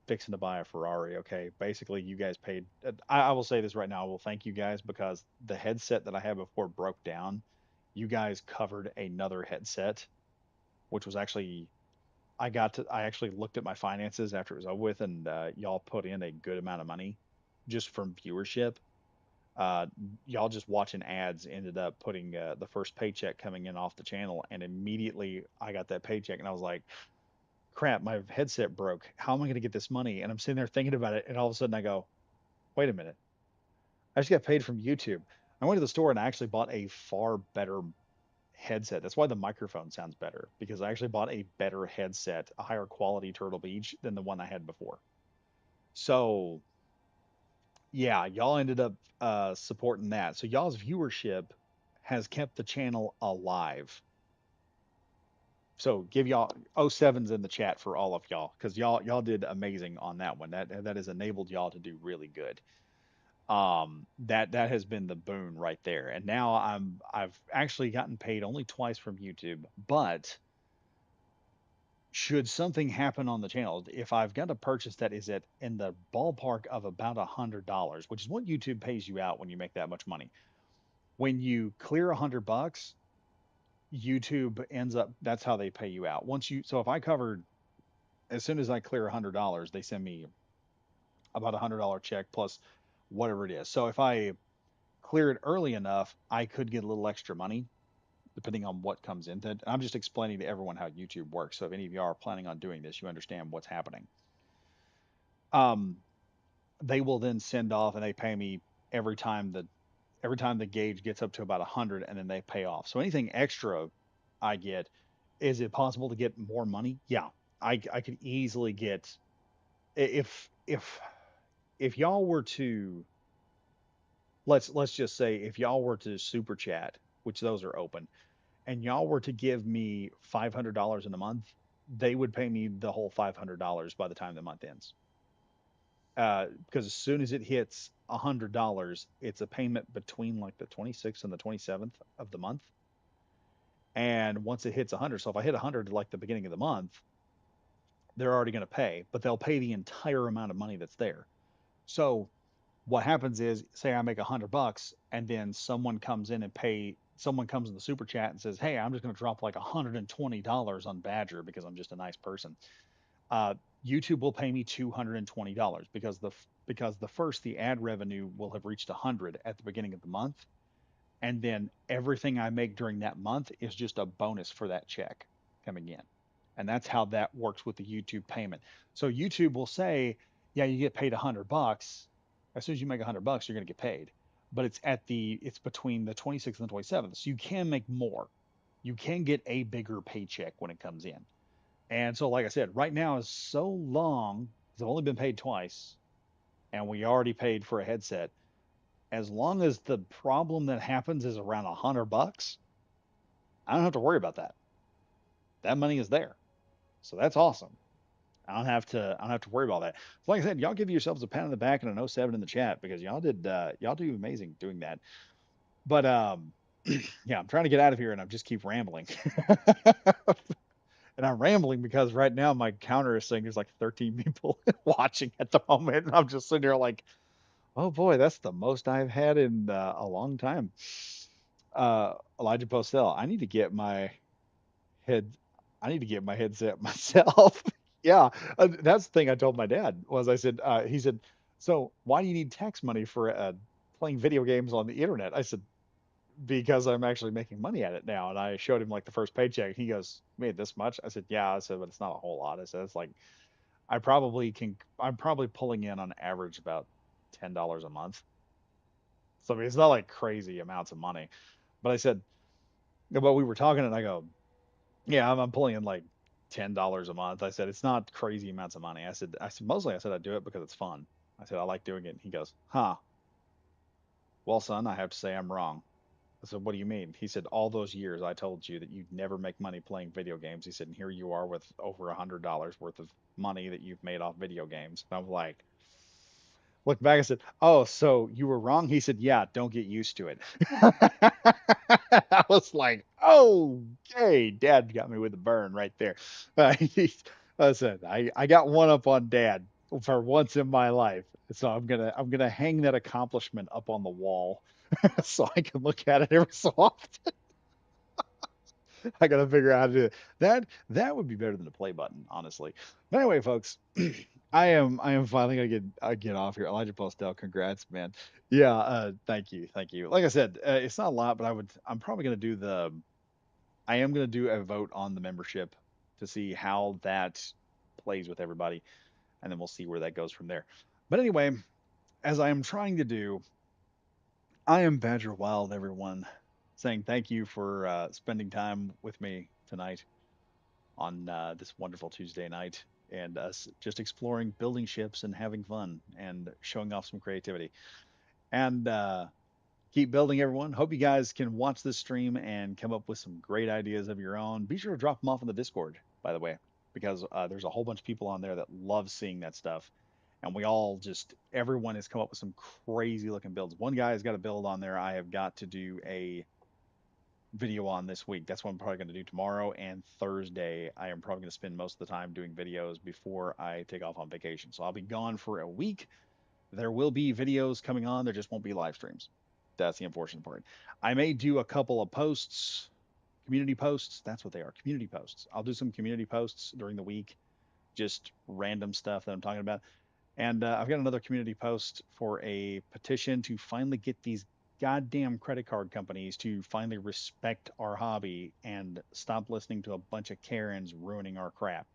fixing to buy a Ferrari. Okay. Basically, you guys paid. I will say this right now. I will thank you guys because the headset that I had before broke down. You guys covered another headset, which was actually I actually looked at my finances after it was over with, and y'all put in a good amount of money just from viewership. uh, y'all just watching ads ended up putting the first paycheck coming in off the channel, and immediately I got that paycheck, and I was like, "Crap, my headset broke. How am I going to get this money?" And I'm sitting there thinking about it, and all of a sudden I go, "Wait a minute, I just got paid from YouTube." I went to the store and I actually bought a far better headset. That's why the microphone sounds better because I actually bought a better headset, a higher quality Turtle Beach than the one I had before. So yeah, y'all ended up supporting that. So y'all's viewership has kept the channel alive. So give y'all oh sevens in the chat for all of y'all because y'all did amazing on that one. That has enabled y'all to do really good. That has been the boon right there. And now I've actually gotten paid only twice from YouTube, but should something happen on the channel, if I've got a purchase that is at in the ballpark of about $100, which is what YouTube pays you out when you make that much money, when you clear $100, YouTube ends up, that's how they pay you out. So if I covered, as soon as I clear $100, they send me about $100 check plus whatever it is. So if I clear it early enough, I could get a little extra money depending on what comes into it. And I'm just explaining to everyone how YouTube works. So if any of you are planning on doing this, you understand what's happening. Um, they will then send off and they pay me every time the every time the gauge gets up to about 100, and then they pay off. So anything extra I get, is it possible to get more money? Yeah, I could easily get, if y'all were to, let's just say if y'all were to super chat, which those are open, and y'all were to give me $500 in a month, they would pay me the whole $500 by the time the month ends. Because as soon as it hits $100, it's a payment between like the 26th and the 27th of the month. And once it hits 100, so if I hit 100 like the beginning of the month, they're already going to pay, but they'll pay the entire amount of money that's there. So what happens is, say I make $100, and then someone comes in the super chat and says, "Hey, I'm just going to drop like $120 on Badger because I'm just a nice person." uh, YouTube will pay me $220 because the ad revenue will have reached 100 at the beginning of the month, and then everything I make during that month is just a bonus for that check coming in, and that's how that works with the YouTube payment. So YouTube will say, "Yeah, you get paid $100. As soon as you make $100, you're going to get paid." But it's between the 26th and the 27th, so you can make more. You can get a bigger paycheck when it comes in. And so, like I said, right now is so long, 'cause I've only been paid twice, and we already paid for a headset. As long as the problem that happens is around $100, I don't have to worry about that. That money is there, so that's awesome. I don't have to worry about that. So like I said, y'all give yourselves a pat on the back and an oh 07 in the chat because y'all do amazing doing that. But yeah, I'm trying to get out of here, and I just keep rambling. And I'm rambling because right now my counter is saying there's like 13 people watching at the moment, and I'm just sitting here like, oh boy, that's the most I've had in a long time. Elijah Postel, head, I need to get my headset myself. Yeah, that's the thing I told my dad was he said, so why do you need tax money for playing video games on the internet? I said, because I'm actually making money at it now. And I showed him like the first paycheck. He goes, made this much? I said, yeah. I said, but it's not a whole lot. I said, it's like, I'm probably pulling in on average about $10 a month. So I mean, it's not like crazy amounts of money. But I said, but we were talking and I go, yeah, I'm pulling in like $10 a month. I said, it's not crazy amounts of money. Mostly I said I do it because it's fun. I said, I like doing it. And he goes, huh, well, son, I have to say I'm wrong. I said, what do you mean? He said, all those years I told you that you'd never make money playing video games. He said, and here you are with over $100 worth of money that you've made off video games. And I'm like, looked back and said, oh, so you were wrong? He said, yeah, don't get used to it. I was like, oh, okay, dad got me with a burn right there. I said, I got one up on dad for once in my life. So I'm gonna hang that accomplishment up on the wall so I can look at it every so often. I gotta figure out how to do it. That would be better than a play button, honestly. But anyway, folks, I am finally gonna get off here. Elijah Postel, congrats, man. Yeah, thank you. Like I said, it's not a lot, but I'm probably gonna do the I am gonna do a vote on the membership to see how that plays with everybody, and then we'll see where that goes from there. But anyway, as I am trying to do, I am Badger Wild, everyone, saying thank you for spending time with me tonight on this wonderful Tuesday night and us just exploring building ships and having fun and showing off some creativity. And keep building, everyone. Hope you guys can watch this stream and come up with some great ideas of your own. Be sure to drop them off in the Discord, by the way, because there's a whole bunch of people on there that love seeing that stuff. And everyone has come up with some crazy looking builds. One guy has got a build on there I have got to do a video on this week. That's what I'm probably going to do tomorrow and Thursday. I am probably going to spend most of the time doing videos before I take off on vacation. So I'll be gone for a week. There will be videos coming on, there just won't be live streams. That's the unfortunate part. I may do a couple of posts, community posts. That's what they are, community posts. I'll do some community posts during the week, just random stuff that I'm talking about. And I've got another community post for a petition to finally get these goddamn credit card companies to finally respect our hobby and stop listening to a bunch of Karens ruining our crap.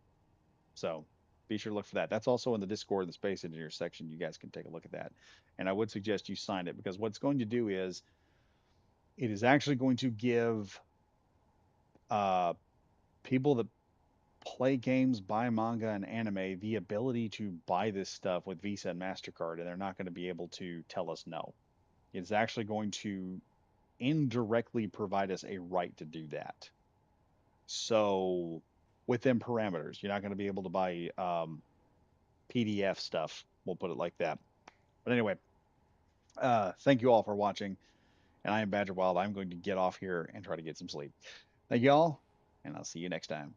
So be sure to look for that. That's also in the Discord, the Space Engineer section. You guys can take a look at that. And I would suggest you sign it because what it's going to do is it is actually going to give uh, people that play games, buy manga and anime the ability to buy this stuff with Visa and MasterCard, and they're not going to be able to tell us no. It's actually going to indirectly provide us a right to do that. So within parameters, you're not going to be able to buy PDF stuff. We'll put it like that. But anyway, thank you all for watching. And I am Badger Wild. I'm going to get off here and try to get some sleep. Thank you all, and I'll see you next time.